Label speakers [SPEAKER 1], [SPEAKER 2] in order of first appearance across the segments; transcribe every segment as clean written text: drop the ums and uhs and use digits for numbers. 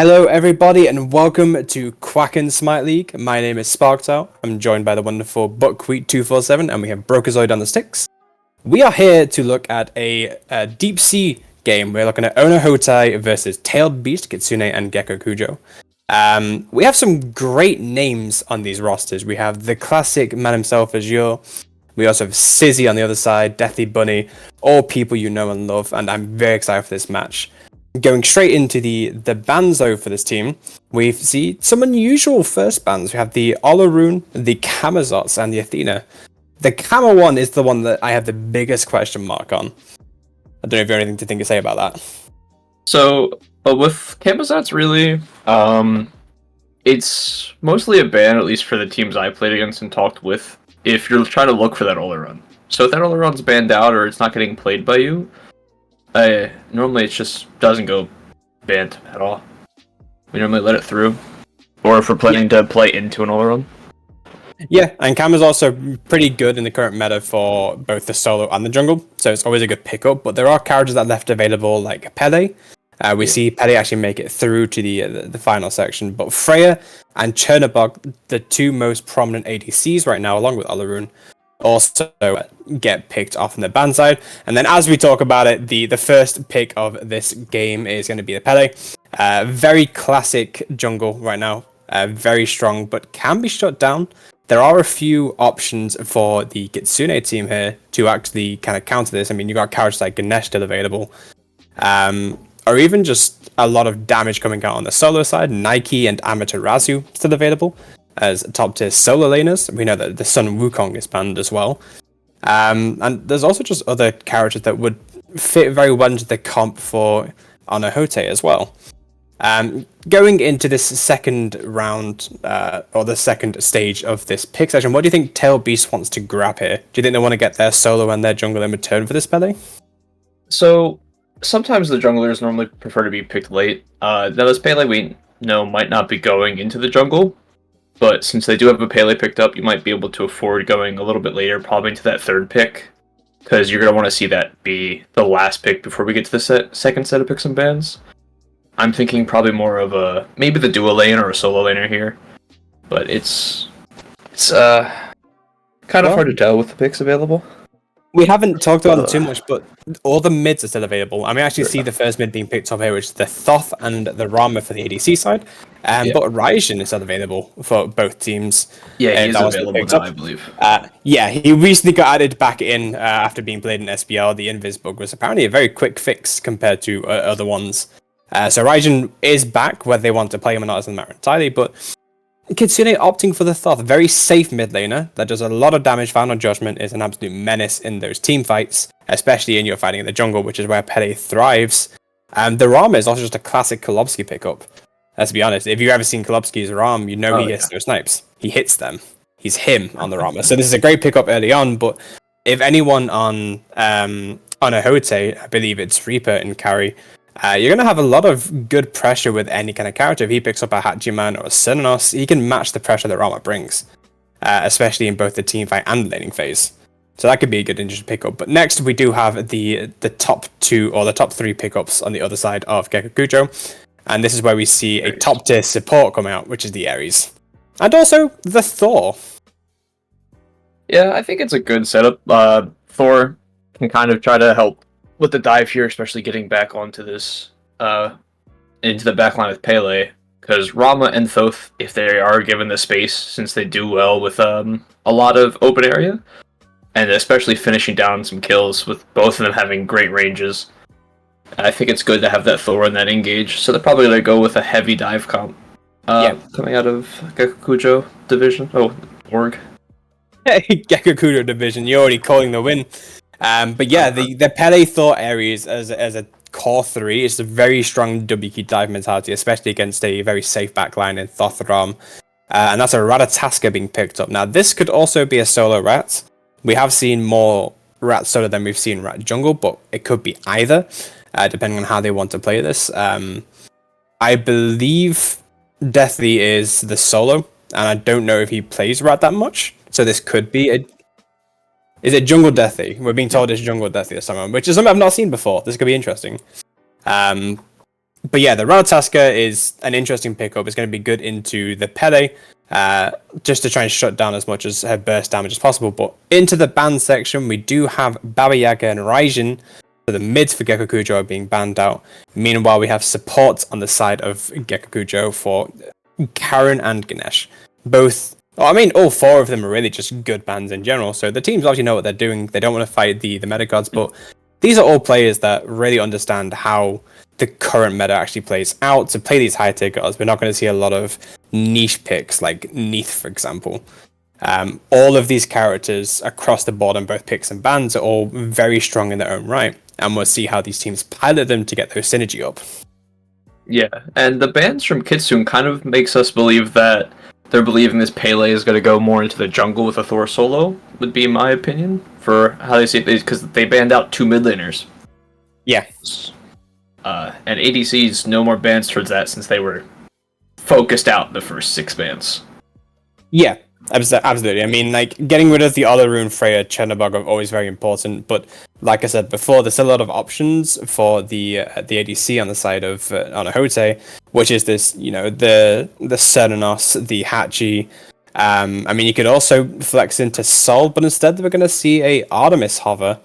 [SPEAKER 1] Hello, everybody, and welcome to Quack and Smite League. My name is Sparktail. I'm joined by the wonderful Buckwheat247, and we have Brokazoid on the sticks. We are here to look at a deep sea game. We're looking at Onohotei versus Tailed Beast, Kitsune, and Gecko Kujo. We have some great names on these rosters. We have the classic man himself, Azure. We also have Sizzy on the other side, Deathly Bunny, all people you know and love, and I'm very excited for this match. Going straight into the bans though for this team, we see some unusual first bans. We have the Olaroon, the Kamazots, and the Athena. The Kama one is the one that I have the biggest question mark on. I don't know if you have anything to say about that.
[SPEAKER 2] So, with Kamazots, really, it's mostly a ban, at least for the teams I played against and talked with, if you're trying to look for that Olaroon. So if that Olaroon's banned out or it's not getting played by you, normally it just doesn't go banned at all. We normally let it through. Or if we're planning to play into an Olaroon.
[SPEAKER 1] Yeah, and Kama's also pretty good in the current meta for both the solo and the jungle, so it's always a good pickup, but there are characters that are left available like Pele. We see Pele actually make it through to the final section, but Freya and Chernobog, the two most prominent ADCs right now, along with Olaroon, also get picked off on the ban side. And then as we talk about it, the first pick of this game is going to be the Pele. Very classic jungle right now, very strong, but can be shut down. There are a few options for the Kitsune team here to actually kind of counter this. I mean, you got characters like Ganesh still available, or even just a lot of damage coming out on the solo side. Nike and Amaterasu still available as top tier solo laners. We know that the Sun Wukong is banned as well. And there's also just other characters that would fit very well into the comp for Onohotei as well. Going into this second round, or the second stage of this pick session, what do you think Tail Beast wants to grab here? Do you think they want to get their solo and their jungle in return for this Pele?
[SPEAKER 2] So, sometimes the junglers normally prefer to be picked late. Now this Pele we know might not be going into the jungle, but since they do have a Pele picked up, you might be able to afford going a little bit later, probably into that third pick, because you're going to want to see that be the last pick before we get to the second set of picks and bans. I'm thinking probably more of maybe the dual lane or a solo laner here, but it's kind of hard to tell with the picks available.
[SPEAKER 1] We haven't talked about them too much, but all the mids are still available. I mean, actually see the first mid being picked up here, which is the Thoth and the Rama for the ADC side. But Raijin is still available for both teams.
[SPEAKER 2] Yeah, he's available now, I believe.
[SPEAKER 1] Yeah, he recently got added back in after being played in SBL. The Invis bug was apparently a very quick fix compared to other ones. So Raijin is back, whether they want to play him or not doesn't matter entirely, but Kitsune opting for the Thoth, very safe mid laner that does a lot of damage. Final Judgment is an absolute menace in those team fights, especially in your fighting in the jungle, which is where Pele thrives. The Ram is also just a classic Kolobsky pickup. Let's be honest, if you've ever seen Kolobsky's Ram, you know he hits those snipes. He hits them. He's him on the Rama. So this is a great pickup early on, but if anyone on Onohotei, I believe it's Reaper and carry, you're going to have a lot of good pressure with any kind of character. If he picks up a Hachiman or a Synanos, he can match the pressure that Rama brings, especially in both the team fight and the laning phase. So that could be a good interesting pickup. But next, we do have the top two or the top three pickups on the other side of Gecko Kujo. And this is where we see a top tier support coming out, which is the Ares. And also the Thor.
[SPEAKER 2] Yeah, I think it's a good setup. Thor can kind of try to help with the dive here, especially getting back onto this, into the backline with Pele, because Rama and Thoth, if they are given the space, since they do well with a lot of open area, and especially finishing down some kills with both of them having great ranges, I think it's good to have that Thor in that engage. So they're probably going to go with a heavy dive comp coming out of Gecko Kujo division. Oh, org.
[SPEAKER 1] Gecko Kujo division, you're already calling the win. But yeah, the Pele Thor Ares as a core 3 is a very strong W key dive mentality, especially against a very safe backline in Thoth Ram. And that's a Ratataska being picked up. Now, this could also be a solo rat. We have seen more rat solo than we've seen rat jungle, but it could be either, depending on how they want to play this. I believe Deathly is the solo, and I don't know if he plays rat that much. So this could be a... Is it Jungle Deathy? We're being told it's Jungle Deathy this time, which is something I've not seen before. This could be interesting. But yeah, the Ratataska is an interesting pickup. It's going to be good into the Pele, just to try and shut down as much as her burst damage as possible. But into the ban section, we do have Baba Yaga and Raijin. So the mids for Gekukujo are being banned out. Meanwhile, we have support on the side of Gekukujo for Karen and Ganesh. Both, well, I mean, all four of them are really just good bans in general. So the teams obviously know what they're doing. They don't want to fight the meta gods, but these are all players that really understand how the current meta actually plays out. To play these high tier gods, we're not going to see a lot of niche picks like Neath, for example. All of these characters across the board on both picks and bans are all very strong in their own right, and we'll see how these teams pilot them to get those synergy up.
[SPEAKER 2] Yeah, and the bans from Kitsune kind of makes us believe that they're believing this Pele is going to go more into the jungle with a Thor solo, would be my opinion, for how they see it, because they banned out 2 mid laners.
[SPEAKER 1] Yeah.
[SPEAKER 2] And ADC's no more bans towards that since they were focused out the first 6 bans.
[SPEAKER 1] Yeah, absolutely. I mean, like, getting rid of the other Rune Freya, Chernobog are always very important, but like I said before, there's a lot of options for the ADC on the side of Onohotei, which is this, the Cernanos, the Hachi. I mean, you could also flex into Sol, but instead we're going to see a Artemis hover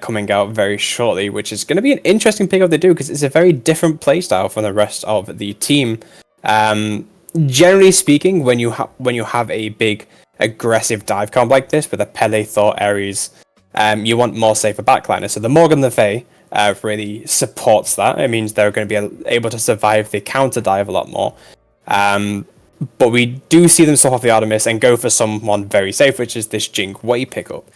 [SPEAKER 1] coming out very shortly, which is going to be an interesting pickup to do because it's a very different playstyle from the rest of the team. Generally speaking, when you have a big aggressive dive comp like this with a Pele, Thor, Ares, you want more safer backliners. So the Morgan Le Fay really supports that. It means they're going to be able to survive the counter dive a lot more. But we do see them stop off the Artemis and go for someone very safe, which is this Jing Wei pickup.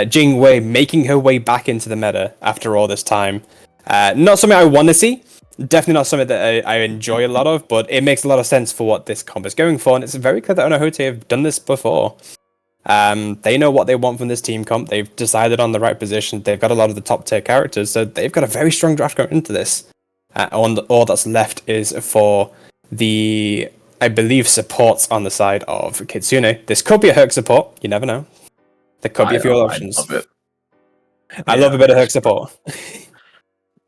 [SPEAKER 1] Jing Wei making her way back into the meta after all this time. Not something I want to see. Definitely not something that I enjoy a lot of, but it makes a lot of sense for what this comp is going for, and it's very clear that Onohotei have done this before. They know what they want from this team comp. They've decided on the right position. They've got a lot of the top tier characters, so they've got a very strong draft going into this. All that's left is for the, I believe, supports on the side of Kitsune. This could be a Herc support. You never know. There could be a few options.
[SPEAKER 2] I love it.
[SPEAKER 1] I love a bit of Herc support.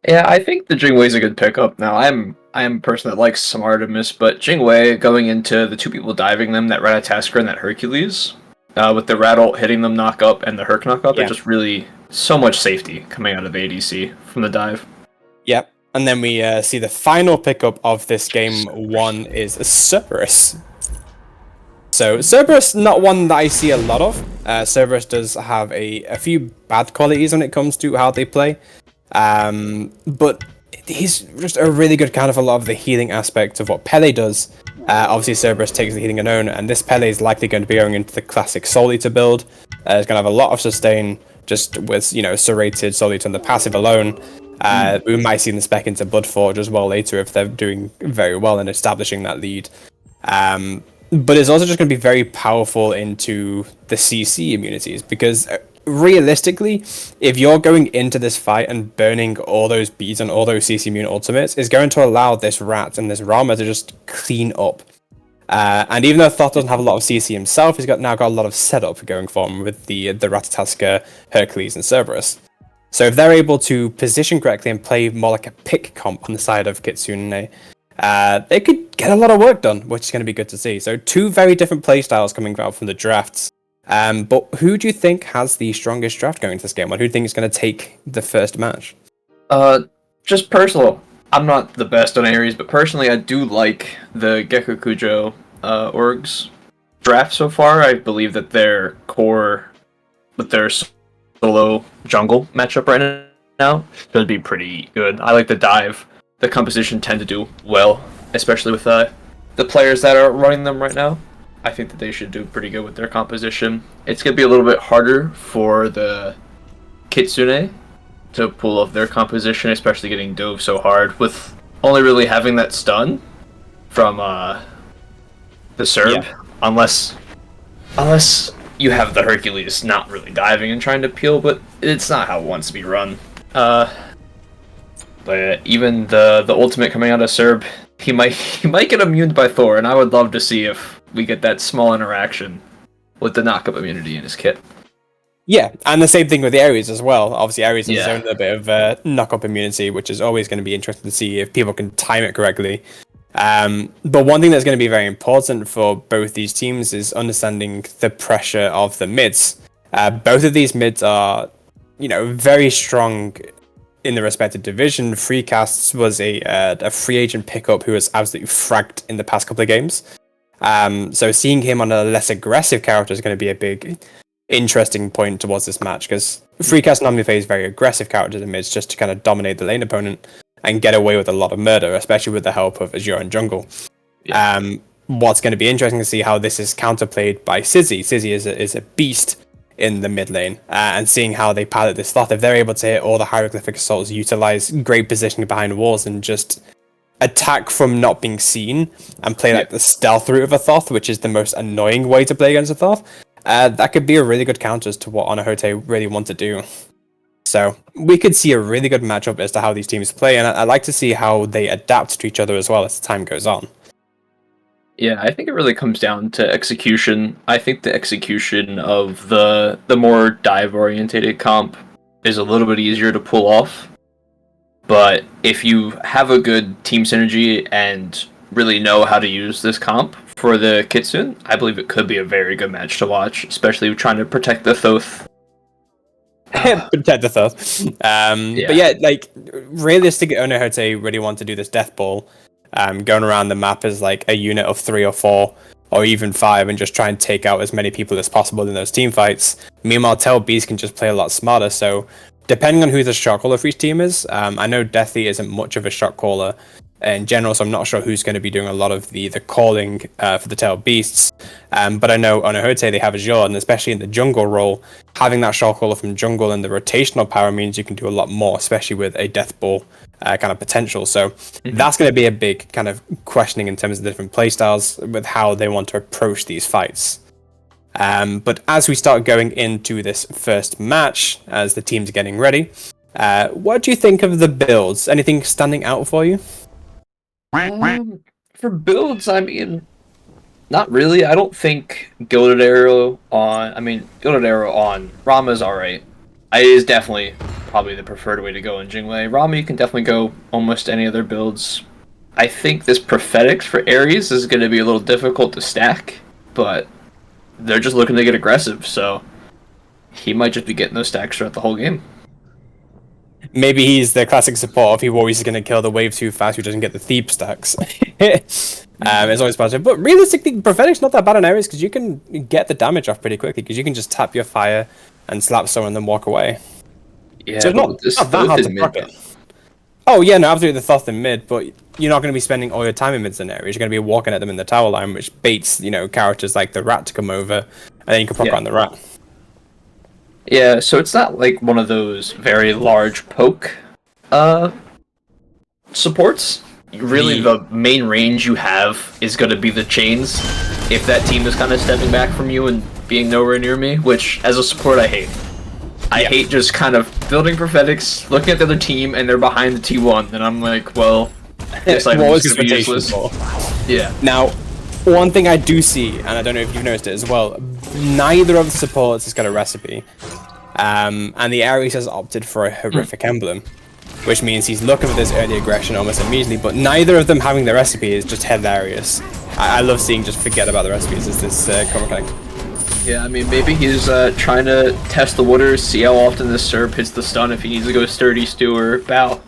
[SPEAKER 2] Yeah, I think the Jing Wei's a good pickup. Now, I am a person that likes some Artemis, but Jing Wei going into the 2 people diving them, that Ratatasker and that Hercules, with the Rattle hitting them knock up and the Herc knock up, they're just really so much safety coming out of ADC from the dive.
[SPEAKER 1] Yep. And then we see the final pickup of this game 1 is Cerberus. So Cerberus, not one that I see a lot of. Cerberus does have a few bad qualities when it comes to how they play. But he's just a really good kind of a lot of the healing aspect of what Pele does. Obviously Cerberus takes the healing alone, and this Pele is likely going to be going into the classic Soul Eater build. It's going to have a lot of sustain just with, serrated Soul Eater on the passive alone. We might see them spec into Bloodforge as well later if they're doing very well in establishing that lead. But it's also just going to be very powerful into the CC immunities, because realistically, if you're going into this fight and burning all those beads and all those CC immune ultimates, is going to allow this Rat and this Rama to just clean up. And even though Thoth doesn't have a lot of CC himself, he's now got a lot of setup going for him with the Ratataska, Hercules, and Cerberus. So if they're able to position correctly and play more like a pick comp on the side of Kitsune, they could get a lot of work done, which is going to be good to see. So 2 very different playstyles coming out from the drafts. But who do you think has the strongest draft going into this game? Who do you think is going to take the first match?
[SPEAKER 2] Just personal. I'm not the best on Ares, but personally I do like the Gekukujo orgs draft so far. I believe that their core with their solo jungle matchup right now should be pretty good. I like the dive. The composition tend to do well, especially with the players that are running them right now. I think that they should do pretty good with their composition. It's going to be a little bit harder for the Kitsune to pull off their composition, especially getting dove so hard, with only really having that stun from the Serb, unless you have the Hercules not really diving and trying to peel, but it's not how it wants to be run. But even the ultimate coming out of Serb, he might get immuned by Thor, and I would love to see if we get that small interaction with the knockup immunity in his kit.
[SPEAKER 1] Yeah, and the same thing with the Ares as well. Obviously, Ares has his
[SPEAKER 2] Yeah.
[SPEAKER 1] own little bit of knock-up immunity, which is always going to be interesting to see if people can time it correctly. But one thing that's going to be very important for both these teams is understanding the pressure of the mids. Both of these mids are, very strong in the respective division. Freecasts was a free agent pickup who was absolutely fragged in the past couple of games. So seeing him on a less aggressive character is going to be a big interesting point towards this match, because Freecast normally plays very aggressive characters in mids just to kind of dominate the lane opponent and get away with a lot of murder, especially with the help of Azure and jungle.
[SPEAKER 2] Yeah.
[SPEAKER 1] What's going to be interesting to see how this is counterplayed by Sizzy. Sizzy is a beast in the mid lane, and seeing how they pilot this Thoth. If they're able to hit all the hieroglyphic assaults, utilize great positioning behind walls, and just attack from not being seen and play like the stealth route of a Thoth, which is the most annoying way to play against a Thoth, that could be a really good counter to what Onohotei really want to do. So we could see a really good matchup as to how these teams play, and I'd like to see how they adapt to each other as well as the time goes on.
[SPEAKER 2] Yeah, I think it really comes down to execution. I think the execution of the more dive-orientated comp is a little bit easier to pull off. But if you have a good team synergy and really know how to use this comp for the Kitsune, I believe it could be a very good match to watch, especially trying to protect the Thoth.
[SPEAKER 1] Protect the Thoth. But yeah, like, realistically, Onohotei really want to do this death ball, going around the map as like a unit of 3 or 4 or even 5 and just try and take out as many people as possible in those team fights. Meanwhile, Tail Beast can just play a lot smarter, so depending on who the shot caller for each team is, I know Deathy isn't much of a shot caller in general, so I'm not sure who's going to be doing a lot of the calling for the Tail Beasts. But I know Onohotei, they have Azure, and especially in the jungle role, having that shot caller from jungle and the rotational power means you can do a lot more, especially with a death ball kind of potential. So that's going to be a big kind of questioning in terms of the different playstyles with how they want to approach these fights. But as we start going into this first match, as the teams are getting ready, what do you think of the builds? Anything standing out for you?
[SPEAKER 2] For builds, I mean, not really. I don't think Gilded Arrow on Rama is alright. It is definitely probably the preferred way to go in Jingwei. Rama, you can definitely go almost any other builds. I think this Prophetics for Ares is going to be a little difficult to stack, but they're just looking to get aggressive, so he might just be getting those stacks throughout the whole game.
[SPEAKER 1] Maybe he's the classic support if he always going to kill the wave too fast who doesn't get the Thief stacks. It's always possible. But realistically, Prophetic's not that bad on Ares because you can get the damage off pretty quickly because you can just tap your fire and slap someone and then walk away.
[SPEAKER 2] Yeah,
[SPEAKER 1] so not that hard to proc it. Oh yeah, no, absolutely the Thoth in mid, but you're not going to be spending all your time in mids in Ares. You're going to be walking at them in the tower line, which baits, characters like the Rat to come over, and then you can proc on the Rat.
[SPEAKER 2] Yeah, so it's not like one of those very large poke supports. Really, the main range you have is going to be the chains. If that team is kind of stepping back from you and being nowhere near me, which as a support I hate. I hate just kind of building Prophetics, looking at the other team, and they're behind the T1, and I'm like, well, this item is going to be useless. Yeah.
[SPEAKER 1] Now, one thing I do see, and I don't know if you've noticed it as well, neither of the supports has got a recipe. And the Ares has opted for a horrific emblem, which means he's looking for this early aggression almost immediately, but neither of them having the recipe is just hilarious. I love seeing just forget about the recipes as this cover mechanic.
[SPEAKER 2] Yeah, I mean, maybe he's trying to test the waters, see how often this Serb hits the stun, if he needs to go Sturdy Stew or Bow,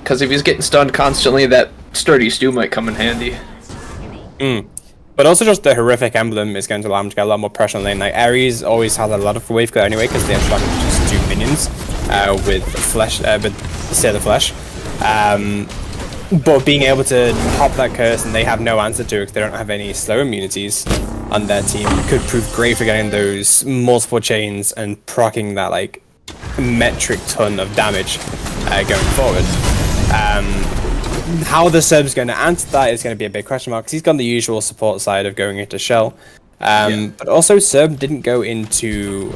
[SPEAKER 2] Because if he's getting stunned constantly, that Sturdy Stew might come in handy.
[SPEAKER 1] But also just the horrific emblem is going to allow him to get a lot more pressure on lane. Like, Ares always has a lot of wave clear anyway, because they have just 2 minions with flesh, with Sailor Flesh. But being able to pop that curse and they have no answer to it because they don't have any slow immunities on their team could prove great for getting those multiple chains and proccing that like metric ton of damage going forward. How the Serb's going to answer that is going to be a big question mark because he's got the usual support side of going into Shell. But also Serb didn't go into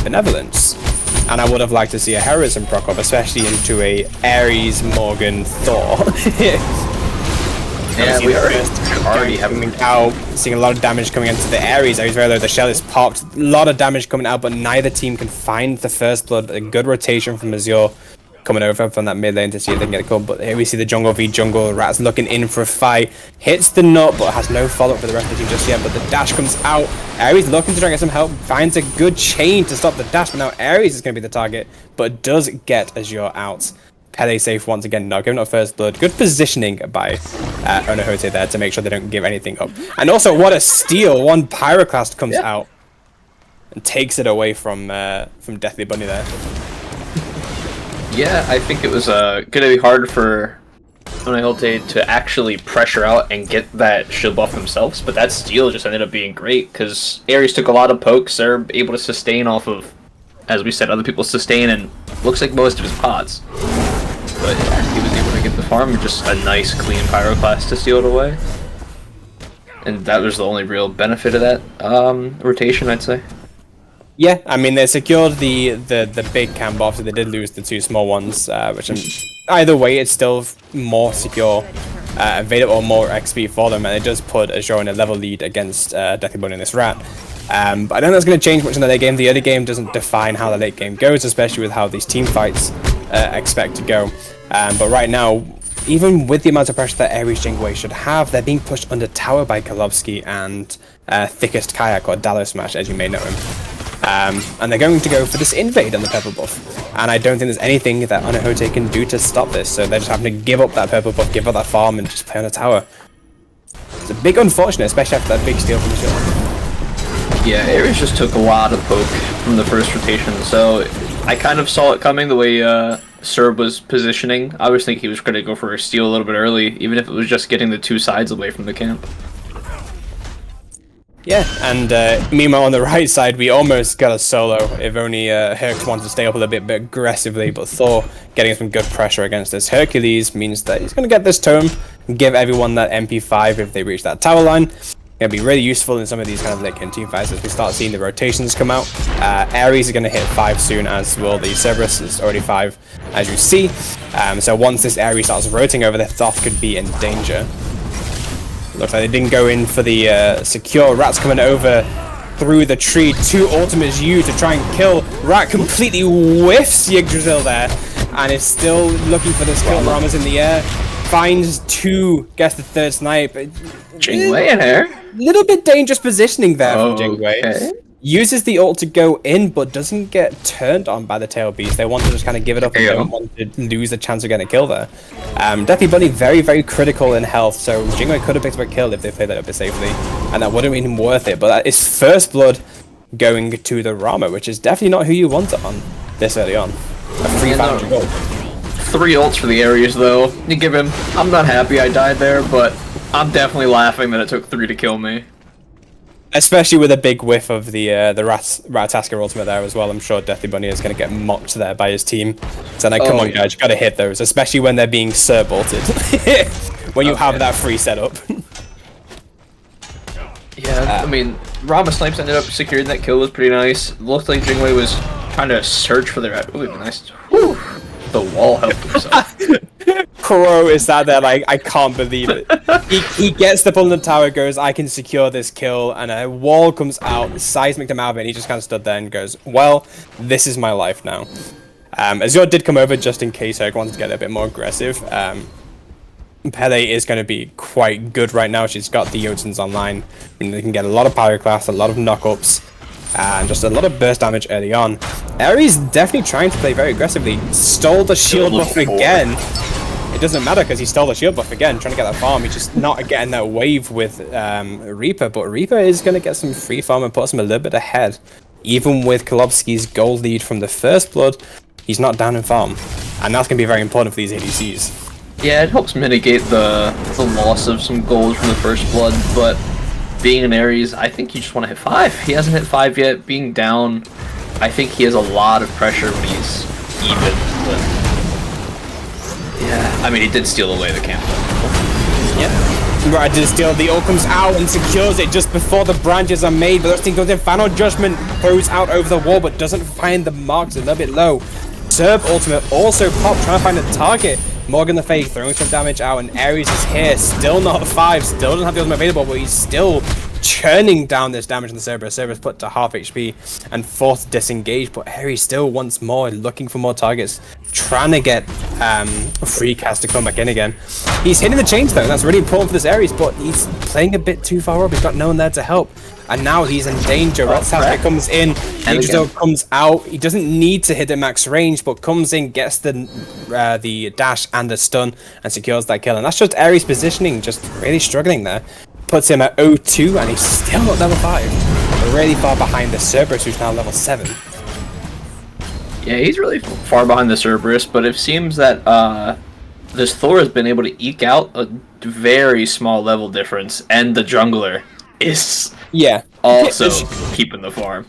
[SPEAKER 1] Benevolence. And I would have liked to see a Heroism proc up, especially into a Ares, Morgan, Thor.
[SPEAKER 2] Yeah, we already have
[SPEAKER 1] coming out, seeing a lot of damage coming into the Ares. Ares very low, the shell is popped, a lot of damage coming out, but neither team can find the first blood. A good rotation from Azure coming over from that mid lane to see if they can get a call. But here we see the jungle v jungle. Rat's looking in for a fight, hits the nut, but has no follow up for the rest of the team just yet. But the dash comes out. Ares looking to try and get some help, finds a good chain to stop the dash, but now Ares is going to be the target, but does get Azure out. Pele safe once again, not giving up first blood. Good positioning by Onohotei there to make sure they don't give anything up. And also, what a steal! One Pyroclast comes out and takes it away from Deathly Bunny there.
[SPEAKER 2] Yeah, I think it was going to be hard for Onohotei to actually pressure out and get that shield buff themselves, but that steal just ended up being great because Ares took a lot of pokes. They're able to sustain off of, as we said, other people sustain, and looks like most of his pots. But yeah, he was able to get the farm, just a nice clean Pyroclast to steal it away. And that was the only real benefit of that rotation, I'd say.
[SPEAKER 1] Yeah, I mean, they secured the big camp, obviously they did lose the two small ones, which either way, it's still more secure, available more XP for them, and it does put Azure in a level lead against Deathly Bunny in this rat. But I don't think that's going to change much in the late game. The early game doesn't define how the late game goes, especially with how these team fights expect to go. But right now, even with the amount of pressure that Ares Jingwei should have, they're being pushed under tower by Kolovsky and Thickest Kayak, or Dallo Smash, as you may know him. And they're going to go for this invade on the purple buff. And I don't think there's anything that Onohotei can do to stop this, so they're just having to give up that purple buff, give up that farm, and just play on the tower. It's a big unfortunate, especially after that big steal from the shield.
[SPEAKER 2] Yeah, Ares just took a lot of poke from the first rotation, so I kind of saw it coming the way Serb was positioning. I was thinking he was going to go for a steal a little bit early, even if it was just getting the two sides away from the camp.
[SPEAKER 1] Yeah, and meanwhile on the right side, we almost got a solo. If only Herc wanted to stay up a little bit aggressively, but Thor getting some good pressure against this Hercules means that he's going to get this tome and give everyone that MP5 if they reach that tower line. It'll be really useful in some of these kind of late game team fights as we start seeing the rotations come out. Ares is going to hit 5 soon, as will the Cerberus. It's already 5, as you see. So once this Ares starts rotating over, the Thoth could be in danger. Looks like they didn't go in for the secure. Rat's coming over through the tree to Ultimate's U to try and kill. Rat completely whiffs Yggdrasil there and is still looking for this kill. Rama's in the air. Finds 2, gets the 3rd snipe.
[SPEAKER 2] Jingwei in here.
[SPEAKER 1] Little bit dangerous positioning there from Jingwei.
[SPEAKER 2] Okay.
[SPEAKER 1] Uses the ult to go in, but doesn't get turned on by the tail beast. They want to just kind of give it up and don't want to lose the chance of getting a kill there. Deathly Bunny very, very critical in health, so Jingwei could have picked up a kill if they played that up safely, and that would have been worth it. But that is first blood going to the Rama, which is definitely not who you want it on this early on. A free found goal.
[SPEAKER 2] 3 ults for the Ares though. You give him. I'm not happy I died there, but I'm definitely laughing that it took 3 to kill me.
[SPEAKER 1] Especially with a big whiff of the Ratatasker ultimate there as well. I'm sure Deathly Bunny is going to get mocked there by his team. So like, come on guys, you got to hit those, especially when they're being Serb ulted. When you have that free setup.
[SPEAKER 2] Yeah, I mean, Rama Snipes ended up securing that kill, was pretty nice. It looked like Jingwei was trying to search for their... Ooh, nice. Whew. The wall helped himself.
[SPEAKER 1] Crow is sat there like, I can't believe it. He gets the pull in the tower, goes, I can secure this kill, and a wall comes out, seismic him out of it, and he just kind of stood there and goes, well, this is my life now. Azure did come over just in case Herc wanted to get a bit more aggressive. Pele is going to be quite good right now. She's got the Jotuns online, and they can get a lot of Pyroclast, a lot of knockups, and just a lot of burst damage early on. Ares definitely trying to play very aggressively. Stole the shield buff again. It doesn't matter because he stole the shield buff again, trying to get that farm. He's just not getting that wave with Reaper, but Reaper is going to get some free farm and puts him a little bit ahead. Even with Kolovsky's gold lead from the first blood, he's not down in farm. And that's going to be very important for these ADCs.
[SPEAKER 2] Yeah, it helps mitigate the loss of some gold from the first blood, but being an Ares, I think you just want to hit 5. He hasn't hit 5 yet. Being down, I think he has a lot of pressure when he's even, but... Yeah, I mean, he did steal away the camp.
[SPEAKER 1] Yeah. Right, did steal. The ult comes out and secures it just before the branches are made, but that thing goes in. Final Judgment throws out over the wall, but doesn't find the marks a little bit low. Serb ultimate also popped, trying to find a target. Morgan the Fake throwing some damage out, and Ares is here, still not 5, still doesn't have the ultimate available, but he's still churning down this damage on the Cerberus. Cerberus put to half HP and forced to disengage, but Ares still wants more, looking for more targets, trying to get Free Cast to come back in again. He's hitting the chains though, that's really important for this Ares, but he's playing a bit too far up, he's got no one there to help. And now he's in danger. Ratsaska comes in, Angel comes out. He doesn't need to hit at max range, but comes in, gets the dash and the stun, and secures that kill. And that's just Ares' positioning, just really struggling there. Puts him at 0-2, and he's still at level 5. Really far behind the Cerberus, who's now level 7.
[SPEAKER 2] Yeah, he's really far behind the Cerberus, but it seems that this Thor has been able to eke out a very small level difference, and the jungler is also keeping the farm.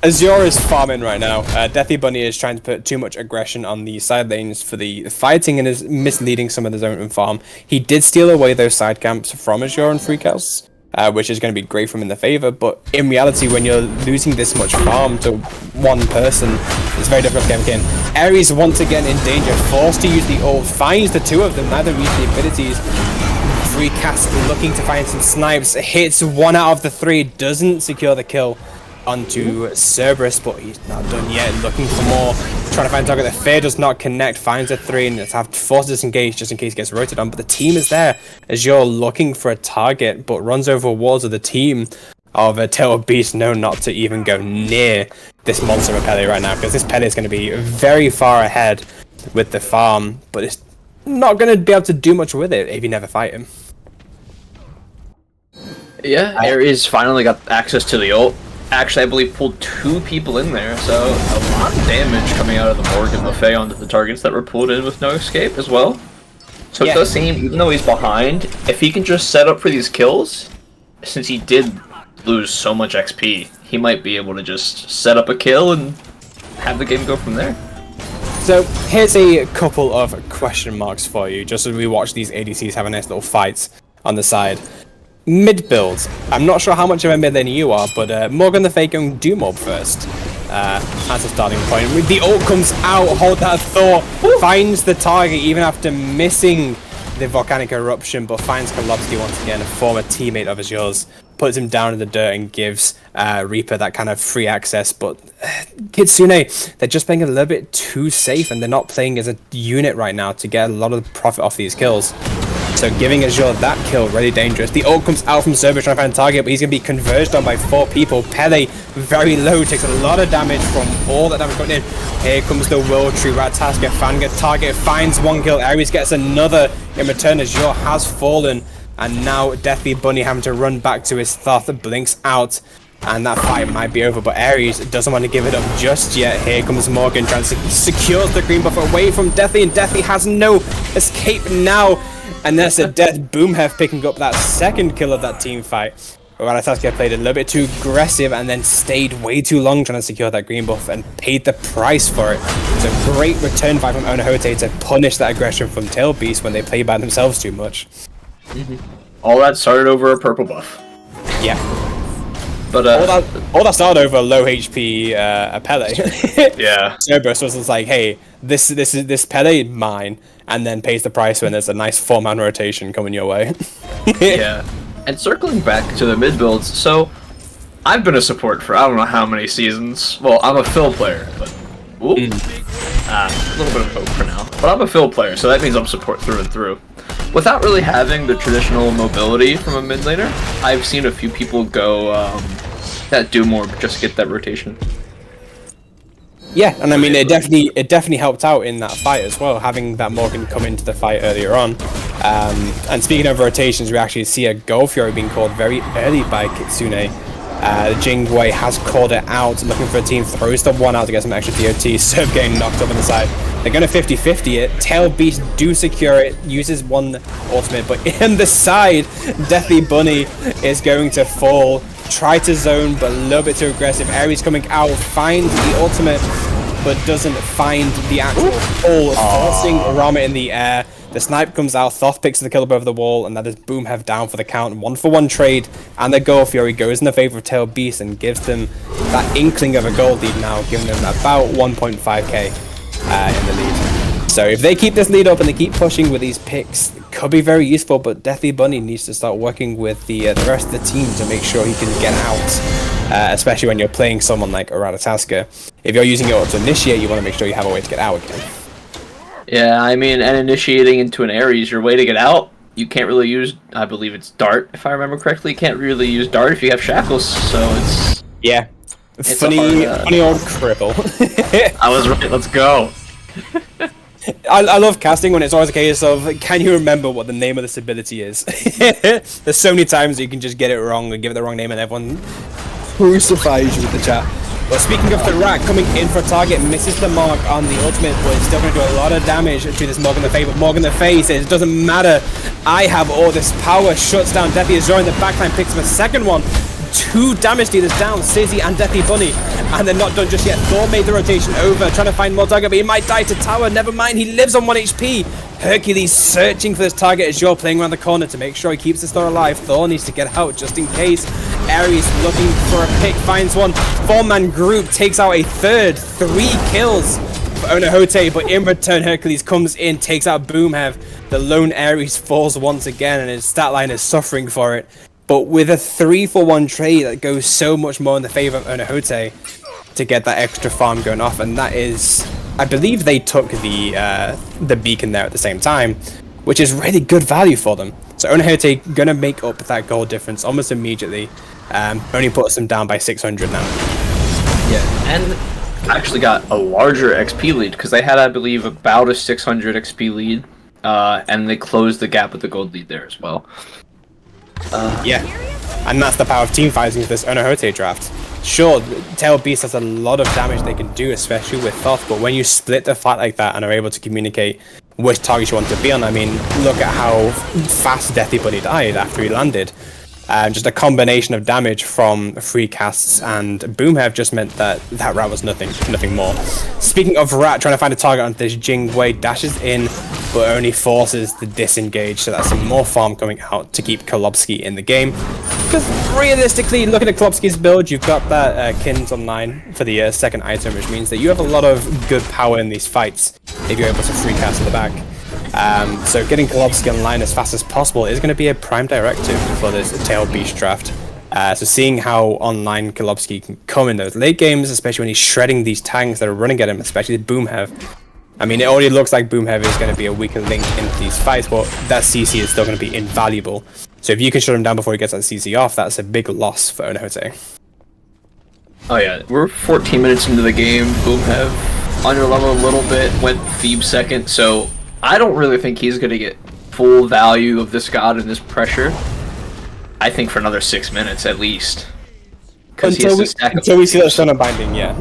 [SPEAKER 1] Azure is farming right now. Deathy Bunny is trying to put too much aggression on the side lanes for the fighting and is misleading some of his own farm. He did steal away those side camps from Azure and Free Casts, which is going to be great for him in the favor, but in reality, when you're losing this much farm to one person, it's very difficult to get him in. Ares once again in danger, forced to use the ult, finds the two of them, neither use the abilities. Free Cast looking to find some snipes, hits 1 out of the 3, doesn't secure the kill onto Cerberus, but he's not done yet, looking for more, trying to find a target. The Fear does not connect, finds a 3, and it's have to force disengage just in case he gets rotated on, but the team is there as you're looking for a target, but runs over walls of the team of a Tail Beast, know not to even go near this monster of Pele right now, because this Pele is going to be very far ahead with the farm, but it's not going to be able to do much with it if you never fight him.
[SPEAKER 2] Yeah, Ares finally got access to the ult. Actually, I believe pulled 2 people in there, so a lot of damage coming out of the Morgan Le Fay onto the targets that were pulled in with no escape as well. So it does seem, even though he's behind, if he can just set up for these kills, since he did lose so much XP, he might be able to just set up a kill and have the game go from there.
[SPEAKER 1] So here's a couple of question marks for you, just as we watch these ADCs have a nice little fights on the side. Mid builds. I'm not sure how much of a mid lane you are, but Morgan the Fake going Doom Orb first as a starting point. The ult comes out, hold that Thor, finds the target even after missing the Volcanic Eruption, but finds Kolobsky once again, a former teammate of yours, puts him down in the dirt and gives Reaper that kind of free access. But Kitsune, they're just playing a little bit too safe, and they're not playing as a unit right now to get a lot of profit off these kills. So giving Azure that kill, really dangerous. The ult comes out from Cerberus trying to find a target, but he's going to be converged on by 4 people. Pele, very low, takes a lot of damage from all that damage going in. Here comes the Will Tree, Ratsaska, Fanga, target, finds 1 kill. Ares gets another in return. Azure has fallen, and now Deathly Bunny having to run back to his Thoth, blinks out. And that fight might be over, but Ares doesn't want to give it up just yet. Here comes Morgan, trying to secures the green buff away from Deathly, and Deathly has no escape now. And that's a death. Boomhef picking up that second kill of that team fight. Ratsaska played a little bit too aggressive and then stayed way too long trying to secure that green buff and paid the price for it. It's a great return fight from Onohotei to punish that aggression from Tail Beast when they play by themselves too much.
[SPEAKER 2] All that started over a purple buff.
[SPEAKER 1] Yeah.
[SPEAKER 2] But
[SPEAKER 1] all that started over low HP Pele.
[SPEAKER 2] Yeah.
[SPEAKER 1] Cerberus was just like, hey, this Pele mine, and then pays the price when there's a nice 4-man rotation coming your way.
[SPEAKER 2] Yeah. And circling back to the mid builds, so I've been a support for I don't know how many seasons. Well, I'm a fill player, but a little bit of hope for now. But I'm a fill player, so that means I'm support through and through. Without really having the traditional mobility from a mid laner, I've seen a few people go that do more just to get that rotation.
[SPEAKER 1] Yeah, and I mean it definitely helped out in that fight as well, having that Morgan come into the fight earlier on. And speaking of rotations, we actually see a Gold Fury being called very early by Kitsune. Jingwei has called it out, looking for a team, throws the 1 out to get some extra DOT, Serb getting knocked up on the side. They're going to 50-50 it, Tail Beast do secure it, uses 1 ultimate, but in the side, Deathly Bunny is going to fall, try to zone, but a little bit too aggressive. Ares coming out, finds the ultimate, but doesn't find the actual pull, forcing Rama in the air. The snipe comes out, Thoth picks the kill above the wall, and that is Boomhef down for the count. 1-for-1 trade, and the Gold Fury goes in the favor of Tail Beast and gives them that inkling of a gold lead now, giving them about 1.5k in the lead. So if they keep this lead up and they keep pushing with these picks, it could be very useful, but Deathly Bunny needs to start working with the rest of the team to make sure he can get out, especially when you're playing someone like Ratataska. If you're using it to initiate, you want to make sure you have a way to get out again.
[SPEAKER 2] Yeah, I mean, and initiating into an Ares, your way to get out, you can't really use, I believe it's Dart, if I remember correctly. You can't really use Dart if you have Shackles, so it's...
[SPEAKER 1] Yeah.
[SPEAKER 2] It's
[SPEAKER 1] funny old cripple.
[SPEAKER 2] I was right, let's go.
[SPEAKER 1] I love casting when it's always a case of, can you remember what the name of this ability is? There's so many times you can just get it wrong and give it the wrong name and everyone crucifies you with the chat. But speaking of the Rat coming in for a target, misses the mark on the ultimate, but it's still going to do a lot of damage to this Morgan the Fae. But Morgan the Fae says, it doesn't matter, I have all this power, shuts down Deathy Azure in the backline, picks up a second one. 2 damage dealers down, Sizzy and Deathy Bunny, and they're not done just yet. Thor made the rotation over, trying to find more target, but he might die to tower. Never mind, he lives on 1 HP. Hercules searching for this target as you're playing around the corner to make sure he keeps this Thor alive. Thor needs to get out just in case. Ares looking for a pick, finds one. 4-man group takes out a third. 3 kills for Onohotei, but in return Hercules comes in, takes out Boomhev. The lone Ares falls once again, and his stat line is suffering for it. But with a 3-for-1 trade that goes so much more in the favor of Onohotei to get that extra farm going off, and that is, I believe they took the beacon there at the same time, which is really good value for them. So Onohotei gonna make up that gold difference almost immediately. Only puts them down by 600 now.
[SPEAKER 2] Yeah, and actually got a larger XP lead because they had, I believe, about a 600 XP lead, and they closed the gap with the gold lead there as well.
[SPEAKER 1] Yeah, and that's the power of team fighting with this Onohotei draft. Sure, Tail Beast has a lot of damage they can do, especially with Thoth, but when you split the fight like that and are able to communicate which targets you want to be on, I mean, look at how fast Deathy Bunny died after he landed. Just a combination of damage from free casts and Boomhev just meant that that Rat was nothing more. Speaking of Rat, trying to find a target on this Jingwei, dashes in, but only forces the disengage, so that's some more farm coming out to keep Kolobsky in the game. Because realistically, looking at Kolobsky's build, you've got that Kins online for the second item, which means that you have a lot of good power in these fights if you're able to free cast in the back. So getting Kolobsky online as fast as possible is going to be a prime directive for this Tail Beast draft. So seeing how online Kolobsky can come in those late games, especially when he's shredding these tanks that are running at him, especially Boomhev. I mean, it already looks like Boomhev is going to be a weaker link into these fights, but that CC is still going to be invaluable. So if you can shut him down before he gets that CC off, that's a big loss for Onohotei.
[SPEAKER 2] Oh yeah, we're 14 minutes into the game. Boomhev under level a little bit, went Thebes second, so I don't really think he's going to get full value of this god and this pressure. I think for another 6 minutes at least.
[SPEAKER 1] Until we see that Stone of Binding, yeah.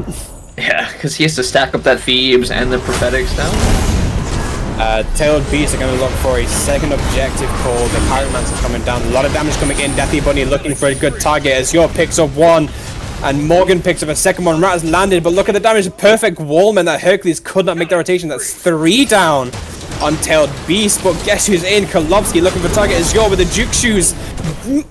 [SPEAKER 2] Yeah, because he has to stack up that Thebes and the Prophetics now.
[SPEAKER 1] Tailed Beasts are going to look for a second objective called the Pyromancer coming down. A lot of damage coming in. Deathy Bunny looking for a good target as Yor picks up one. And Morgan picks up a second one. Rat has landed, but look at the damage. Perfect wallman that Hercules could not make the rotation. That's 3 down on Tailed Beast. But guess who's in? Kolobsky looking for target as Yor with the juke shoes.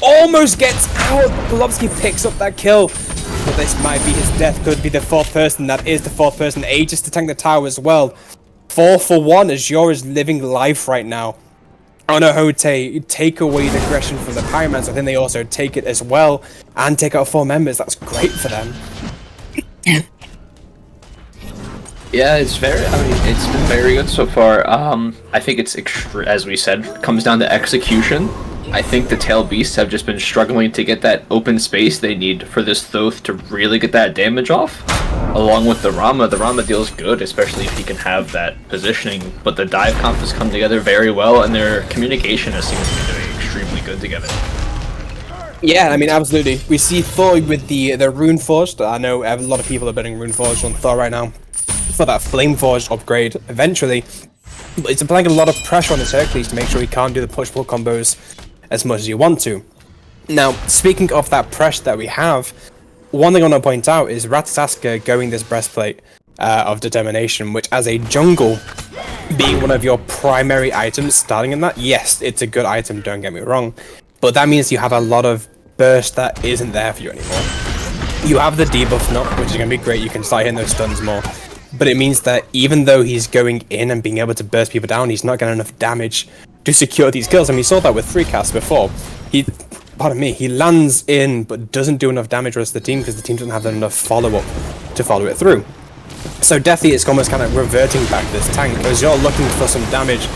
[SPEAKER 1] Almost gets out. Kolobsky picks up that kill. But this might be his death. Could be the 4th person. That is the 4th person. Aegis to tank the tower as well. 4-for-1 as Yor is living life right now. Onohotei take away the aggression from the Pyromancer. I think they also take it as well and take out 4 members. That's great for them.
[SPEAKER 2] Yeah, it's been very good so far. I think it's as we said, comes down to execution. I think the Tail Beasts have just been struggling to get that open space they need for this Thoth to really get that damage off. Along with the Rama deals good, especially if he can have that positioning, but the dive comp has come together very well, and their communication has seemed to be doing extremely good together.
[SPEAKER 1] Yeah, I mean, absolutely. We see Thor with the Rune Forged. I know a lot of people are betting Rune Forged on Thor right now for that Flame Forged upgrade eventually. But it's applying a lot of pressure on this Hercules to make sure he can't do the push-pull combos as much as you want to. Now, speaking of that pressure that we have, one thing I want to point out is Ratataska going this breastplate of determination, which as a jungle, being one of your primary items starting in that, yes, it's a good item, don't get me wrong, but that means you have a lot of burst that isn't there for you anymore. You have the debuff knot, which is going to be great, you can start hitting those stuns more, but it means that even though he's going in and being able to burst people down, he's not getting enough damage to secure these kills. And we saw that with 3 casts before. He lands in, but doesn't do enough damage to the rest of the team because the team doesn't have enough follow-up to follow it through. So definitely it's almost kind of reverting back to this tank, because you're looking for some damage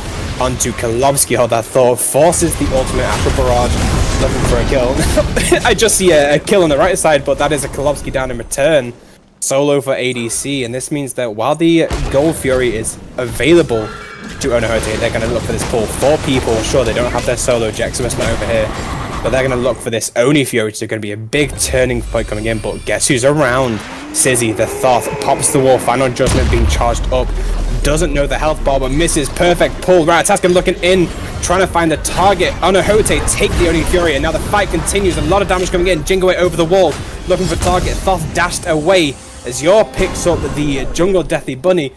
[SPEAKER 1] onto Kolobsky, how that Thor forces the ultimate Astral Barrage, looking for a kill. I just see a kill on the right side, but that is a Kolobsky down in return. Solo for ADC, and this means that while the Gold Fury is available to Onohotei, they're going to look for this pull. 4 people, sure, they don't have their solo Jeximus over here, but they're going to look for this Oni Fury, which is going to be a big turning point coming in. But guess who's around? Sizzy, the Thoth, pops the wall, Final Judgment being charged up, doesn't know the health bar, but misses. Perfect pull. Rataskin looking in, trying to find the target. Onohotei take the Oni Fury, and now the fight continues. A lot of damage coming in. Jingwei over the wall, looking for target. Thoth dashed away as Yor picks up the jungle Deathly Bunny,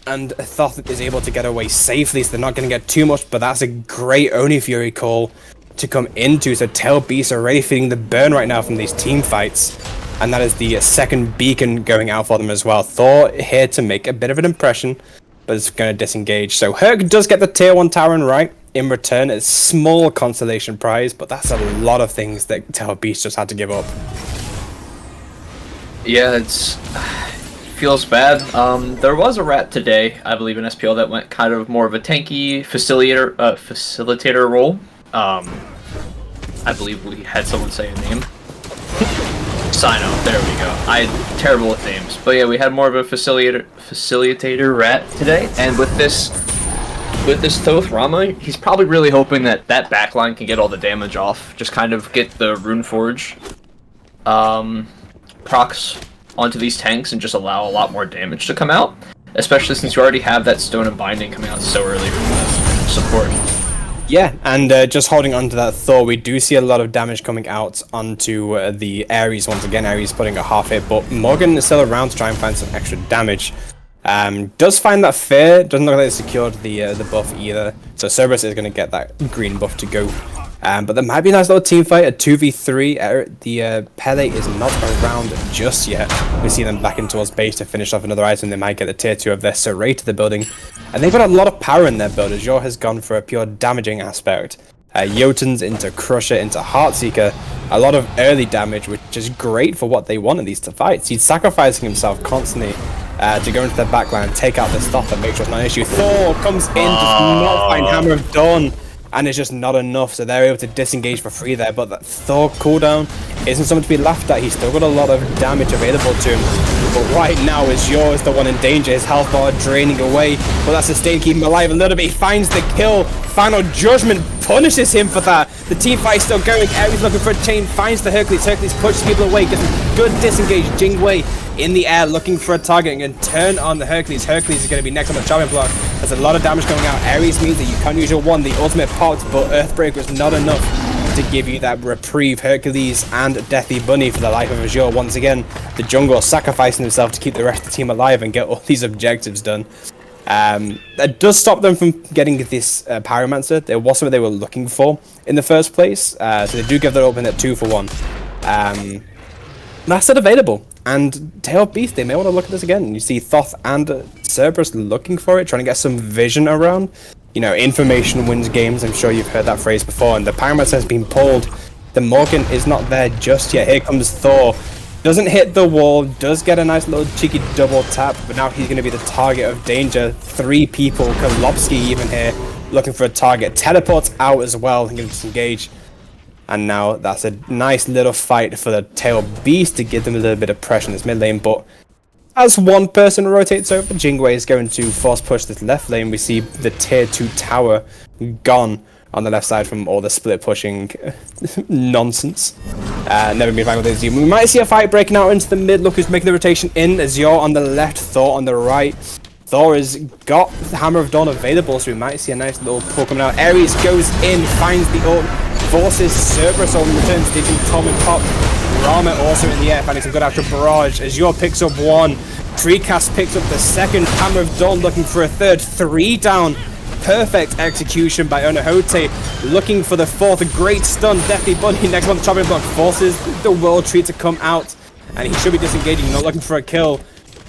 [SPEAKER 1] and Thoth is able to get away safely, so they're not going to get too much, but that's a great Oni Fury call to come into. So Tail Beasts are already feeling the burn right now from these team fights, and that is the second beacon going out for them as well. Thor here to make a bit of an impression, but it's going to disengage. So Herc does get the tier 1 Tauren right. In return, it's a small consolation prize, but that's a lot of things that Tail Beast just had to give up.
[SPEAKER 2] Yeah, it's feels bad. There was a rat today, I believe, in SPL that went kind of more of a tanky facilitator role. I believe we had someone say a name. Sino, there we go. I'm terrible with names, but yeah, we had more of a facilitator rat today, and with this Thoth Rama, he's probably really hoping that that backline can get all the damage off, just kind of get the Runeforge procs onto these tanks and just allow a lot more damage to come out, especially since you already have that Stone and Binding coming out so early from the support.
[SPEAKER 1] Yeah, and just holding on to that Thor, we do see a lot of damage coming out onto the Ares once again. Ares putting a half hit, but Morgan is still around to try and find some extra damage. Does find that fair, doesn't look like they secured the buff either, so Cerberus is going to get that green buff to go. But there might be a nice little team fight, a 2v3. The Pele is not around just yet. We see them backing towards base to finish off another item. They might get the tier 2 of their Serray to the building. And they've got a lot of power in their build, as Yor has gone for a pure damaging aspect. Jotuns into Crusher, into Heartseeker. A lot of early damage, which is great for what they want in these fights. He's sacrificing himself constantly to go into their backline, take out this Thoth and make sure it's not an issue. Thor comes in, does not find Hammer of Dawn, and it's just not enough, so they're able to disengage for free there. But that Thor cooldown isn't something to be laughed at. He's still got a lot of damage available to him, but right now is Yor is the one in danger. His health bar draining away, but that sustain keeping him alive a little bit. He finds the kill. Final Judgment punishes him for that. The team fight is still going. Ares looking for a chain, finds the Hercules. Hercules pushes people away, gets a good disengage. Jingwei in the air looking for a target and can turn on the Hercules. Hercules is going to be next on the chopping block. There's a lot of damage coming out. Ares means that you can't use your one. The ultimate popped, but Earthbreaker was not enough to give you that reprieve. Hercules and Deathly Bunny for the life of Azure. Once again, the jungle sacrificing himself to keep the rest of the team alive and get all these objectives done. That does stop them from getting this Pyromancer. There was something they were looking for in the first place, so they do give that open at 2 for 1. That's still available, and Tail Beast, they may want to look at this again. You see Thoth and Cerberus looking for it, trying to get some vision around. You know, information wins games. I'm sure you've heard that phrase before, and the Pyromancer has been pulled. The Morgan is not there just yet. Here comes Thor. Doesn't hit the wall, does get a nice little cheeky double tap, but now he's going to be the target of danger. 3 people, Kolobsky even here, looking for a target. Teleports out as well, and can disengage. And now that's a nice little fight for the Tail Beast to give them a little bit of pressure in this mid lane, but as one person rotates over, Jingwei is going to force push this left lane. We see the tier 2 tower gone on the left side from all the split pushing nonsense. Never been fine with this. We might see a fight breaking out into the mid. Look who's making the rotation in. Azure on the left, Thor on the right. Thor has got the Hammer of Dawn available, so we might see a nice little pull coming out. Ares goes in, finds the ult, forces Cerberus on return staging Tom and Pop. Rama also in the air, finding some good after barrage. Azure picks up 1. Precast picks up the second. Hammer of Dawn looking for a third. 3 down. Perfect execution by Onohotei, looking for the 4th. A great stun. Deathly Bunny next on the chopping block forces the World Tree to come out, and he should be disengaging, not looking for a kill.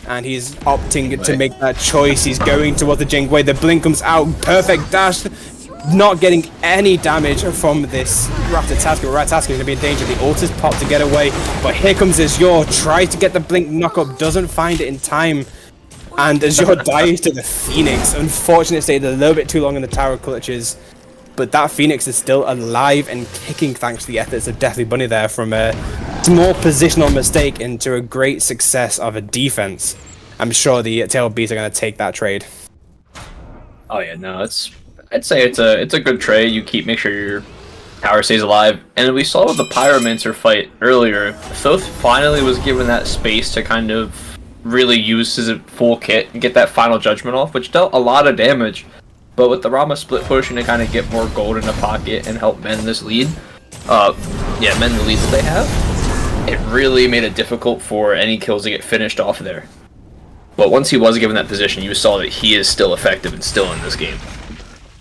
[SPEAKER 1] and he's opting to make that choice. He's going towards the Jingwei. The blink comes out, perfect dash, not getting any damage from this Ratataska. Ratataska is going to be in danger. The ult is popped to get away, but here comes Azure, tries to get the blink knockup, doesn't find it in time, and Azure dies to the Phoenix. Unfortunately, it stayed a little bit too long in the tower clutches, but that Phoenix is still alive and kicking thanks to the efforts of Deathly Bunny there, from a small positional mistake into a great success of a defense. I'm sure the Tail Beast are going to take that trade.
[SPEAKER 2] Oh yeah, no, I'd say it's a good trade. You make sure your tower stays alive. And we saw with the Pyromancer fight earlier, Thoth finally was given that space to kind of really use his full kit and get that final judgment off, which dealt a lot of damage. But with the Rama split pushing to kind of get more gold in the pocket and help mend this lead, mend the lead that they have, it really made it difficult for any kills to get finished off there. But once he was given that position, you saw that he is still effective and still in this game.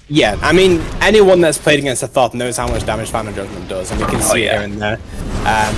[SPEAKER 1] Yeah, I mean, anyone that's played against a Thoth knows how much damage Final Judgment does, and we can see it here and there.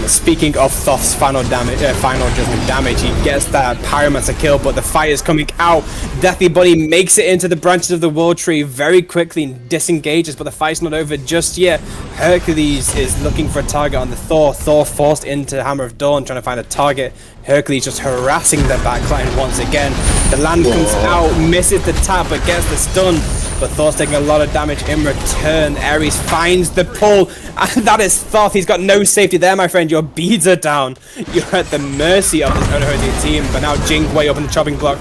[SPEAKER 1] Speaking of Thoth's Final Judgment damage, he gets that Pyromancer kill, but the fire is coming out. Deathly Bunny makes it into the branches of the World Tree very quickly and disengages, but the fight's not over just yet. Hercules is looking for a target on the Thor. Thor forced into Hammer of Dawn, trying to find a target. Hercules just harassing the backline once again. The land comes out, misses the tap, but gets the stun. But Thor's taking a lot of damage in return. Ares finds the pull, and that is Thoth. He's got no safety there, my friend. Your beads are down. You're at the mercy of this Onohotei team. But now Jingwei up in the chopping block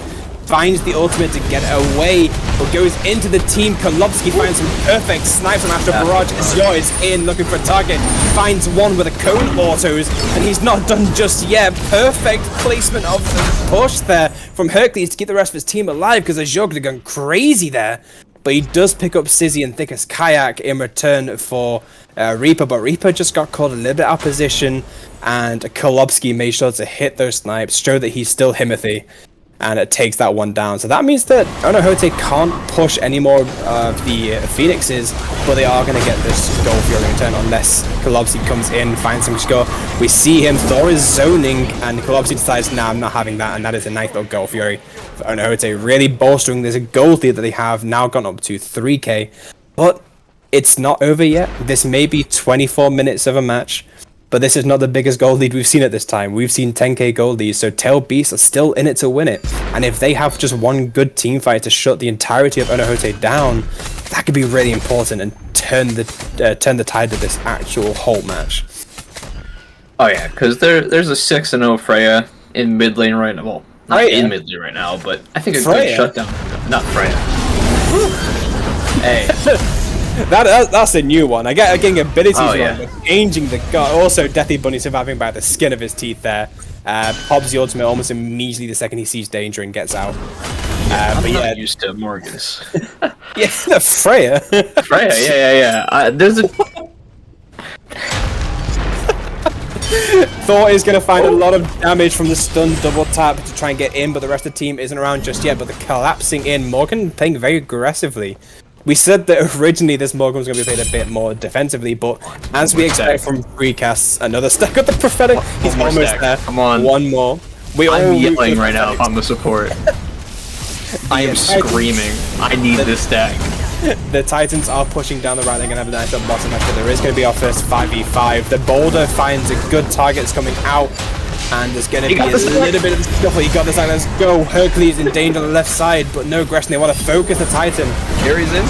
[SPEAKER 1] finds the ultimate to get away, but goes into the team. Kolobsky finds some perfect snipes on after Barrage. Azure is in looking for a target. Finds one with a cone autos, and he's not done just yet. Perfect placement of the push there from Hercules to keep the rest of his team alive, because Azure could have gone crazy there. But he does pick up Sizzy and Thickest Kayak in return for Reaper, but Reaper just got caught a little bit out of position, and Kolobsky made sure to hit those snipes, show that he's still Himothy, and it takes that one down. So that means that Onohotei can't push any more of the Phoenixes, but they are going to get this goal Fury in return unless Kolobsky comes in, finds some score. We see him, Thor is zoning, and Kolobsky decides, nah, I'm not having that, and that is a nice little goal Fury for Onohotei, really bolstering this gold lead that they have now gone up to 3k. But it's not over yet. This may be 24 minutes of a match, but this is not the biggest gold lead we've seen at this time. We've seen 10k gold leads, so Tail Beasts are still in it to win it. And if they have just one good team fight to shut the entirety of Onohotei down, that could be really important and turn the tide of this actual whole match.
[SPEAKER 2] Oh yeah, because there's a 6-0 Freya in mid lane right now. Well, not in mid lane right now, but I think a good shutdown. Not Freya. Hey.
[SPEAKER 1] That's a new one. I get getting abilities wrong, but changing the gut. Also, Deathly Bunny surviving by the skin of his teeth there. Pops the ultimate almost immediately the second he sees danger and gets out.
[SPEAKER 2] I'm not used to Morgus.
[SPEAKER 1] Yeah, Freya.
[SPEAKER 2] Freya, yeah. There's a...
[SPEAKER 1] Thor is going to find a lot of damage from the stun double tap to try and get in, but the rest of the team isn't around just yet. But the collapsing in, Morgan playing very aggressively. We said that originally this Morgan was going to be played a bit more defensively, but as we expect from Freecasts, another stack of the prophetic. He's almost
[SPEAKER 2] stack.
[SPEAKER 1] there.
[SPEAKER 2] Come on.
[SPEAKER 1] One more.
[SPEAKER 2] I'm yelling right now on the support. I am screaming. I need this stack.
[SPEAKER 1] The Titans are pushing down the right. They're going to have a nice little bottom match, but there is going to be our first 5v5. The Boulder finds a good target that's coming out, and there's going to be a little bit of scuffle. He got the side. Let's go. Hercules in danger on the left side, but no aggression. They want to focus the Titan.
[SPEAKER 2] Here he's in.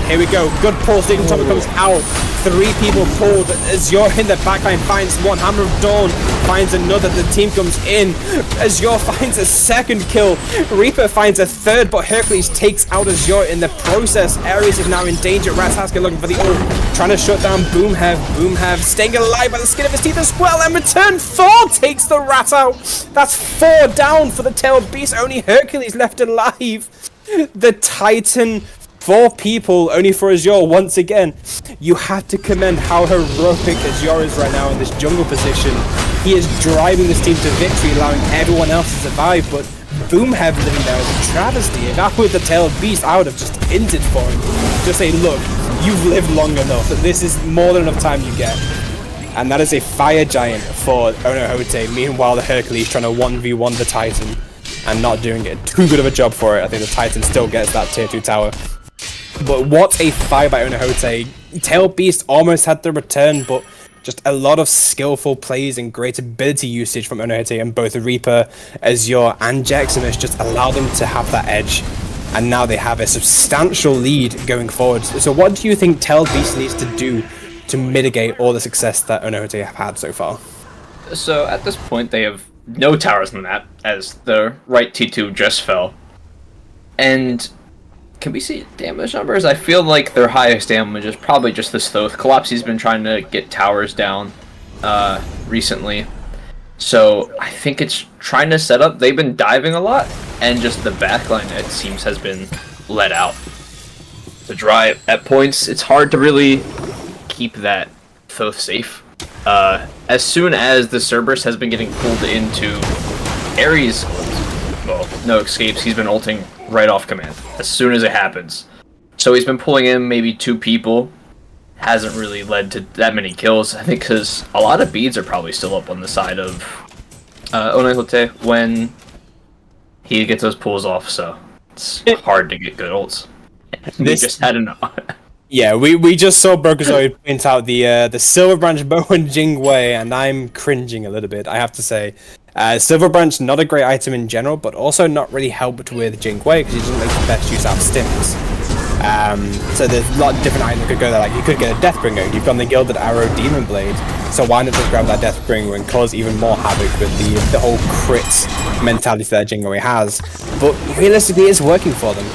[SPEAKER 1] Here we go. Good pull. Stephen Thomas comes out. 3 people pulled. Azure in the backline finds one. Hammer of Dawn finds another. The team comes in. Azure finds a second kill. Reaper finds a third, but Hercules takes out Azure in the process. Ares is now in danger. Rathaska looking for the ult. Trying to shut down Boomhev. Boomhev staying alive by the skin of his teeth as well. And return Thor takes the rat out. That's 4 down for the Tail Beast. Only Hercules left alive. The Titan, 4 people, only for Azure once again. You have to commend how heroic Azure is right now in this jungle position. He is driving this team to victory, allowing everyone else to survive, but Boomhead living there is a travesty. If I were the Tail Beast, I would have just hinted for him. Just say, look, you've lived long enough. This is more than enough time you get. And that is a fire giant for Onohotei. Meanwhile, the Hercules trying to 1v1 the Titan. and not doing it too good of a job for it. I think the Titan still gets that tier 2 tower. But what a fight by Onohotei. Tail Beast almost had the return, but just a lot of skillful plays and great ability usage from Onohotei, and both Reaper, Azure, and Jaximus just allow them to have that edge. And now they have a substantial lead going forward. So what do you think Tail Beast needs to do to mitigate all the success that Onohotei have had so far?
[SPEAKER 2] So at this point, they have no towers on the map, as the right T2 just fell. And can we see damage numbers? I feel like their highest damage is probably just this Thoth. Collapsy's been trying to get towers down recently. So I think it's trying to set up. They've been diving a lot, and just the backline, it seems, has been let out to dry at points. It's hard to really keep that Thoth safe. As soon as the Cerberus has been getting pulled into Ares' ult, well, no escapes, he's been ulting right off command as soon as it happens. So he's been pulling in maybe 2 people. Hasn't really led to that many kills, I think, because a lot of beads are probably still up on the side of Onohotei when he gets those pulls off, so it's hard to get good ults. We just had enough.
[SPEAKER 1] Yeah, we just saw Brokazoid point out the Silver Branch bow and Jingwei, and I'm cringing a little bit, I have to say. Silver Branch, not a great item in general, but also not really helped with Jingwei, because he doesn't make the best use out of stims. So there's a lot of different items that could go there. Like, you could get a Deathbringer, you've got the Gilded Arrow Demon Blade, so why not just grab that Deathbringer and cause even more havoc with the whole crit mentality that Jingwei has. But realistically, it's working for them.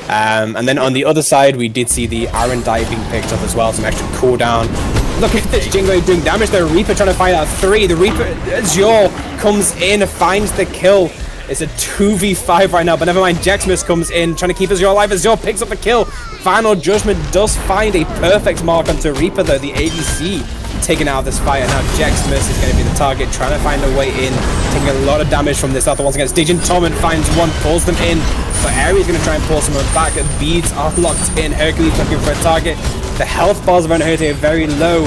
[SPEAKER 1] And then on the other side, we did see the Iron Dye being picked up as well, some extra cooldown. Look at this Jingwei doing damage. The Reaper trying to find out 3. The Reaper, Azure, comes in, finds the kill. It's a 2v5 right now, but never mind. Jaximus comes in, trying to keep Azure alive. Azure picks up the kill. Final Judgment does find a perfect mark onto Reaper, though. The ADC taken out of this fight, and now Jaximus is going to be the target, trying to find a way in, taking a lot of damage from this other once again. Stygian Torment finds one, pulls them in, but Ares is going to try and pull someone back. Beads are locked in. Hercules looking for a target. The health bars of Onohotei are very low.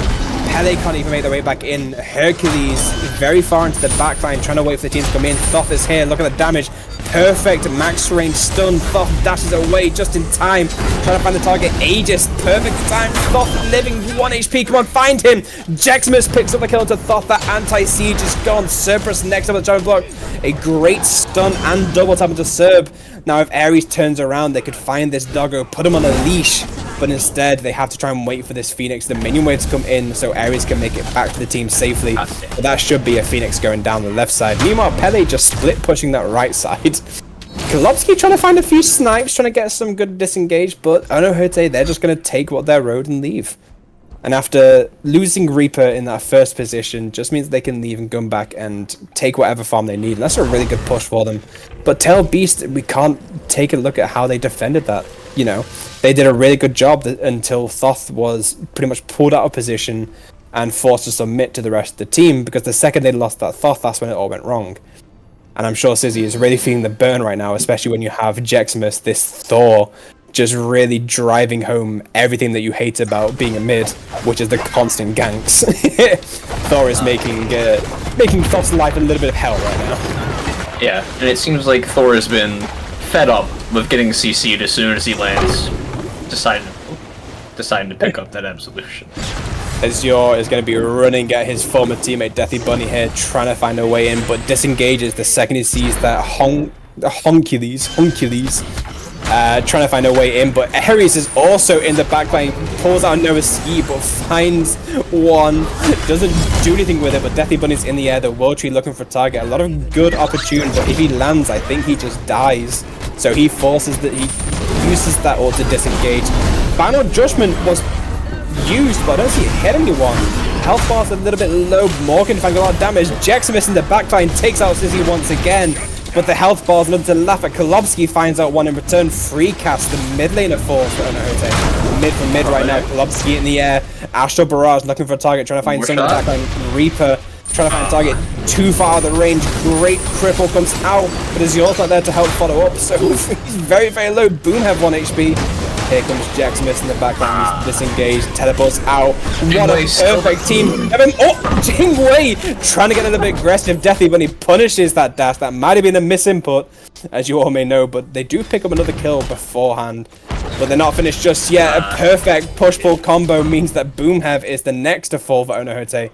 [SPEAKER 1] Pele can't even make their way back in. Hercules very far into the backline, trying to wait for the team to come in. Thoth is here. Look at the damage. Perfect max range stun. Thoth dashes away just in time, trying to find the target. Aegis, perfect time. Thoth living 1 HP. Come on, find him. Jaximus picks up the kill into Thoth. That anti-siege is gone. Cerberus next up with the jump block. A great stun and double tap into Cerb. Now, if Ares turns around, they could find this doggo, put him on a leash, but instead they have to try and wait for this Phoenix, the minion wave, to come in so Ares can make it back to the team safely. But that should be a Phoenix going down the left side. Meanwhile, Pele just split pushing that right side. Kolobsky trying to find a few snipes, trying to get some good disengage, but Onohotei, they're just going to take what they're owed and leave. And after losing Reaper in that first position, just means they can leave and come back and take whatever farm they need. And that's a really good push for them. But Tail Beast, we can't take a look at how they defended that. You know, they did a really good job until Thoth was pretty much pulled out of position and forced to submit to the rest of the team, because the second they lost that Thoth, that's when it all went wrong. And I'm sure Sizzy is really feeling the burn right now, especially when you have Jaximus, this Thor, just really driving home everything that you hate about being a mid, which is the constant ganks. Thor is making Thoth's life a little bit of hell right now.
[SPEAKER 2] Yeah, and it seems like Thor has been fed up with getting CC'd as soon as he lands, deciding to pick up that absolution.
[SPEAKER 1] Azure is going to be running at his former teammate Deathy Bunny here, trying to find a way in, but disengages the second he sees that Honkules. Trying to find a way in, but Ares is also in the backline, pulls out Noah's ski, but finds one, doesn't do anything with it, but Deathy Bunny's in the air, the World Tree looking for target, a lot of good opportunity, but if he lands, I think he just dies, so he uses that ult to disengage. Final Judgment was used, but I don't see it hit anyone. Health bar's a little bit low, Morgan finding a lot of damage, Jaximus in the backline takes out Sizzy once again, but the health bar's nothing to laugh at. Kolobsky finds out one in return. Free cast the mid laner falls for Onohotei. Mid for mid right now. Kolobsky in the air. Astral Barrage looking for a target, trying to find someone to attack on Reaper. Trying to find a target too far out of the range. Great cripple comes out, but Azure's not there to help follow up, so he's very, very low. Boom have 1 HP. Here comes Jaximus in the background. He's disengaged, teleports out. What a
[SPEAKER 2] Jingwei's
[SPEAKER 1] perfect team. Jingwei trying to get a little bit aggressive, definitely when he punishes that dash. That might have been a misinput, as you all may know, but they do pick up another kill beforehand. But they're not finished just yet. A perfect push-pull combo means that Boomhev is the next to fall for Onohotei.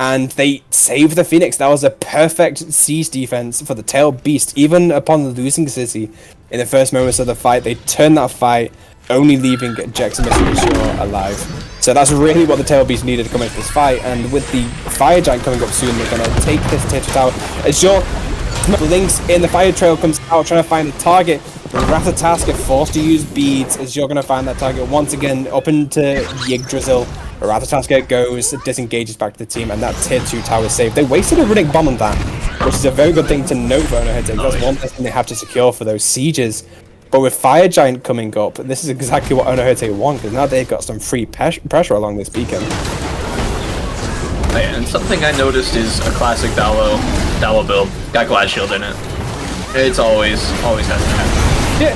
[SPEAKER 1] And they save the Phoenix. That was a perfect siege defense for the Tail Beast. Even upon losing City in the first moments of the fight, they turned that fight, only leaving Jaximus and Azure alive. So that's really what the Tail Beast needed to come into this fight. And with the Fire Giant coming up soon, they're going to take this Tier 2 tower. Azure blinks in, the Fire Trail comes out, trying to find the target. Ratatask get forced to use beads as you're going to find that target once again up into Yggdrasil. Ratatask goes, disengages back to the team, and that Tier 2 tower is saved. They wasted a runic bomb on that, which is a very good thing to note for Onohotei. That's one thing they have to secure for those sieges. But with Fire Giant coming up, this is exactly what Onohotei want, because now they've got some free pressure along this beacon.
[SPEAKER 2] And something I noticed is a classic Dallo build. Got Glad Shield in it. It's always has to happen.
[SPEAKER 1] Yeah.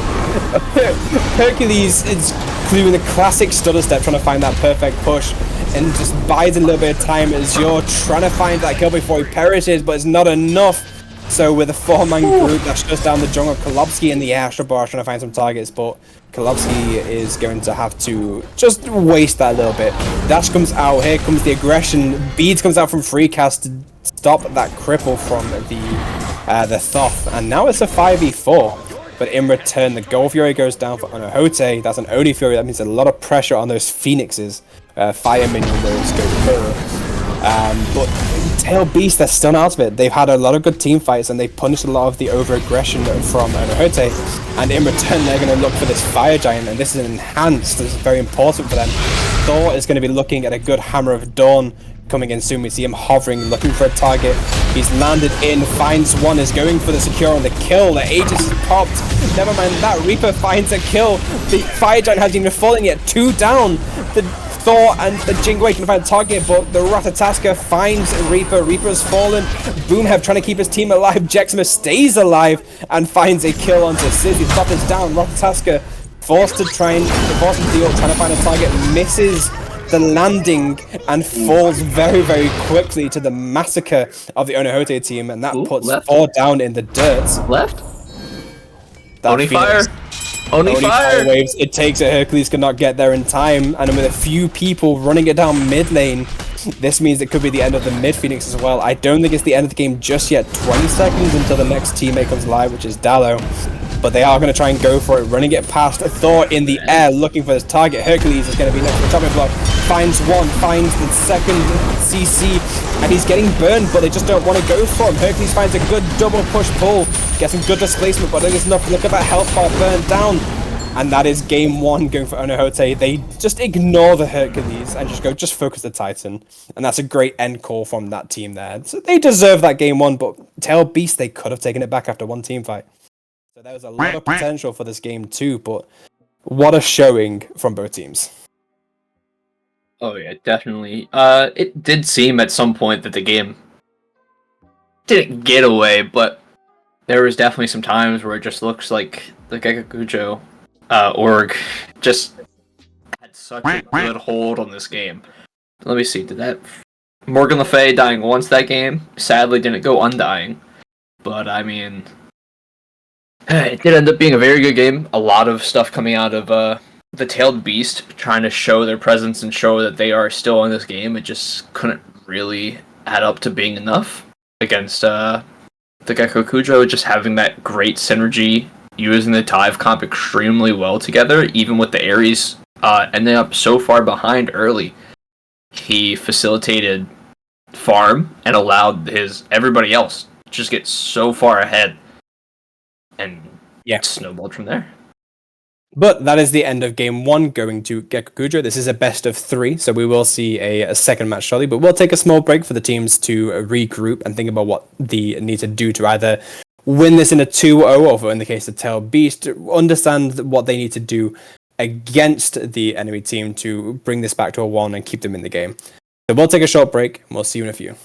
[SPEAKER 1] Hercules is doing the classic stutter step, trying to find that perfect push, and just buys a little bit of time as you're trying to find that kill before he perishes, but it's not enough. So with a 4-man group that shuts down the jungle, Kolobsky in the Astro Bar trying to find some targets, but Kolobsky is going to have to just waste that a little bit. Dash comes out, here comes the aggression, Beads comes out from Freecast to stop that cripple from the Thoth, and now it's a 5v4. But in return, the Gold Fury goes down for Onohotei. That's an Oni Fury. That means a lot of pressure on those Phoenixes. Fire minion those go through. But Tail Beast, they're still out of it. They've had a lot of good team fights, and they punished a lot of the over-aggression from Onohotei. And in return, they're going to look for this Fire Giant, and this is enhanced. This is very important for them. Thor is going to be looking at a good Hammer of Dawn coming in soon. We see him hovering, looking for a target. He's landed in, finds one, is going for the secure on the kill. The Aegis is popped. Never mind that, Reaper finds a kill. The Fire Giant hasn't even fallen yet. 2 down. The Thor and the Jingwei can find a target, but the Ratatasker finds Reaper. Reaper's fallen. Boomhev trying to keep his team alive. Jaximus stays alive and finds a kill onto Sizzy. Top is down. Ratatasker forced to deal, trying to find a target, misses the landing and falls very, very quickly to the massacre of the Onohotei team, and that puts
[SPEAKER 2] left.
[SPEAKER 1] 4 down in the dirt.
[SPEAKER 2] Left?
[SPEAKER 1] That
[SPEAKER 2] Oni
[SPEAKER 1] Phoenix,
[SPEAKER 2] fire! Oni fire!
[SPEAKER 1] waves. It takes it. Hercules could not get there in time, and with a few people running it down mid lane, this means it could be the end of the mid Phoenix as well. I don't think it's the end of the game just yet. 20 seconds until the next teammate comes live, which is Dallo. But they are going to try and go for it, running it past Thor in the air, looking for this target. Hercules is going to be next to the chopping block. Finds one, finds the second CC, and he's getting burned, but they just don't want to go for him. Hercules finds a good double push-pull, gets some good displacement, but I think it's enough. Look at that health bar burned down. And that is game 1 going for Onohotei. They just ignore the Hercules and just focus the Titan. And that's a great end call from that team there. So they deserve that game 1, but Tail Beast, they could have taken it back after one team fight. So there was a lot of potential for this game too, but what a showing from both teams.
[SPEAKER 2] Oh yeah, definitely. It did seem at some point that the game didn't get away, but there was definitely some times where it just looks like the Gekakujo org just had such a good hold on this game. Let me see, did that Morgan Le Fay dying once that game sadly didn't go undying, but I mean, it did end up being a very good game. A lot of stuff coming out of the Tailed Beast trying to show their presence and show that they are still in this game. It just couldn't really add up to being enough against the Gekakujo, just having that great synergy, using the dive comp extremely well together, even with the Ares ending up so far behind early. He facilitated farm and allowed everybody else to just get so far ahead, and snowballed from there.
[SPEAKER 1] But that is the end of game 1 going to Gekakujo. This is a best of 3, so we will see a second match shortly, but we'll take a small break for the teams to regroup and think about what they need to do to either win this in a 2-0, or in the case of Tail Beast, understand what they need to do against the enemy team to bring this back to a 1 and keep them in the game. So we'll take a short break, and we'll see you in a few.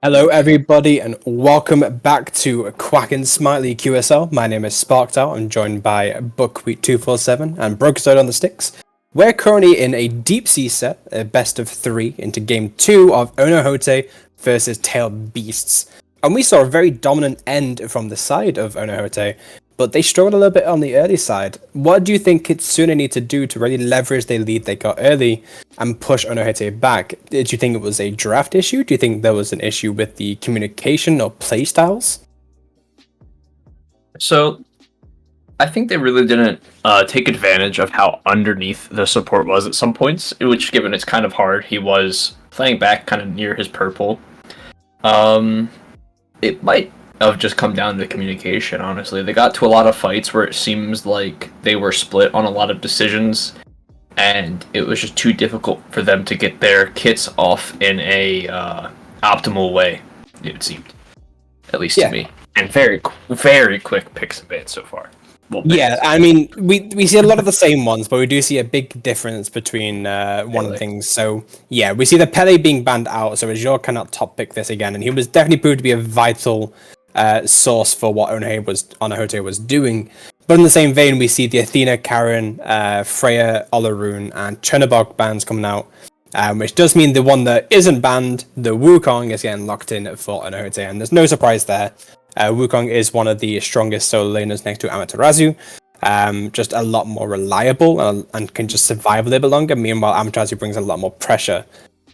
[SPEAKER 1] Hello, everybody, and welcome back to Quack and Smiley QSL. My name is Sparktow. I'm joined by Buckwheat247 and Brokerside on the sticks. We're currently in a deep sea set, a best of 3, into game 2 of Onohotei versus Tailed Beasts. And we saw a very dominant end from the side of Onohotei, but they struggled a little bit on the early side. What do you think Kitsune need to do to really leverage the lead they got early and push Onohotei back? Did you think it was a draft issue? Do you think there was an issue with the communication or playstyles?
[SPEAKER 2] So, I think they really didn't take advantage of how underneath the support was at some points, which, given it's kind of hard, he was playing back kind of near his purple. It might have just come down to communication, honestly. They got to a lot of fights where it seems like they were split on a lot of decisions, and it was just too difficult for them to get their kits off in a optimal way, it seemed. At least to me. And very quick picks and bans so far.
[SPEAKER 1] Yeah, I mean, we see a lot of the same ones, but we do see a big difference between one of the things. So, yeah, we see the Pele being banned out, so Azure cannot top pick this again, and he was definitely proved to be a vital source for what Onohotei was doing. But in the same vein, we see the Athena, Karen, Freya, Olaroon, and Chernobog bans coming out, which does mean the one that isn't banned, the Wukong, is getting locked in for Onohotei, and there's no surprise there. Wukong is one of the strongest solo laners next to Amaterasu, just a lot more reliable and can just survive a little bit longer. Meanwhile, Amaterasu brings a lot more pressure.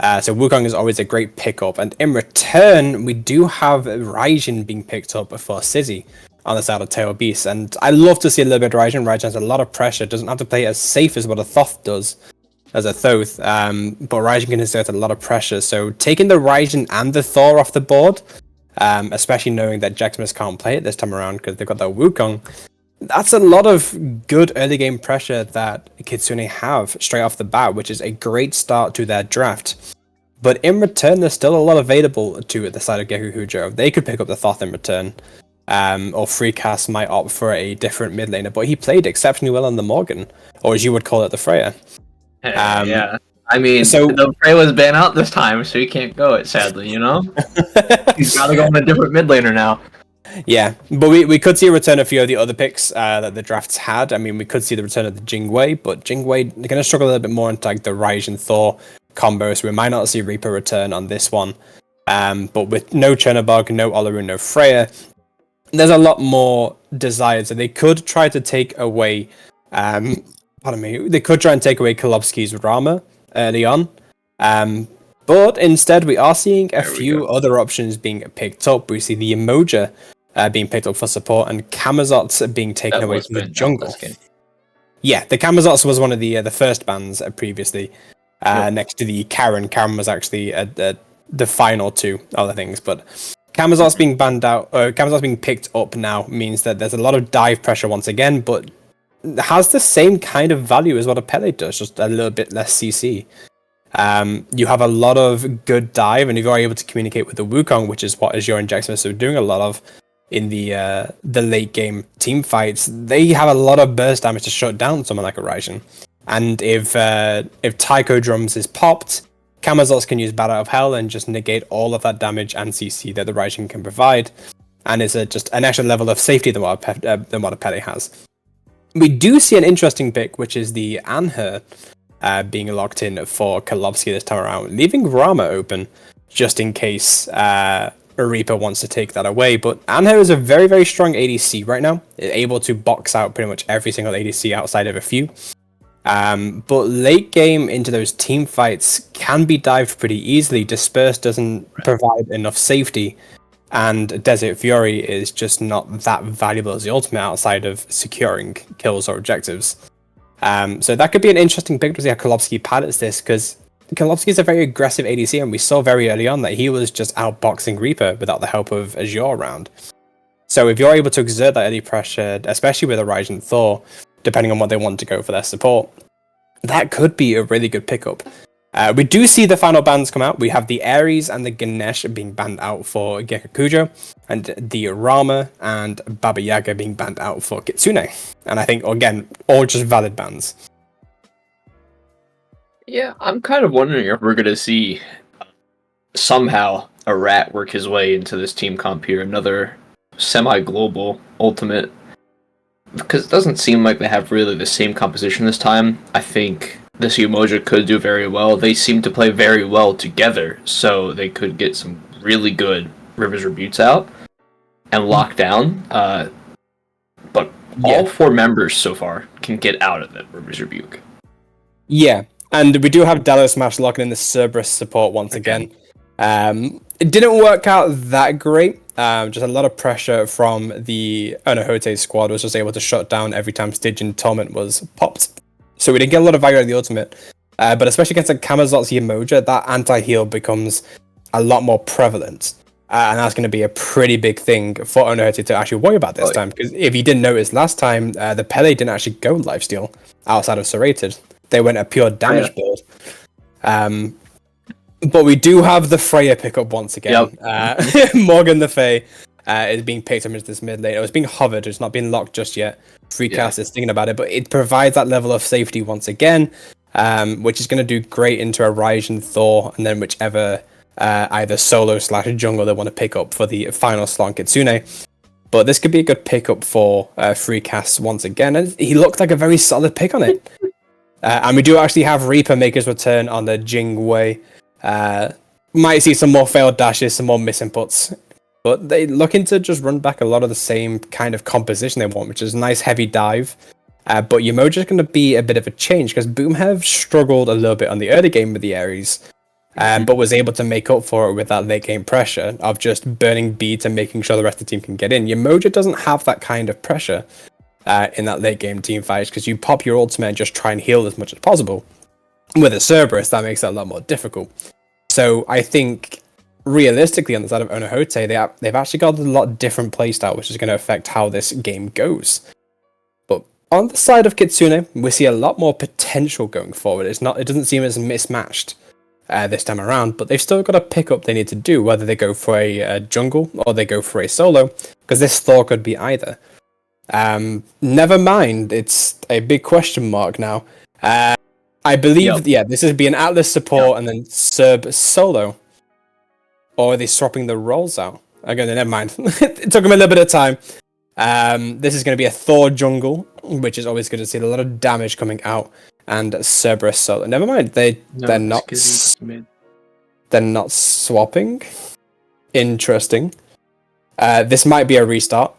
[SPEAKER 1] So Wukong is always a great pickup, and in return, we do have Raijin being picked up for Sizzy on the side of Tail Beast, and I love to see a little bit of Raijin. Raijin has a lot of pressure, doesn't have to play as safe as what a Thoth does, as a Thoth, but Raijin can exert a lot of pressure, so taking the Raijin and the Thor off the board, especially knowing that Jaximus can't play it this time around because they've got that Wukong, that's a lot of good early game pressure that Kitsune have straight off the bat, which is a great start to their draft. But in return, there's still a lot available to the side of Geku Hujo. They could pick up the Thoth in return, or Freecast might opt for a different mid laner, but he played exceptionally well on the Morgan, or as you would call it, the Freya.
[SPEAKER 2] Yeah. I mean, the Frey was banned out this time, so he can't go it, sadly, you know? He's got to go on a different mid laner now.
[SPEAKER 1] Yeah, but we could see a return of a few of the other picks that the drafts had. I mean, we could see the return of the Jingwei, but Jingwei are going to struggle a little bit more into like the Raijin Thor combo, so we might not see Reaper return on this one. But with no Chernobog, no Olaroon, no Freya, there's a lot more desired. So they could try to take away, they could try and take away Kolobski's Rama early on. But instead, we are seeing a few other options being picked up. We see the Emoja being picked up for support, and Kamazots being taken away from the jungle. Yeah, the Kamazots was one of the first bans previously, next to the Karen. Karen was actually the final two other things, but Kamazots being banned out, Kamazots being picked up now means that there's a lot of dive pressure once again, but has the same kind of value as what a Pele does, just a little bit less CC. You have a lot of good dive, and if you're able to communicate with the Wukong, which is what Azure and Jaximus are doing a lot of in the late game team fights, they have a lot of burst damage to shut down someone like a Raijin. And if Taiko Drums is popped, Kamazots can use Bat Out of Hell and just negate all of that damage and CC that the Raijin can provide, and it's just an extra level of safety than what a Pele has. We do see an interesting pick, which is the Anher being locked in for Kolobski this time around, leaving Rama open just in case Reaper wants to take that away. But Anher is a very, very strong ADC right now, able to box out pretty much every single ADC outside of a few. But late game into those team fights can be dived pretty easily. Disperse doesn't provide enough safety, and Desert Fury is just not that valuable as the ultimate outside of securing kills or objectives. So that could be an interesting pick to see how Kolobski pilots this, because Kolobski is a very aggressive ADC, and we saw very early on that he was just outboxing Reaper without the help of Azure around. So if you're able to exert that early pressure, especially with a Raijin Thor, depending on what they want to go for their support, that could be a really good pickup. We do see the final bans come out. We have the Ares and the Ganesh being banned out for Gekukujo, and the Rama and Baba Yaga being banned out for Kitsune. And I think, again, all just valid bans.
[SPEAKER 2] Yeah, I'm kind of wondering if we're going to see somehow a rat work his way into this team comp here, another semi-global ultimate. Because it doesn't seem like they have really the same composition this time. I think this Umoja could do very well. They seem to play very well together, so they could get some really good Rivers Rebutes out and lock down. But all 4 members so far can get out of it, Rivers Rebuke.
[SPEAKER 1] Yeah, and we do have Dallas Smash locking in the Cerberus support once again. It didn't work out that great. Just a lot of pressure from the Onohotei squad was just able to shut down every time Stygian Torment was popped. So we didn't get a lot of value out of the ultimate. But especially against a Kamazot's Umoja, that anti-heal becomes a lot more prevalent. And that's going to be a pretty big thing for Onohotei to actually worry about this time. Because if you didn't notice last time, the Pele didn't actually go lifesteal outside of Serrated. They went a pure damage build. But we do have the Freya pickup once again. Morgan the Fae is being picked up into this mid lane. It's being hovered. It's not been locked just yet. Freecast is thinking about it, but it provides that level of safety once again, which is going to do great into a Raijin Thor, and then whichever either solo/jungle they want to pick up for the final slot on Kitsune. But this could be a good pickup for Freecast once again, and he looked like a very solid pick on it. And we do actually have Reaper make his return on the Jing Wei. Might see some more failed dashes, some more misinputs, but they looking to just run back a lot of the same kind of composition they want, which is a nice heavy dive. But Umoja is going to be a bit of a change because Boomhev struggled a little bit on the early game with the Ares, but was able to make up for it with that late game pressure of just burning beads and making sure the rest of the team can get in. Umoja doesn't have that kind of pressure in that late game team fights because you pop your ultimate and just try and heal as much as possible. With a Cerberus, that makes it a lot more difficult. So I think, realistically, on the side of Onohotei, they've actually got a lot different playstyle, which is going to affect how this game goes. But on the side of Kitsune, we see a lot more potential going forward. It doesn't seem as mismatched this time around, but they've still got a pickup they need to do, whether they go for a jungle or they go for a solo, because this Thor could be either. Never mind, it's a big question mark now. I believe, this would be an Atlas support and then Serb solo. Or are they swapping the roles out? Okay, never mind. It took them a little bit of time. This is going to be a Thor jungle, which is always good to see a lot of damage coming out. And Cerberus solo. Never mind, they're not swapping. Interesting. This might be a restart.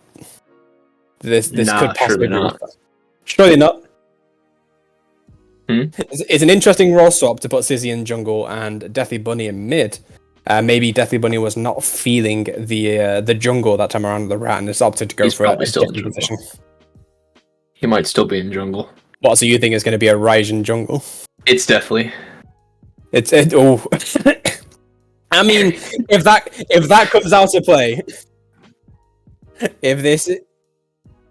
[SPEAKER 1] This could possibly be a restart. Surely not. It's an interesting role swap to put Sizzy in jungle and Deathly Bunny in mid. Maybe Deathly Bunny was not feeling the jungle that time around the rat and has opted to go for a different position.
[SPEAKER 2] He might still be in jungle.
[SPEAKER 1] What, so you think it's going to be a Raijin jungle?
[SPEAKER 2] It's definitely.
[SPEAKER 1] Oh. I mean, if that comes out to play, if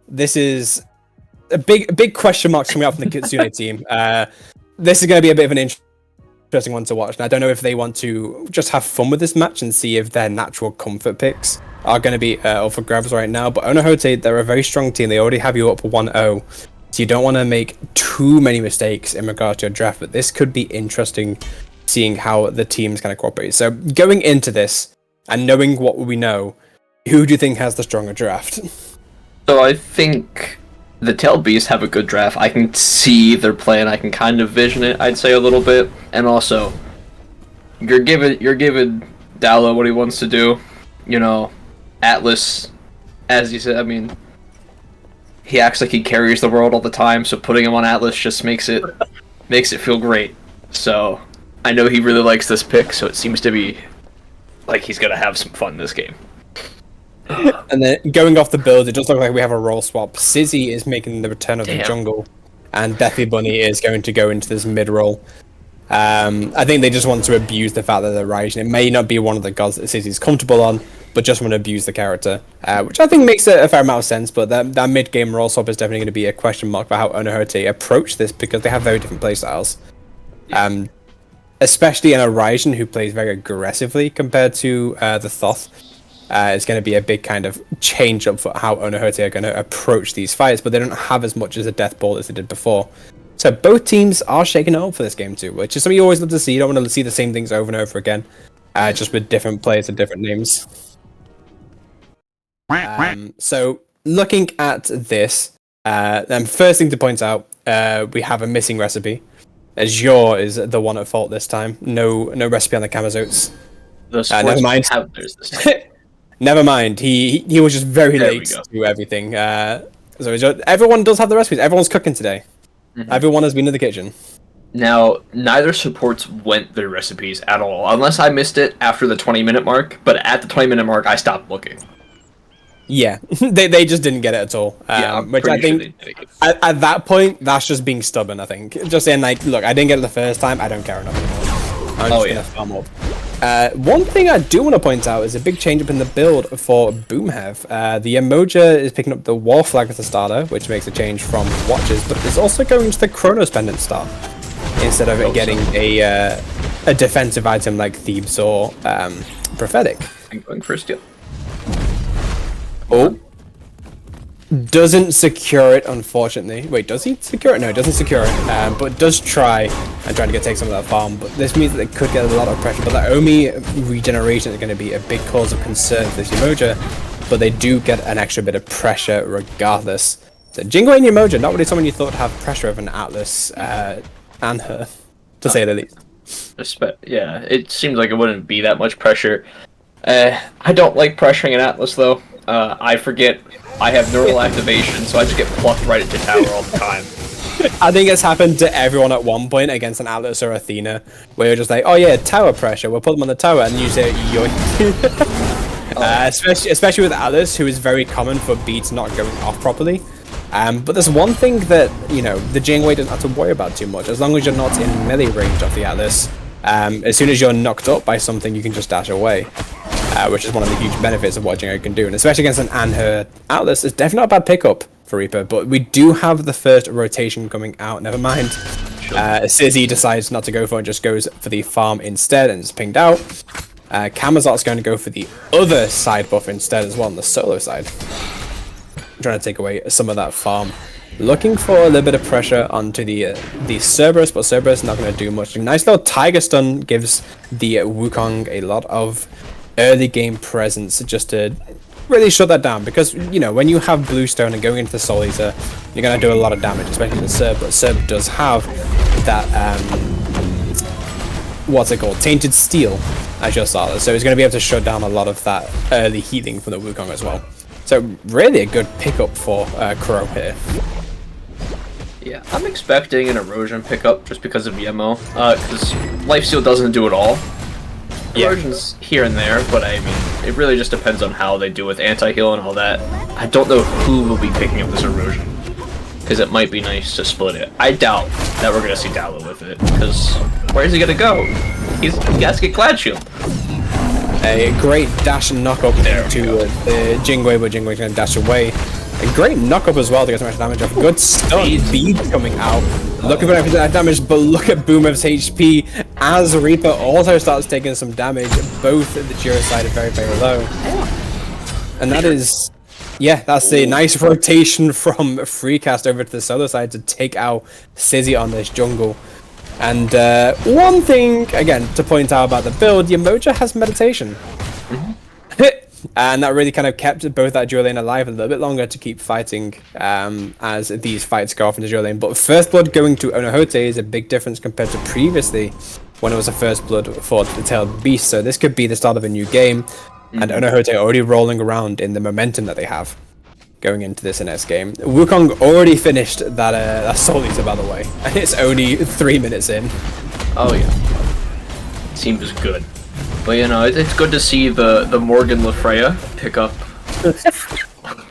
[SPEAKER 1] this is a big question mark coming out from the Kitsune team. This is going to be a bit of an interesting one to watch. And I don't know if they want to just have fun with this match and see if their natural comfort picks are going to be up for grabs right now. But Onohotei, they're a very strong team. They already have you up 1-0. So you don't want to make too many mistakes in regards to your draft. But this could be interesting, seeing how the teams kind of cooperate. So going into this and knowing what we know, who do you think has the stronger draft?
[SPEAKER 2] So I think the Tail Beasts have a good draft. I can see their plan. I can kind of vision it, I'd say, a little bit. And also, you're giving Dalo what he wants to do. You know, Atlas, as you said, I mean, he acts like he carries the world all the time, so putting him on Atlas just makes it feel great. So I know he really likes this pick, so it seems to be like he's gonna have some fun this game.
[SPEAKER 1] And then going off the build, it does look like we have a role swap. Sizzy is making the return of the jungle, and Deathly Bunny is going to go into this mid role. I think they just want to abuse the fact that they're Raijin. It may not be one of the gods that Sizzy's comfortable on, but just want to abuse the character, which I think makes a fair amount of sense. But that mid game role swap is definitely going to be a question mark for how Onohotei approach this, because they have very different playstyles. Especially in a Raijin who plays very aggressively compared to the Thoth. It's going to be a big kind of change up for how Onohotei are going to approach these fights, but they don't have as much as a death ball as they did before. So both teams are shaking it up for this game too, which is something you always love to see. You don't want to see the same things over and over again. just with different players and different names. So looking at this, then first thing to point out, we have a missing recipe. Azure is the one at fault this time. No recipe on the Kamazotes. Never mind.
[SPEAKER 2] There's this time.
[SPEAKER 1] Never mind. He was just very late to everything. So everyone does have the recipes. Everyone's cooking today. Everyone has been in the kitchen.
[SPEAKER 2] Now, neither supports went their recipes at all, unless I missed it after the 20-minute mark. But at the 20-minute mark, I stopped looking.
[SPEAKER 1] Yeah, they just didn't get it at all. Which I think at that point, that's just being stubborn. I think just saying like, look, I didn't get it the first time. I don't care enough anymore. I'm just gonna farm up. One thing I do want to point out is a big change up in the build for Boomhev. The Emoja is picking up the Wall Flag as a starter, which makes a change from Watches, but it's also going to the Chronos Pendant start instead of it getting a defensive item like Thebes or Prophetic.
[SPEAKER 2] I'm going for a steal.
[SPEAKER 1] Oh. Doesn't secure it, unfortunately. Wait, does he secure it? No, it doesn't secure it, but does try and trying to take some of that farm. But this means that they could get a lot of pressure. But the Omi regeneration is going to be a big cause of concern for this Umoja. But they do get an extra bit of pressure regardless. So Jingo and Umoja, not really someone you thought would have pressure over an Atlas and her, to say the least.
[SPEAKER 2] Yeah, it seems like it wouldn't be that much pressure. I don't like pressuring an Atlas though. I forget I have neural activation, so I just get plucked right into tower all the time.
[SPEAKER 1] I think it's happened to everyone at one point against an Atlas or Athena, where you're just like, oh yeah, tower pressure, we'll put them on the tower, and you say, yoink. Especially with Atlas, who is very common for beats not going off properly. But there's one thing that, you know, the Jingwei doesn't have to worry about too much, as long as you're not in melee range of the Atlas. As soon as you're knocked up by something, you can just dash away. Which is one of the huge benefits of what Jingo can do, and especially against an Anher Atlas, it's definitely not a bad pickup for Reaper, but we do have the first rotation coming out, never mind. Sizzy decides not to go for it and just goes for the farm instead and is pinged out. Kamazot's going to go for the other side buff instead as well, on the solo side. Trying to take away some of that farm. Looking for a little bit of pressure onto the Cerberus, but Cerberus not going to do much. A nice little Tiger Stun gives the Wukong a lot of early game presence just to really shut that down, because you know when you have Bluestone and going into the Soul Eater, you're going to do a lot of damage, especially with Cerb, but Cerb does have that what's it called, Tainted Steel as your starter, so he's going to be able to shut down a lot of that early healing from the Wukong as well. So really a good pickup for Crow here.
[SPEAKER 2] Yeah, I'm expecting an erosion pickup just because of Yemo, because Lifesteal doesn't do it all. Erosions here and there, but I mean, it really just depends on how they do with anti-heal and all that. I don't know who will be picking up this erosion, because it might be nice to split it. I doubt that we're going to see Dalo with it, because where is he going to go? He has to get Glad Shield.
[SPEAKER 1] A great dash and knock up to Jingwei, but Jingwei's going to dash away. A great knock up as well to get some extra damage off. Good stun. Beads coming out. Looking for that damage, but look at Boomev's HP as Reaper also starts taking some damage. Both at the Jiro side are very, very low. And that is, yeah, that's a nice rotation from Freecast over to the solo side to take out Sizzy on this jungle. And one thing, again, to point out about the build, Yamoja has meditation. And that really kind of kept both that dual lane alive a little bit longer to keep fighting as these fights go off into dual lane. But First Blood going to Onohotei is a big difference compared to previously when it was a First Blood for the Tailed Beast. So this could be the start of a new game. And Onohotei already rolling around in the momentum that they have going into this next game. Wukong already finished that Soul Eater, by the way. And it's only 3 minutes in.
[SPEAKER 2] Oh yeah. Seems good. But you know, it's good to see the Morgan Le Freya pick up the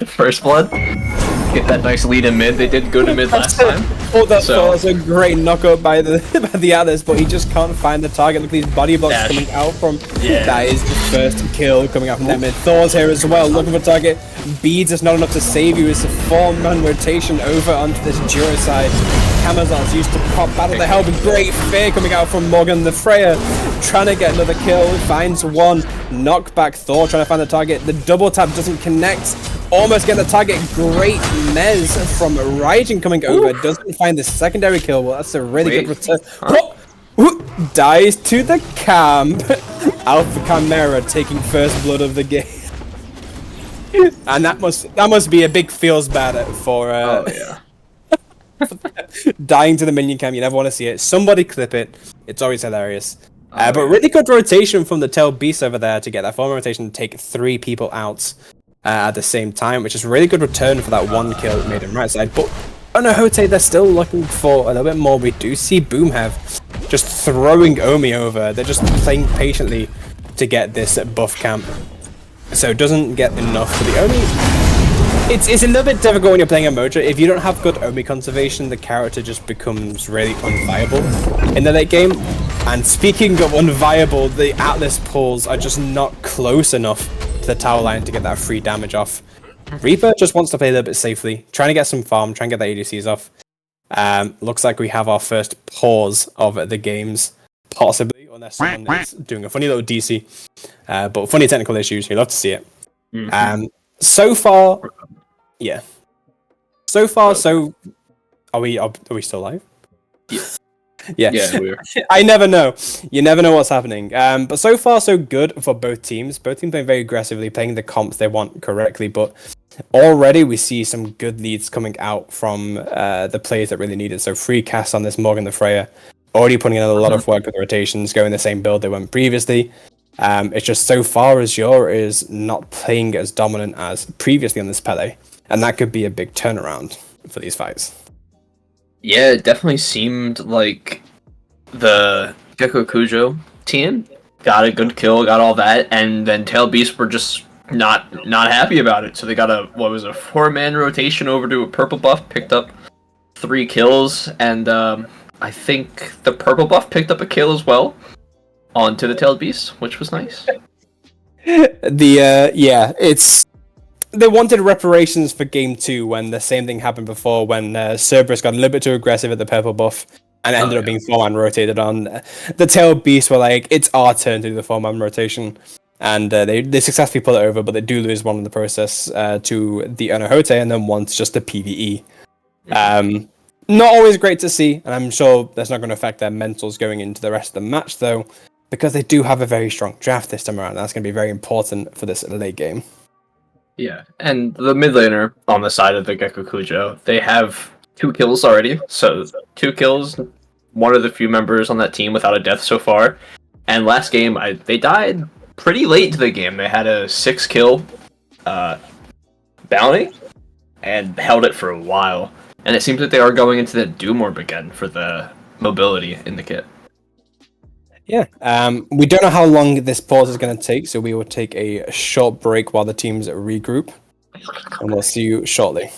[SPEAKER 2] First Blood. Get that nice lead in mid. They did good in mid last time.
[SPEAKER 1] Oh, that was a great knockup by the Atlas, but he just can't find the target. Look at these body blocks coming out from. That is the first kill coming out from that mid. Thor's here as well, looking for target. Beads is not enough to save you. It's a 4-man rotation over onto this Jiro side. Amazon's used to pop out of the hell, but great fear coming out from Morgan the Freya, trying to get another kill, finds one, knockback Thor trying to find the target, the double tap doesn't connect, almost get the target, great mez from Raijin coming over, doesn't find the secondary kill, well that's a really good return. Dies to the camp. Alpha Chimera taking first blood of the game. And that must be a big feels bad for
[SPEAKER 2] Oh yeah.
[SPEAKER 1] dying to the minion cam. You never want to see it. Somebody clip it. It's always hilarious.
[SPEAKER 2] Oh,
[SPEAKER 1] But
[SPEAKER 2] yeah.
[SPEAKER 1] really good rotation from the tail beast over there to get that form rotation to take 3 people out at the same time, which is a really good return for that 1 kill made in right side. But Onohotei, they're still looking for a little bit more. We do see Boomhev just throwing Omi over. They're just playing patiently to get this buff camp. So it doesn't get enough for the Omi. It's a little bit difficult when you're playing a Mojo. If you don't have good Omi conservation, the character just becomes really unviable in the late game. And speaking of unviable, the Atlas pulls are just not close enough to the tower line to get that free damage off. Reaper just wants to play a little bit safely, trying to get some farm, trying to get the ADCs off. Looks like we have our first pause of the games, possibly, unless someone is doing a funny little DC. But funny technical issues, you love to see it. So far, yeah. So far, so are we still live? Yeah.
[SPEAKER 2] Yeah, we are.
[SPEAKER 1] I never know. You never know what's happening. But so far, so good for both teams. Both teams playing very aggressively, playing the comps they want correctly. But already we see some good leads coming out from the players that really need it. So free cast on this Morgan the Freya. Already putting in a lot of work with the rotations, going the same build they went previously. It's just so far Azure is not playing as dominant as previously on this Pele. And that could be a big turnaround for these fights.
[SPEAKER 2] Yeah, it definitely seemed like the Gecko Kujo team got a good kill, got all that, and then Tail Beast were just not happy about it. So they got a 4-man rotation over to a purple buff, picked up 3 kills, and I think the purple buff picked up a kill as well onto the Tail Beast, which was nice.
[SPEAKER 1] They wanted reparations for game 2 when the same thing happened before, when Cerberus got a little bit too aggressive at the purple buff and ended up being 4-man rotated on. The Tail Beast were like, it's our turn to do the 4-man rotation. And they successfully pull it over, but they do lose one in the process to the Onohotei, and then once just the PvE. Not always great to see, and I'm sure that's not going to affect their mentals going into the rest of the match, though, because they do have a very strong draft this time around. That's going to be very important for this late game.
[SPEAKER 2] Yeah, and the mid laner on the side of the Gecko Kujo, they have 2 kills already. So 2 kills, one of the few members on that team without a death so far. And last game, they died pretty late into the game. They had a 6-kill bounty and held it for a while. And it seems that they are going into the Doom Orb again for the mobility in the kit.
[SPEAKER 1] Yeah, we don't know how long this pause is going to take, so we will take a short break while the teams regroup, and we'll see you shortly.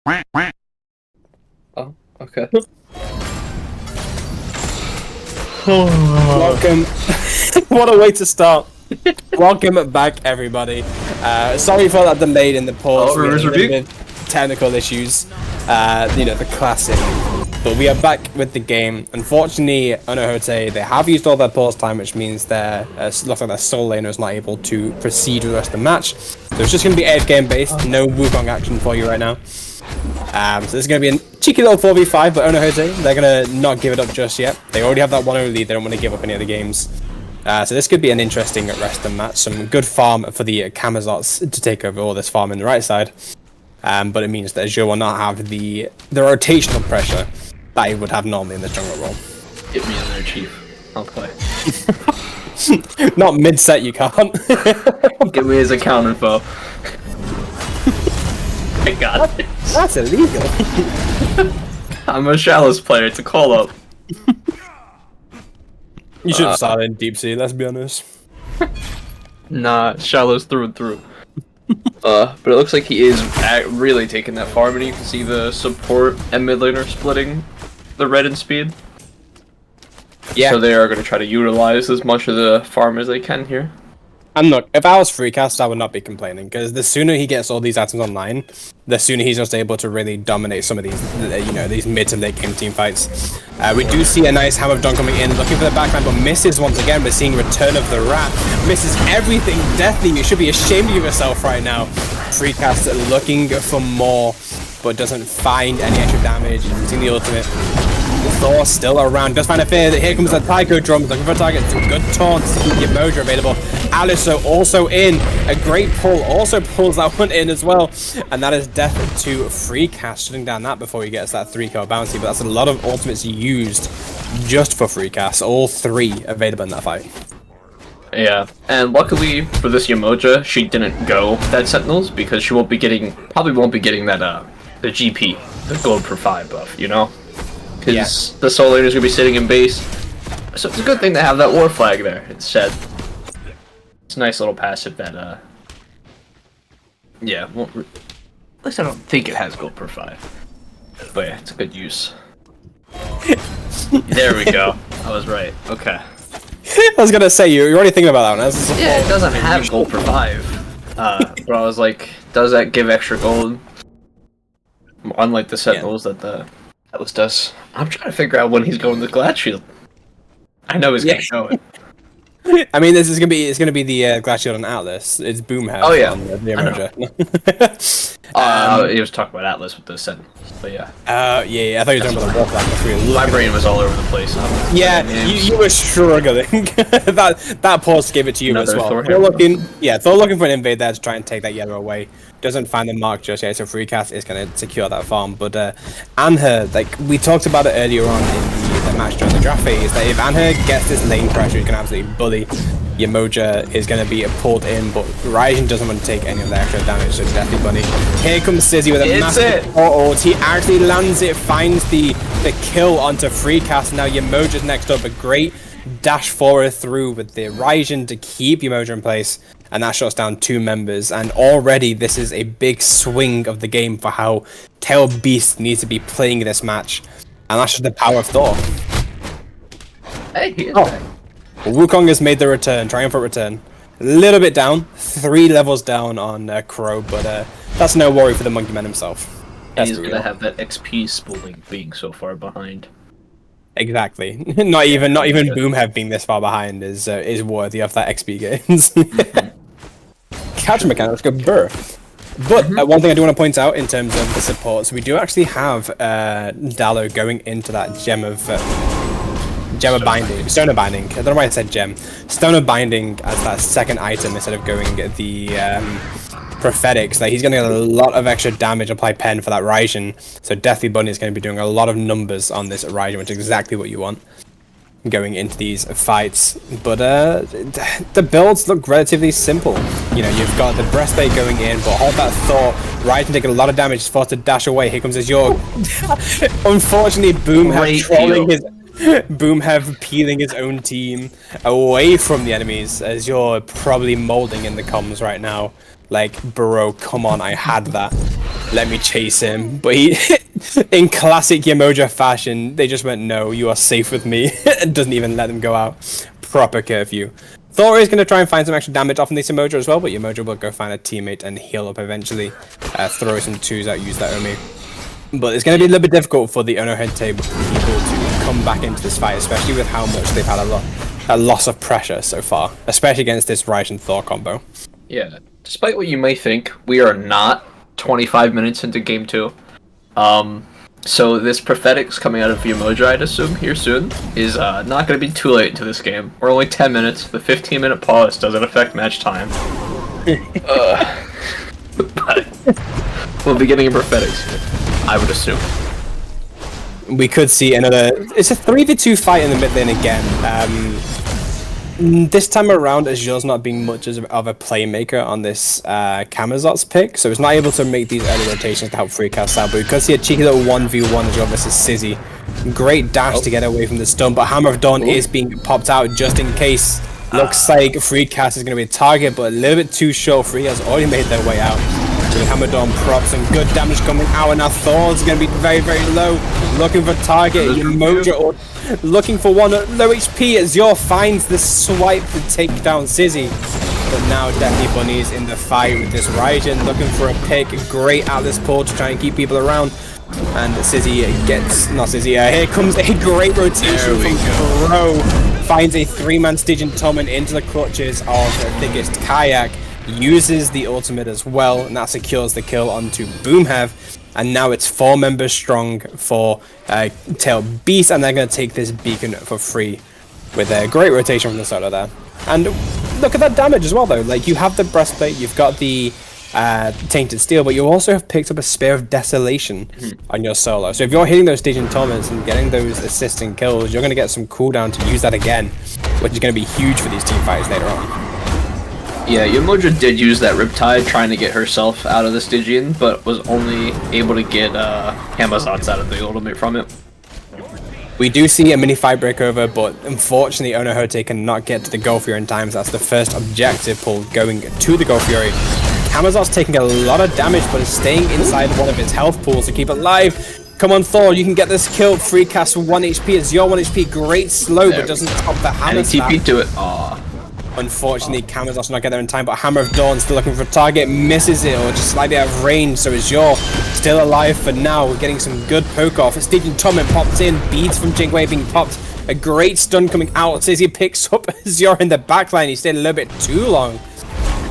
[SPEAKER 2] Oh, okay.
[SPEAKER 1] Welcome. What a way to start. Welcome back, everybody. Sorry for that delayed in the pause. We had a little bit of technical issues. The classic. But we are back with the game. Unfortunately, Onohotei, they have used all their pause time, which means their looks like their soul laner is not able to proceed with the rest of the match. So it's just going to be 8 game based. No Wukong action for you right now. So this is going to be a cheeky little 4v5, but Onohotei, they're going to not give it up just yet. They already have that 1-0 lead. They don't want to give up any other games. So this could be an interesting rest of match. Some good farm for the Kamazots to take over all this farm on the right side. But it means that Azure will not have the rotational pressure that he would have normally in the jungle role.
[SPEAKER 2] Get me in there, Chief. I'll play.
[SPEAKER 1] Not mid-set, you can't.
[SPEAKER 2] Give me his account info. I got it.
[SPEAKER 1] That's illegal.
[SPEAKER 2] I'm a Shallows player. It's a call-up.
[SPEAKER 1] You should have started in Deep Sea, let's be honest.
[SPEAKER 2] Nah, Shallows through and through. But it looks like he is really taking that farm, and you can see the support and mid laner splitting the red and speed.
[SPEAKER 1] Yeah.
[SPEAKER 2] So they are going to try to utilize as much of the farm as they can here.
[SPEAKER 1] And look, if I was Freecast, I would not be complaining, because the sooner he gets all these items online, the sooner he's just able to really dominate some of these, these mid to late game team fights. We do see a nice Hammer of Dawn coming in, looking for the backline, but misses once again. We're seeing Return of the Rat. Misses everything. Deathly, you should be ashamed of yourself right now. Freecast looking for more, but doesn't find any extra damage. Using the ultimate. Thor still around, does find a fear. Here comes the Taiko drums, looking for a target. Some good taunts to keep your Mojo available. Aliso also in. A great pull, also pulls that one in as well. And that is death to Freecast, shutting down that before he gets that 3-kill bounty. But that's a lot of ultimates used just for Freecast. All 3 available in that fight.
[SPEAKER 2] Yeah, and luckily for this Yamoja, she didn't go that Sentinels because she probably won't be getting that the GP, the gold per 5 buff, you know? Because the Soul Laner's gonna be sitting in base, so it's a good thing to have that War Flag there instead. It's a nice little passive that, yeah, at least I don't think it has gold per 5. But yeah, it's a good use. There we go. I was right. Okay.
[SPEAKER 1] I was gonna say, you're already thinking about that one.
[SPEAKER 2] Yeah, it doesn't have gold per 5. But I was like, does that give extra gold? Unlike the Sentinels that the Atlas does. I'm trying to figure out when he's going to Glad Shield. I know he's gonna show it.
[SPEAKER 1] I mean, it's gonna be the Glass Shield on Atlas. It's Boomhead.
[SPEAKER 2] Oh yeah,
[SPEAKER 1] on the Emoja.
[SPEAKER 2] He was talking about Atlas with the Sentinels, but yeah.
[SPEAKER 1] Yeah. I thought you were talking about the War Flag.
[SPEAKER 2] My brain was all over the place.
[SPEAKER 1] Yeah, you were struggling. that pause gave it to you as well. They're looking for an invade there to try and take that yellow away. Doesn't find the mark just yet, so Freecast is going to secure that farm. But Anher, like we talked about it earlier on in the match during the draft phase, that if Anher gets this lane pressure, he can absolutely bully. Yamoja is going to be pulled in, but Raijin doesn't want to take any of the extra damage, so Deathly Bunny. Here comes Sizzy with a massive ult. He actually lands it, finds the kill onto Freecast. Now Yamoja's next up, a great dash forward through with the Raijin to keep Yamoja in place, and that shuts down 2 members. And already this is a big swing of the game for how Tail Beast needs to be playing this match, and that's just the power of Thor.
[SPEAKER 2] Hey, he is back.
[SPEAKER 1] Wukong has made the return, triumphant return. A little bit down, 3 levels down on Crow, but that's no worry for the Monkey Man himself.
[SPEAKER 2] And he's gonna have that XP spooling being so far behind.
[SPEAKER 1] Exactly. Not even Boomhead being this far behind is worthy of that XP gains. Catch mechanics go burr. But one thing I do want to point out in terms of the support, so we do actually have Dallo going into that Stone of Binding. I don't know why I said gem. Stone of Binding as that second item instead of going the Prophetics. Like he's going to get a lot of extra damage apply pen for that Raijin. So Deathly Bunny is going to be doing a lot of numbers on this Raijin, which is exactly what you want going into these fights. But the builds look relatively simple. You know, you've got the breastplate going in, but hold that Thor. Raijin taking a lot of damage, forced to dash away. Here comes Azure. Unfortunately, Boomhead trolling his Boomhev peeling his own team away from the enemies, as you're probably molding in the comms right now. Like, bro, come on, I had that. Let me chase him. But he, in classic Yamoja fashion, they just went, no, you are safe with me. And doesn't even let them go out. Proper curfew. Thor is going to try and find some extra damage off of this Yamoja as well, but Yamoja will go find a teammate and heal up eventually. Throw some twos out, use that Omi. But it's going to be a little bit difficult for the Onohotei people to come back into this fight, especially with how much they've had a loss of pressure so far, especially against this Ryzen Thor combo.
[SPEAKER 2] Yeah, despite what you may think, we are not 25 minutes into game 2. So this Prophetics coming out of Yamoja, I'd assume, here soon, is not going to be too late into this game. We're only 10 minutes. The 15-minute pause doesn't affect match time. But we'll be getting a Prophetics here, I would assume.
[SPEAKER 1] We could see another... It's a 3v2 fight in the mid lane again. This time around, Azure's not being much of a playmaker on this Camazot's pick, so it's not able to make these early rotations to help free cast out, but we could see a cheeky little 1v1 Azure versus Sizzy. Great dash to get away from the stun, but Hammer of Dawn is being popped out just in case. Looks like free cast is going to be a target, but a little bit too short. Free has already made their way out. So Hammer of Dawn props and good damage coming out, and now Thor's going to be very, very low. Looking for target. Yamoja looking for one at low HP. Azure finds the swipe to take down Sizzy. But now Deathly Bunny is in the fight with this Raijin, looking for a pick. Great Atlas pull to try and keep people around. And Sizzy gets, not Sizzy, here comes a great rotation from Bro. Finds a 3-man Stygian Tommen into the clutches of the biggest Kayak. Uses the ultimate as well, and that secures the kill onto Boomhev. And now it's 4 members strong for Tail Beast, and they're going to take this beacon for free with a great rotation from the solo there. And look at that damage as well, though. Like, you have the breastplate, you've got the Tainted Steel, but you also have picked up a Spear of Desolation on your solo. So if you're hitting those Stygian Tommens and getting those assisting kills, you're going to get some cooldown to use that again, which is going to be huge for these team fights later on.
[SPEAKER 2] Yeah, Yamoja did use that Riptide trying to get herself out of the Stygian, but was only able to get Hamazot's out of the ultimate from it.
[SPEAKER 1] We do see a mini fight breakover, but unfortunately Onohotei cannot get to the Gold Fury in time, so that's the first objective pull going to the Gold Fury. Hamazot's taking a lot of damage, but is staying inside one of his health pools to keep it alive. Come on, Thor, you can get this kill. Free cast 1 HP. It's your 1 HP. Great slow, but doesn't top the hammer.
[SPEAKER 2] And TP to it. Aww.
[SPEAKER 1] Unfortunately, Camazot's not getting there in time, but Hammer of Dawn still looking for a target, misses it, or just slightly out of range, so Azure still alive for now. We're getting some good poke off. Stygian Tommen pops in, beads from Jingwei being popped. A great stun coming out. Sizzy picks up Azure in the backline. He stayed a little bit too long.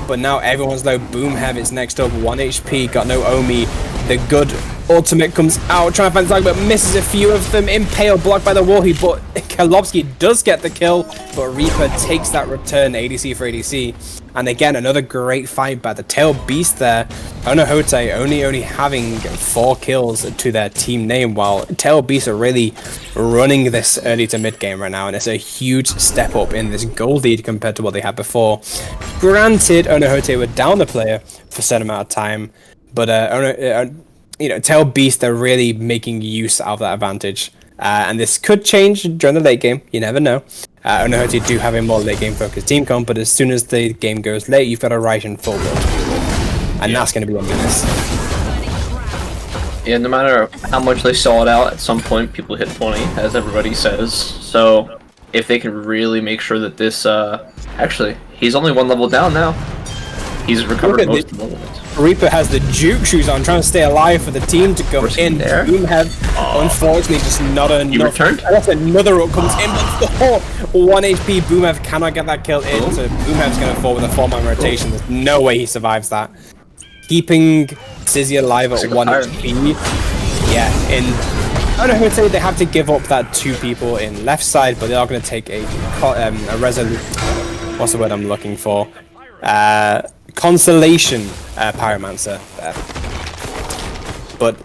[SPEAKER 1] But now everyone's low. Boomhev is next up, 1 HP, got no Omi. The good ultimate comes out, trying to find the target, but misses a few of them. Impale blocked by the Warhead, but Kalobsky does get the kill, but Reaper takes that return, ADC for ADC. And again, another great fight by the Tail Beast there. Onohotei only having 4 kills to their team name, while Tail Beast are really running this early to mid game right now, and it's a huge step up in this gold lead compared to what they had before. Granted, Onohotei were down the player for a certain amount of time, but you know, Tail Beast, they're really making use of that advantage. And this could change during the late game, you never know. Onohotei do have a more late game focused team comp, but as soon as the game goes late, you've got a Raijin full build to deal with. And that's going to be a menace.
[SPEAKER 2] Yeah, no matter how much they saw it out, at some point people hit 20, as everybody says. So if they can really make sure that this, actually, he's only 1 level down now. He's recovered most of the elements.
[SPEAKER 1] Reaper has the Juke shoes on, trying to stay alive for the team to go in there. Boomhev, unfortunately, just not enough.
[SPEAKER 2] He returned?
[SPEAKER 1] That's another ult comes in, but 1 HP. Boomhev cannot get that kill in, so Boomhev's going to fall with a 4-man rotation. There's no way he survives that. Keeping Sizzy alive at 1 HP. Yeah, in Onohotei, they have to give up that 2 people in left side, but they are going to take a resolute. What's the word I'm looking for? Consolation Pyromancer there. But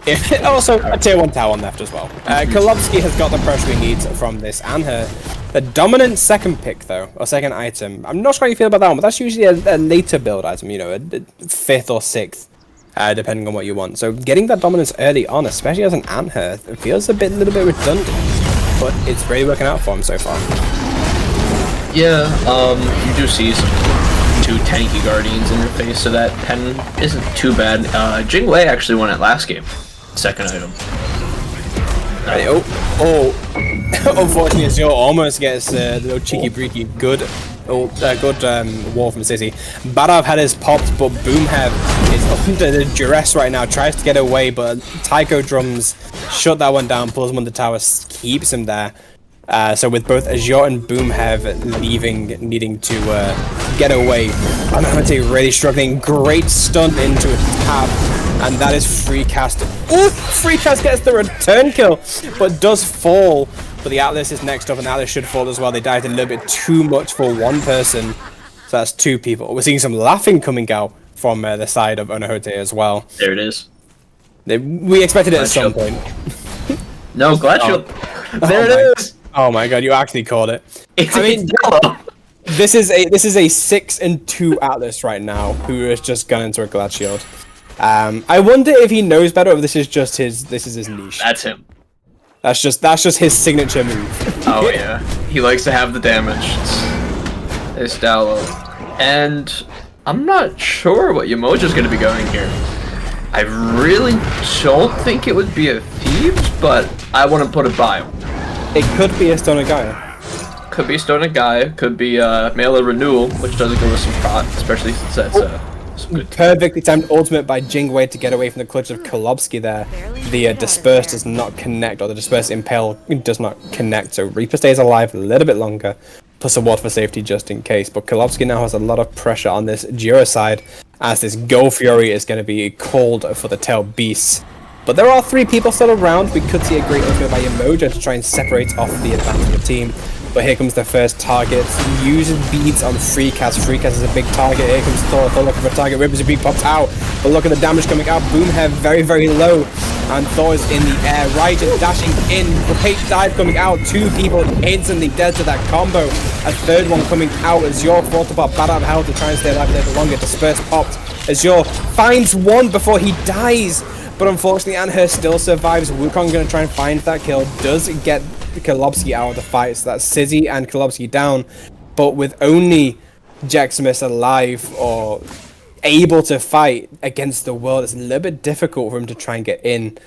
[SPEAKER 1] also a tier 1 tower left as well. Kolobsky has got the pressure he needs from this and her. The dominant second pick though, or second item, I'm not sure how you feel about that one, but that's usually a later build item, you know, a 5th or 6th, depending on what you want. So getting that dominance early on, especially as an Anther, it feels a little bit redundant. but it's really working out for him so far.
[SPEAKER 2] Yeah, you do see some 2 tanky Guardians in your face, so that pen isn't too bad. Jingwei actually won it last game. Second item.
[SPEAKER 1] Unfortunately, Azure almost gets the little cheeky breaky good wall from City. Badav had his pops, but Boomhead is under the duress right now. Tries to get away, but Taiko Drums shut that one down. Pulls him on the tower, keeps him there. So with both Azure and Boomhead needing to get away, Onohotei really struggling. Great stun into a tap, and that is free cast. Ooh, free cast gets the return kill, but does fall. But the Atlas is next up, and the Atlas should fall as well. They dived a little bit too much for one person, so that's 2 people. We're seeing some laughing coming out from the side of Onohotei as well.
[SPEAKER 2] There it is.
[SPEAKER 1] We expected it at some point.
[SPEAKER 2] No, Glacial. There it is.
[SPEAKER 1] Oh my god, you actually called it.
[SPEAKER 2] It's yellow.
[SPEAKER 1] This is a 6-2 Atlas right now who has just gone into a Glad Shield. I wonder if he knows better, or if this is just his niche.
[SPEAKER 2] That's him.
[SPEAKER 1] That's just his signature move.
[SPEAKER 2] Oh yeah, he likes to have the damage. It's Dallo, and I'm not sure what Yamoja's going to be going here. I really don't think it would be a Thieves, but I want to put it by him.
[SPEAKER 1] It could be a Stoner Gaia.
[SPEAKER 2] Could be Stoner Gaia, could be Mailer Renewal, which doesn't go with some prot, especially since that's some good.
[SPEAKER 1] Perfectly timed ultimate by Jingwei to get away from the clutch of Kolobsky there. The Disperse does not connect, or the Disperse Impale does not connect, so Reaper stays alive a little bit longer, plus a ward for safety just in case. But Kolobsky now has a lot of pressure on this Jura side, as this Go Fury is going to be called for the Tail Beasts. But there are 3 people still around. We could see a great ultimate by Yamoja to try and separate off the advantage of the team. But here comes the first target. Uses beads on Freecast. Freecast is a big target. Here comes Thor. Thor looking for a target. Rippers a beat pops out. But look at the damage coming out. Boomhead very, very low. And Thor is in the air. Raijin dashing in. Great dive coming out. 2 people instantly dead to that combo. A third one coming out. Azure fought to pop Badav Hell to try and stay alive a little longer. Disperse popped. Azure finds one before he dies. But unfortunately, Anher still survives. Wukong going to try and find that kill. Does get Kolobsky out of the fight. So that's Sizzy and Kolobsky down. But with only Jaximus alive or able to fight against the world, it's a little bit difficult for him to try and get in.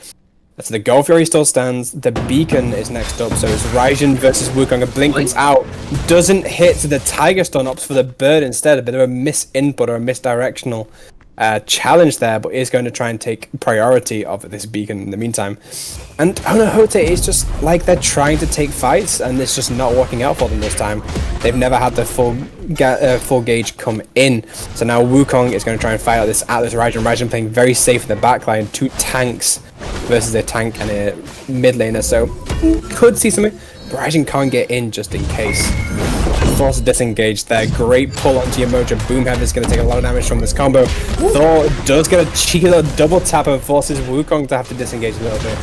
[SPEAKER 1] So the Go Fury still stands. The Beacon is next up. So it's Raijin versus Wukong. A blink comes out. Doesn't hit the Tiger Stun, opts for the bird instead. A bit of a misinput or a misdirectional challenge there, but is going to try and take priority of this Beacon in the meantime. And Onohotei is just like they're trying to take fights, and it's just not working out for them this time. They've never had the full gauge come in. So now Wukong is going to try and fight out this Atlas Raijin. Raijin playing very safe in the backline. 2 tanks versus a tank and a mid laner, so could see something. But Raijin can't get in just in case. Force disengaged there. Great pull onto Yamoja. Boomhead is going to take a lot of damage from this combo. Thor does get a cheeky little double tap and forces Wukong to have to disengage a little bit.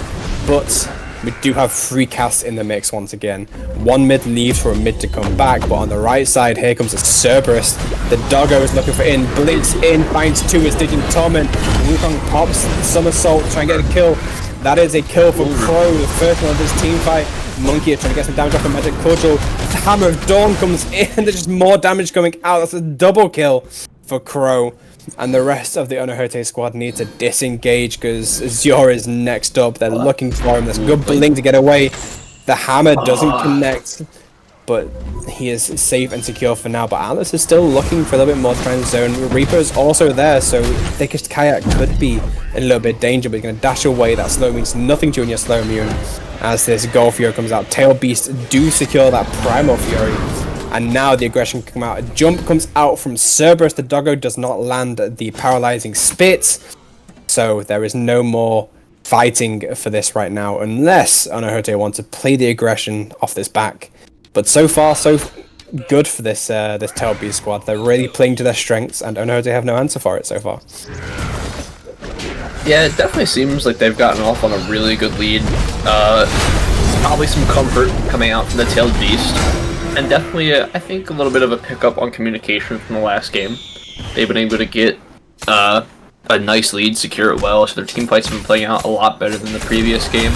[SPEAKER 1] But we do have 3 casts in the mix once again. 1 mid leaves for a mid to come back, but on the right side, here comes a Cerberus. The Doggo is looking for in, blinks in, finds 2, is taking Torment. Wukong pops, somersault, trying to get a kill. That is a kill for Crow, the first one of this team fight. Monkey is trying to get some damage off the Magic Cudgel. The Hammer of Dawn comes in, there's just more damage coming out. That's a double kill for Crow. And the rest of the Onohotei squad need to disengage because Azure is next up. They're looking for him. There's a good blink to get away. The Hammer doesn't connect, but he is safe and secure for now. But Atlas is still looking for a little bit more trans zone. Reaper's also there, so Thickest Kayak could be in a little bit of danger, but he's going to dash away. That slow means nothing to you when you're slow immune. As this Go Fury comes out, Tail Beast do secure that Primal Fury. And now the aggression can come out. A jump comes out from Cerberus. The Doggo does not land the paralyzing spits. So there is no more fighting for this right now, unless Onohotei wants to play the aggression off this back. But so far, so good for this this Tail Beast squad. They're really playing to their strengths, and Onohotei have no answer for it so far.
[SPEAKER 2] Yeah, it definitely seems like they've gotten off on a really good lead. Probably some comfort coming out from the Tailed Beast. And definitely, I think, a little bit of a pickup on communication from the last game. They've been able to get a nice lead, secure it well, so their team fights have been playing out a lot better than the previous game.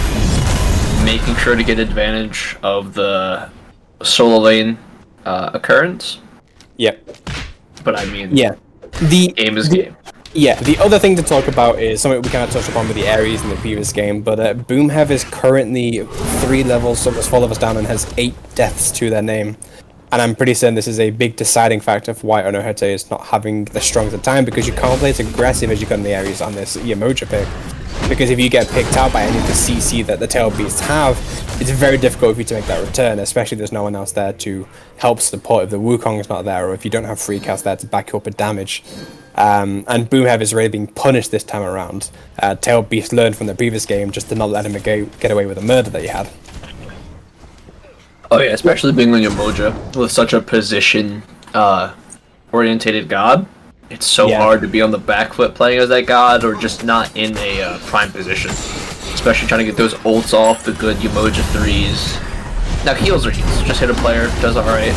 [SPEAKER 2] making sure to get advantage of the solo lane occurrence.
[SPEAKER 1] Yep.
[SPEAKER 2] But I mean,
[SPEAKER 1] Yeah.
[SPEAKER 2] game is game.
[SPEAKER 1] Yeah, the other thing to talk about is something we kind of touched upon with the Ares in the previous game, but Boomhev is currently 3 levels, so almost 4 levels down, and has 8 deaths to their name. And I'm pretty certain this is a big deciding factor for why Onohotei is not having the strongest time, because you can't play as aggressive as you can in the Ares on this Yamoja pick. Because if you get picked out by any of the CC that the Tail Beasts have, it's very difficult for you to make that return, especially if there's no one else there to help support if the Wukong is not there, or if you don't have free cast there to back you up with damage. And Boomhev is really being punished this time around. Tail Beast learned from the previous game just to not let him get away with the murder that he had.
[SPEAKER 2] Oh yeah, especially being on Yamoja with such a position orientated god. It's so hard to be on the back foot playing as that god, or just not in a prime position. Especially trying to get those ults off, the good Yamoja 3s. Now heals are heals, just hit a player, does alright.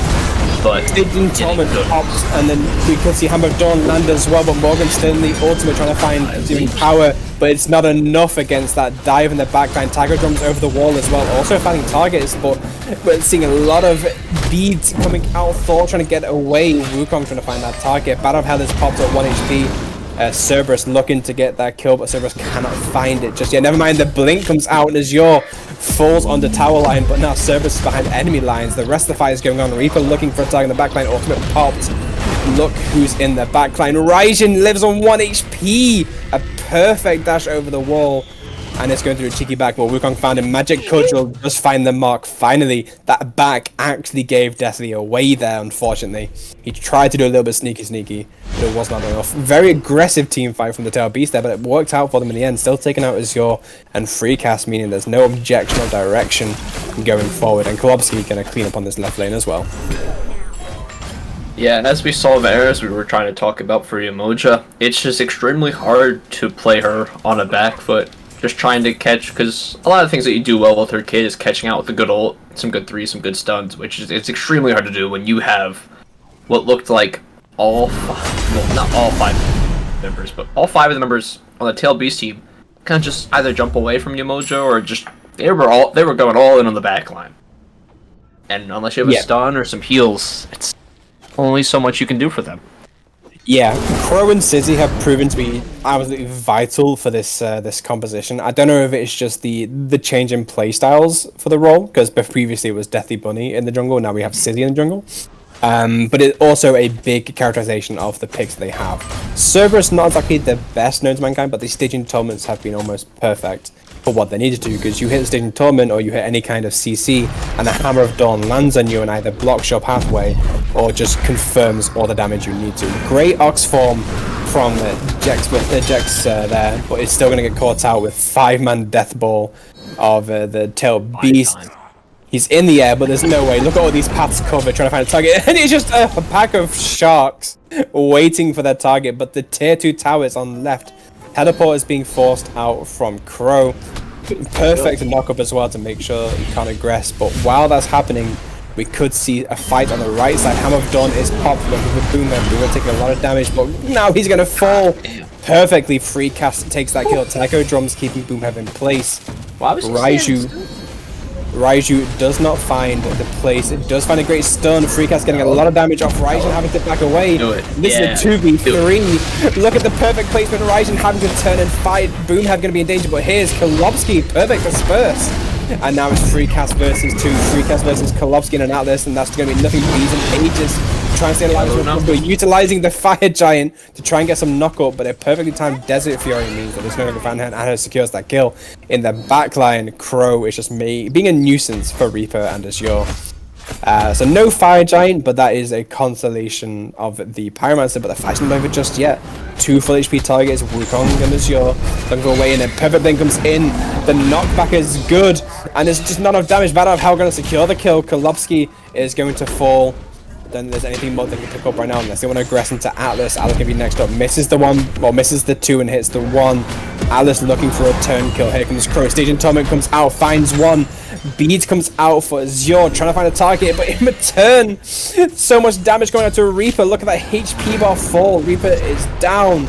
[SPEAKER 2] But
[SPEAKER 1] Staging Torment pops, and then we could see Hammer of Dawn land as well, but Morgan's still in the ultimate trying to find consuming power, but it's not enough against that dive in the backline. Tiger Drums over the wall as well, also finding targets, but we're seeing a lot of beads coming out. Thor trying to get away, Wukong trying to find that target. Battle of Hell is popped at 1 HP. Cerberus looking to get that kill, but Cerberus cannot find it just yet. Never mind, the blink comes out and Azure falls on the tower line, but now Cerberus is behind enemy lines. The rest of the fight is going on. Reaper looking for a target in the backline. Ultimate popped. Look who's in the backline. Raijin lives on 1 HP. A perfect dash over the wall. And it's going through a cheeky back, but Wukong found him. Magic Cudgel does find the mark. Finally, that back actually gave Deathly away there, unfortunately. He tried to do a little bit sneaky, but it was not enough. Very aggressive team fight from the Tail Beast there, but it worked out for them in the end. Still taking out Azure and free cast, meaning there's no objection or direction going forward. And Kolobsky going to clean up on this left lane as well.
[SPEAKER 2] Yeah, as we saw there, as we were trying to talk about for Yamoja, it's just extremely hard to play her on a back foot. Just trying to catch, because a lot of things that you do well with her kid is catching out with a good ult, some good threes, some good stuns, which is it's extremely hard to do when you have what looked like all five, well, not all 5 members, but all 5 of the members on the Tail Beast team kind of just either jump away from Yamoja or just they were going all in on the back line. And unless you have a stun or some heals, it's only so much you can do for them.
[SPEAKER 1] Yeah, Crow and Sizzy have proven to be absolutely vital for this this composition. I don't know if it's just the change in playstyles for the role, because previously it was Deathly Bunny in the jungle, now we have Sizzy in the jungle. But it's also a big characterization of the picks they have. Cerberus not exactly the best known to mankind, but the staging torments have been almost perfect for what they needed to, because you hit the staging torment or you hit any kind of CC and the Hammer of Dawn lands on you and either blocks your pathway or just confirms all the damage you need to. Great Ox form from Jex there, but it's still going to get caught out with 5-man death ball of the Tail Beast. He's in the air, but there's no way. Look at all these paths covered trying to find a target, and it's just a pack of sharks waiting for their target. But the tier 2 towers on left, teleport is being forced out from Crow. Perfect knock up as well to make sure he can't aggress. But while that's happening, we could see a fight on the right side. Hammer of Dawn is popped with Boomer. Boomer taking a lot of damage, but now he's gonna fall. Perfectly free cast takes that kill. Taco Drums keeping Boomhead in place. Raiju does not find the place. It does find a great stun. Freecast getting a lot of damage off Raijin, having to back away. This is a 2v3. Look at the perfect placement. Raijin having to turn and fight. Boomhead going to be in danger, but here's Kolobsky, perfect disperse. And now it's Freecast versus 2. Freecast versus Kolobsky in an Atlas, and that's going to be nothing beats in ages. Trying to stay alive, but utilizing the Fire Giant to try and get some knock up, but a perfectly timed Desert Fury means that there's no longer fan, and secures that kill. In the backline, Crow is just being a nuisance for Reaper and Azure. So no Fire Giant, but that is a consolation of the Pyromancer, but the fight's not over just yet. 2 full HP targets, Wukong and Azure. Don't go away, and then Perfect Blink comes in. The knockback is good, and there's just not enough damage. Battle of Hell going to secure the kill. Kolobsky is going to fall. Then there's anything more they can pick up right now unless they want to aggress into Atlas. Atlas going to be next up. Misses the 1, or misses the 2 and hits the 1. Atlas looking for a turn kill. Here comes Crow. Staging Torment comes out, finds 1. Beads comes out for Azure, trying to find a target, but in return, so much damage going out to Reaper. Look at that HP bar fall. Reaper is down.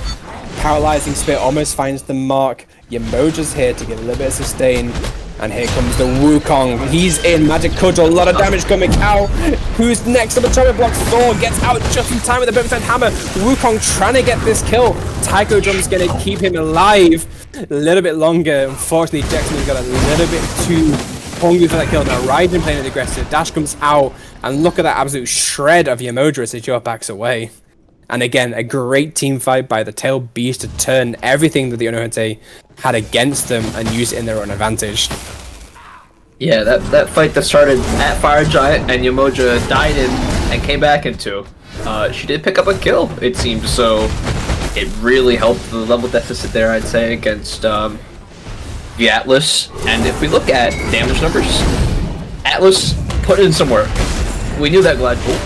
[SPEAKER 1] Paralyzing Spit almost finds the mark. Yamoja's here to get a little bit of sustain. And here comes the Wukong. He's in. Magic Cudgel. A lot of damage coming out. Who's next? The Atomic Block. Thor gets out just in time with the Perfect Hammer. Wukong trying to get this kill. Taiko Drum's going to keep him alive a little bit longer. Unfortunately, Jackson's got a little bit too hungry for that kill. Now Raiden playing it aggressive. Dash comes out. And look at that absolute shred of Yamodra as Azure backs away. And again, a great team fight by the Tail Beast to turn everything that the Onohotei had against them and use it in their own advantage.
[SPEAKER 2] Yeah, that fight that started at Fire Giant and Yamodra died in and came back into. She did pick up a kill, it seems, so it really helped the level deficit there, I'd say, against the Atlas. And if we look at damage numbers, Atlas put in some work. We knew that Glad Pool.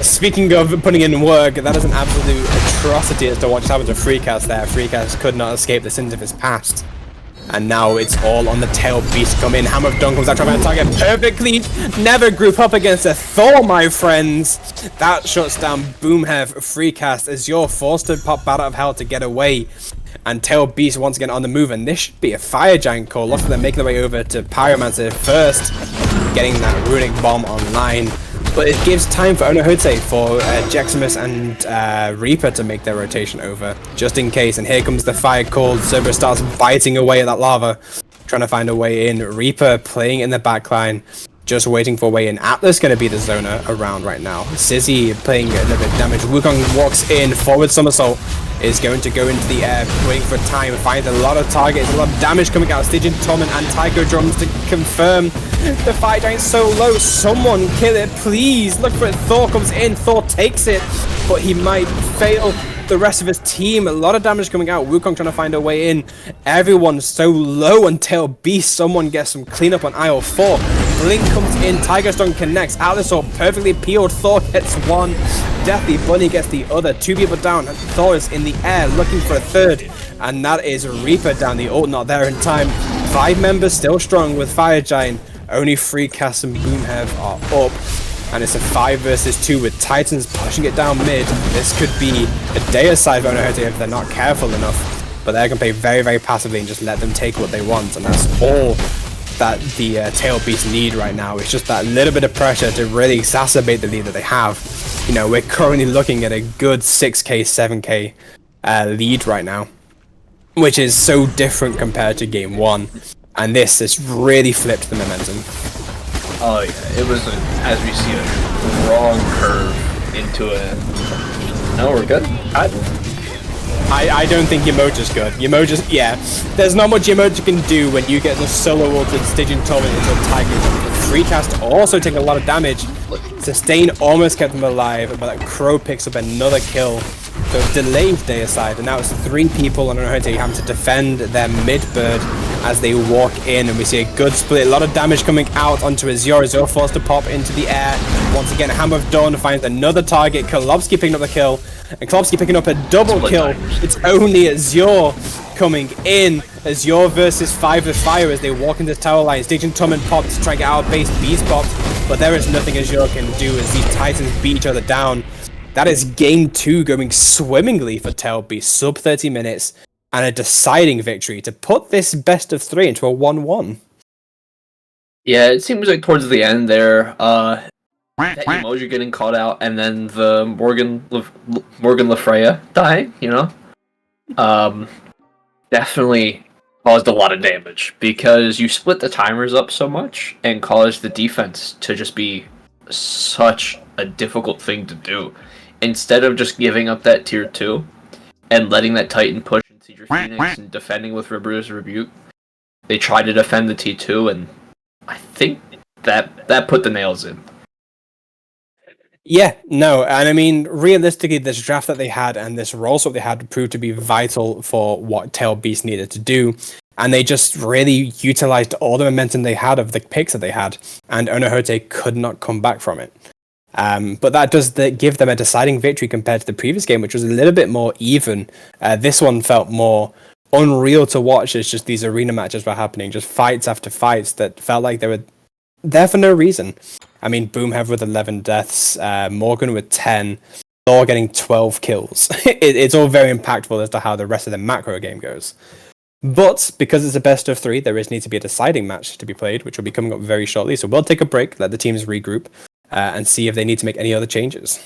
[SPEAKER 1] Speaking of putting in work, that is an absolute atrocity as to what just happened to Freecast there. Freecast could not escape the sins of his past. And now it's all on the Tail Beast come in. Hammer of Dawn comes out trying to target perfectly. Never group up against a Thor, my friends. That shuts down Boomhev. Freecast as you're forced to pop Battle of Hell to get away. And Tail Beast once again on the move, and this should be a Fire Giant call. Lots of them making their way over to Pyromancer first, getting that Runic Bomb online. But it gives time for Onohotei for Jeximus and Reaper to make their rotation over, just in case. And here comes the fire call. Cerberus starts biting away at that lava, trying to find a way in. Reaper playing in the backline, just waiting for a way in. Atlas going to be the zoner around right now. Sizzy playing a little bit of damage. Wukong walks in, forward somersault, is going to go into the air, waiting for time, finds a lot of targets, a lot of damage coming out. Stygian Torment and Taiko Drums to confirm the Fire Giant's so low. Someone kill it, please. Look for it. Thor comes in. Thor takes it, but he might fail the rest of his team. A lot of damage coming out. Wukong trying to find a way in. Everyone's so low until Beast. Someone gets some cleanup on aisle 4. Blink comes in. Tiger Stone connects. Atlas all perfectly peeled. Thor gets one. Deathly Bunny gets the other. 2 people down. Thor is in the air looking for a third. And that is Reaper down. The ult not there in time. 5 members still strong with Fire Giant. Only Freecast and Boomhev are up. And it's a 5 versus 2 with Titans pushing it down mid. This could be a Deicide for Onohotei if they're not careful enough. But they're going to play very, very passively and just let them take what they want. And that's all that the Tail Beast need right now. It's just that little bit of pressure to really exacerbate the lead that they have. You know, we're currently looking at a good 6k, 7k lead right now, which is so different compared to game 1. And this has really flipped the momentum.
[SPEAKER 2] Oh yeah, it was, as we see, a wrong curve into a... No, we're good?
[SPEAKER 1] I don't think Yamoja's good. Yamoja's, yeah. There's not much Yamoja can do when you get the solo ulted Stygian Torment into a Tiger. Freecast also taking a lot of damage. Sustain almost kept them alive, but that Crow picks up another kill. So it delayed Deicide, and now it's 3 people on Onohotei having to defend their mid-bird as they walk in, and we see a good split. A lot of damage coming out onto Azure. Azure forced to pop into the air. Once again, Hammer of Dawn finds another target. Kolobsky picking up the kill, and Kolobsky picking up a double kill. It's only Azure coming in. Azure versus 5 with Fire as they walk into the tower line. Stygian Torment popped to try and get out of base. Beast popped, but there is nothing Azure can do as these Titans beat each other down. That is game 2 going swimmingly for Tail Beast, sub 30 minutes, and a deciding victory to put this best of 3 into a 1-1.
[SPEAKER 2] Yeah, it seems like towards the end there, that emoji getting called out, and then the Morgan Le Freya dying, you know, definitely caused a lot of damage, because you split the timers up so much and caused the defense to just be such a difficult thing to do. Instead of just giving up that tier 2 and letting that Titan push into your Phoenix and defending with River's Rebuke, they tried to defend the T2, and I think that put the nails in.
[SPEAKER 1] Yeah, no, and I mean, realistically, this draft that they had and this role swap they had proved to be vital for what Tail Beast needed to do, and they just really utilized all the momentum they had of the picks that they had, and Onohotei could not come back from it. But that does give them a deciding victory compared to the previous game, which was a little bit more even. This one felt more unreal to watch as just these arena matches were happening, just fights after fights that felt like they were there for no reason. I mean, Boomhev with 11 deaths, Morgan with 10, Thor getting 12 kills. It's all very impactful as to how the rest of the macro game goes. But because it's a best of 3, there is need to be a deciding match to be played, which will be coming up very shortly. So we'll take a break, let the teams regroup, and see if they need to make any other changes.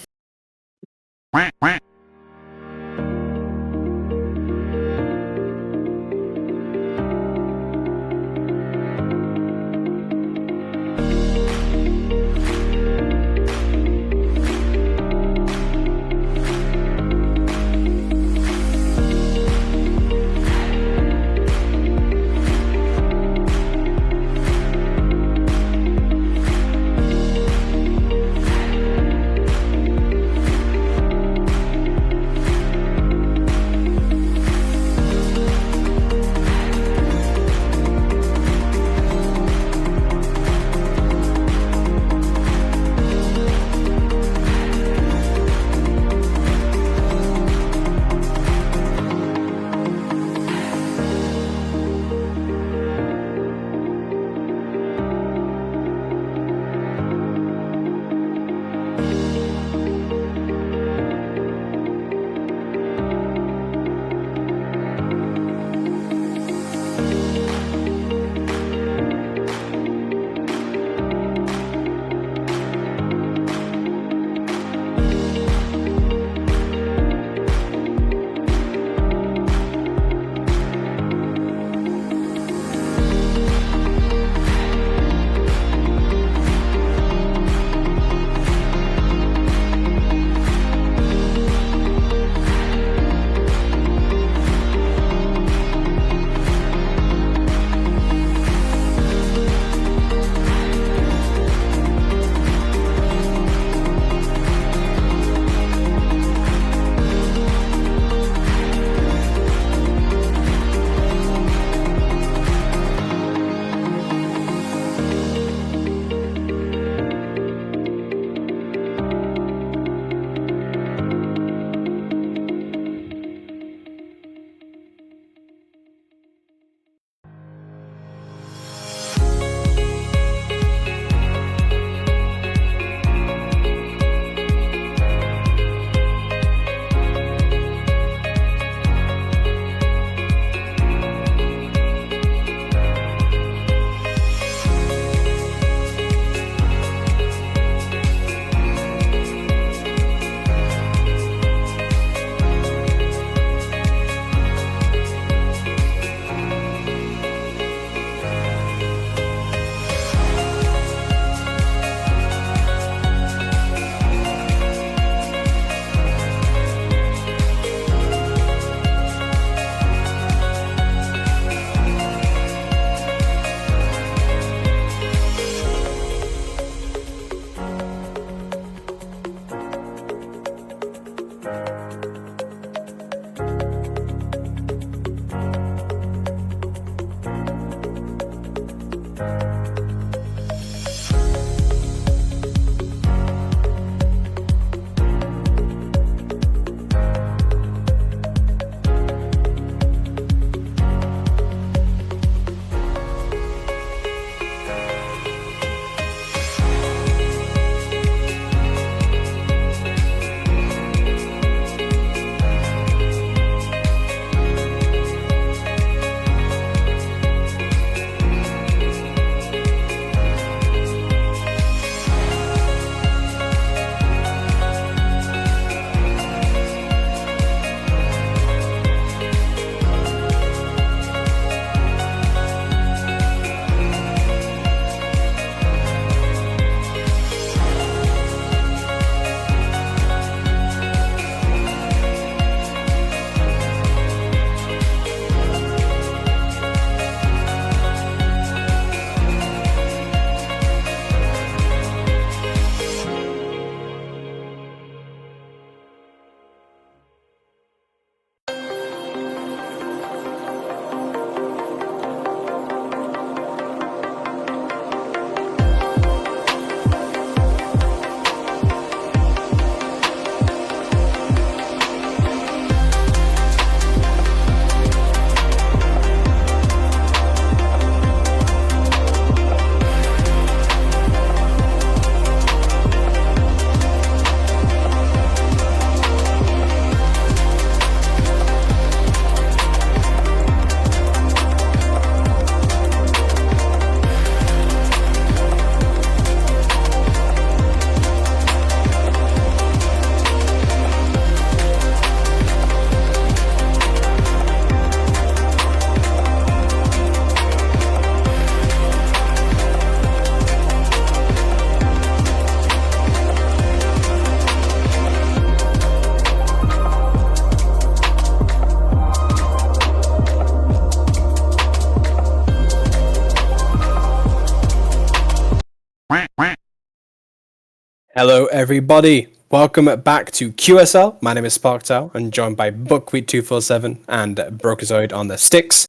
[SPEAKER 1] Hello, everybody. Welcome back to QSL. My name is Sparktail, and joined by Buckwheat247 and Brokazoid on the sticks.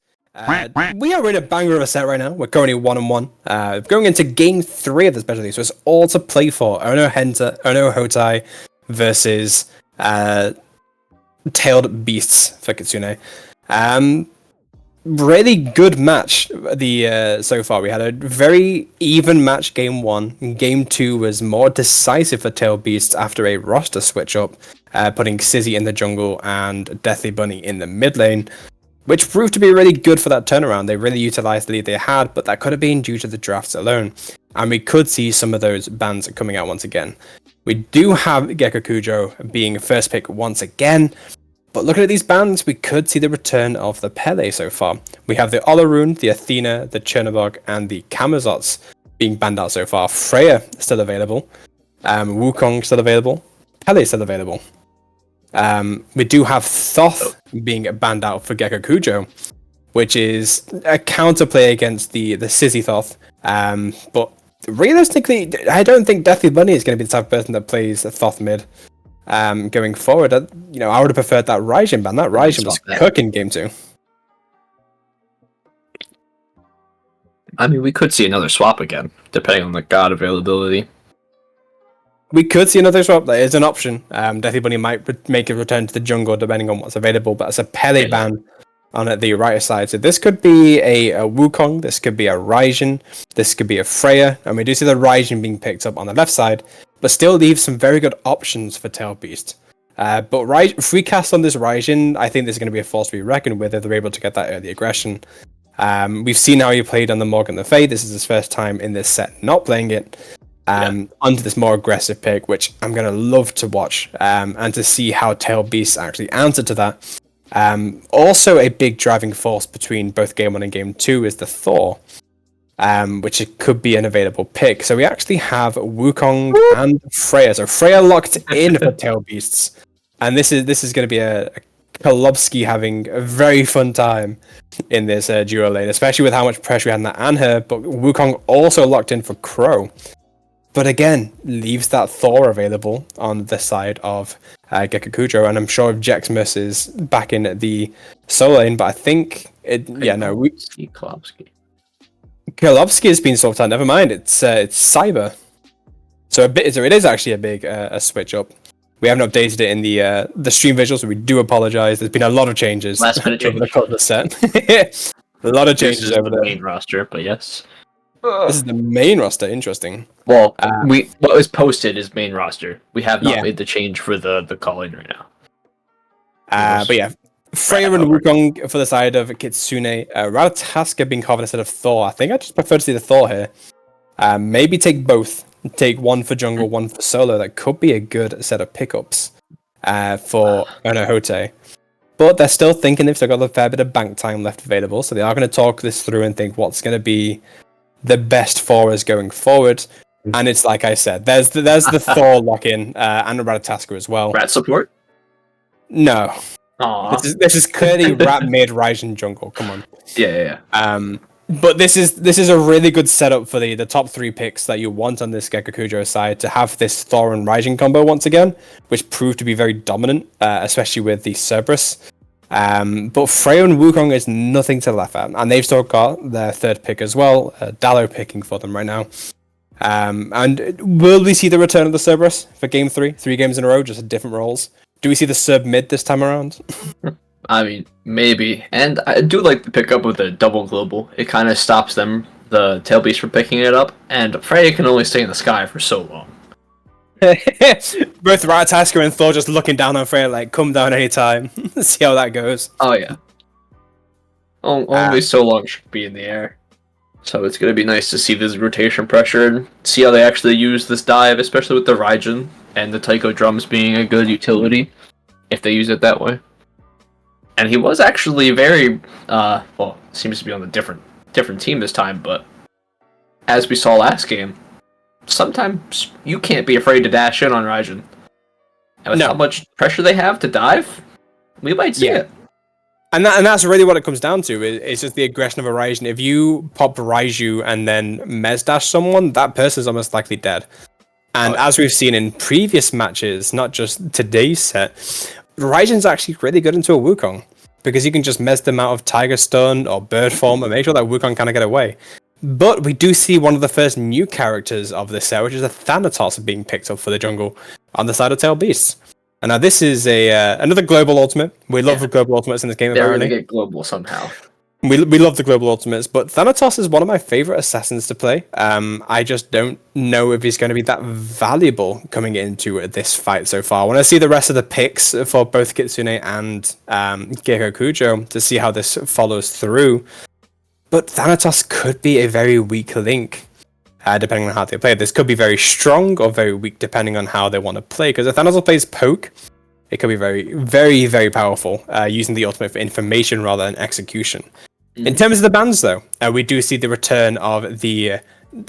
[SPEAKER 1] We are in a banger of a set right now. We're currently 1-1. Going into game 3 of the specialty, so it's all to play for. Onohotei versus Tailed Beasts for Kitsune. Really good match so far. We had a very even match game 1. Game 2 was more decisive for Tail Beasts after a roster switch up, putting Sizzy in the jungle and Deathly Bunny in the mid lane, which proved to be really good for that turnaround. They really utilized the lead they had, but that could have been due to the drafts alone, and we could see some of those bans coming out once again. We do have Gekko Kujo being first pick once again. But looking at these bans, we could see the return of the Pele so far. We have the Olorun, the Athena, the Chernobog, and the Kamazots being banned out so far. Freya still available. Wukong still available. Pele still available. We do have Thoth being banned out for Gekko Kujo, which is a counterplay against the Sizzy Thoth. But realistically, I don't think Deathly Bunny is going to be the type of person that plays Thoth mid. Going forward, I would have preferred that Raijin ban. That Raijin was cooking game 2.
[SPEAKER 2] I mean, we could see another swap again, depending on the god availability.
[SPEAKER 1] We could see another swap. That is an option. Deathly Bunny might make a return to the jungle depending on what's available, but it's a Pele ban on the right side. So this could be a Wukong, this could be a Raijin, this could be a Freya, and we do see the Raijin being picked up on the left side, but still leaves some very good options for Tail Beast. But free cast on this Raijin, I think this is going to be a force to be reckoned with if they're able to get that early aggression. We've seen how he played on the Morgan Le Fay. This is his first time in this set not playing it. Under this more aggressive pick, which I'm going to love to watch, and to see how Tail Beast actually answer to that. Also a big driving force between both game 1 and game 2 is the Thor, which it could be an available pick. So we actually have Wukong and Freya. So Freya locked in for Tail Beasts, and this is going to be a Kolobsky having a very fun time in this duo lane, especially with how much pressure we had on that Anher. But Wukong also locked in for Crow, but again leaves that Thor available on the side of Gekko Kujo, and I'm sure Jexmus is back in the solo lane, but I think Kolobsky has been sorted out. Never mind, it's Cyber. So it is actually a big a switch up. We haven't updated it in the stream visuals, so we do apologize. There's been a lot of changes
[SPEAKER 2] last minute
[SPEAKER 1] over the course of the set. A lot of changes over the
[SPEAKER 2] main roster, but yes.
[SPEAKER 1] This is the main roster. Interesting.
[SPEAKER 2] Well, what was posted is main roster. We have not made the change for the call-in right now.
[SPEAKER 1] But yeah, Freya and Wukong for the side of Kitsune. Ratataska being covered instead of Thor. I think I just prefer to see the Thor here. Maybe take both. Take one for jungle, one for solo. That could be a good set of pickups for Onohotei. But they're still thinking they've still got a fair bit of bank time left available, so they are going to talk this through and think what's going to be the best for us going forward. And it's like I said, there's the Thor lock-in and the Ratataska as well.
[SPEAKER 2] Rat support?
[SPEAKER 1] No.
[SPEAKER 2] Aww.
[SPEAKER 1] This is clearly Rat mid Raijin jungle. Come on.
[SPEAKER 2] Yeah.
[SPEAKER 1] But this is a really good setup for the top 3 picks that you want on this Gekko Kujo side to have this Thor and Raijin combo once again, which proved to be very dominant, especially with the Cerberus. But Freya and Wukong is nothing to laugh at, and they've still got their 3rd pick as well, Dallo picking for them right now. And will we see the return of the Cerberus for game 3? 3 games in a row, just different roles. Do we see the Cerb mid this time around?
[SPEAKER 2] I mean, maybe. And I do like the pickup with the double global. It kind of stops them, the Tail Beast, from picking it up, and Freya can only stay in the sky for so long.
[SPEAKER 1] Both Ratataska and Thor just looking down on Freya like, come down anytime. See how that goes.
[SPEAKER 2] Oh, yeah. Only so long she can be in the air. So it's going to be nice to see this rotation pressure and see how they actually use this dive, especially with the Raijin and the Taiko drums being a good utility, if they use it that way. And he was actually very, seems to be on a different team this time, but as we saw last game, sometimes you can't be afraid to dash in on Raijin. And with how much pressure they have to dive, we might see it.
[SPEAKER 1] And that's really what it comes down to. It's just the aggression of a Raijin. If you pop Raiju and then Mez dash someone, that person's almost likely dead. And as we've seen in previous matches, not just today's set, Raijin's actually really good into a Wukong. Because you can just mess them out of Tiger Stun or Bird Form and make sure that Wukong can't get away. But we do see one of the first new characters of this set, which is a Thanatos being picked up for the jungle on the side of Tail Beast. And now this is another global ultimate. We love the global ultimates in this game.
[SPEAKER 2] They're
[SPEAKER 1] apparently.
[SPEAKER 2] going to get global somehow.
[SPEAKER 1] We love the global ultimates, but Thanatos is one of my favorite assassins to play. I just don't know if he's going to be that valuable coming into this fight so far. I want to see the rest of the picks for both Kitsune and Gekko Kujo to see how this follows through. But Thanatos could be a very weak link, depending on how they play. This could be very strong or very weak, depending on how they want to play. Because if Thanatos plays poke, it could be very, very, very powerful, using the ultimate for information rather than execution. In terms of the bans, though, we do see the return of the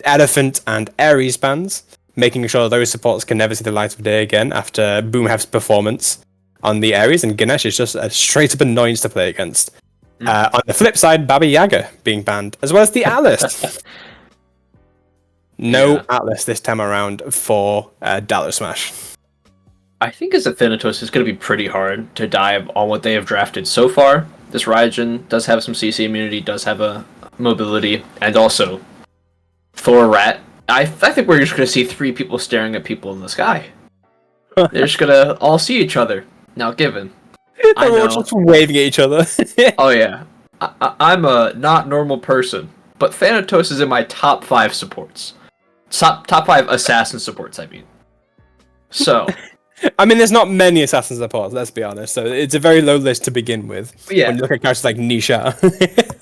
[SPEAKER 1] Elephant and Ares bans, making sure those supports can never see the light of day again after Boomhef's performance on the Ares, and Ganesh is just a straight-up annoyance to play against. On the flip side, Baba Yaga being banned, as well as the Atlas. No Atlas this time around for Dallas Smash.
[SPEAKER 2] I think as a Thanatos, it's going to be pretty hard to dive on what they have drafted so far. This Raijin does have some CC immunity, does have a mobility, and also Thor Rat. I think we're just going to see 3 people staring at people in the sky. They're just going to all see each other. Now, given.
[SPEAKER 1] They're all just waving at each other.
[SPEAKER 2] Oh, yeah. I'm a not normal person, but Thanatos is in my top 5 supports. Top 5 assassin supports, I mean. So...
[SPEAKER 1] I mean, there's not many assassin supports, let's be honest. So it's a very low list to begin with.
[SPEAKER 2] Yeah.
[SPEAKER 1] When you look at characters like Nisha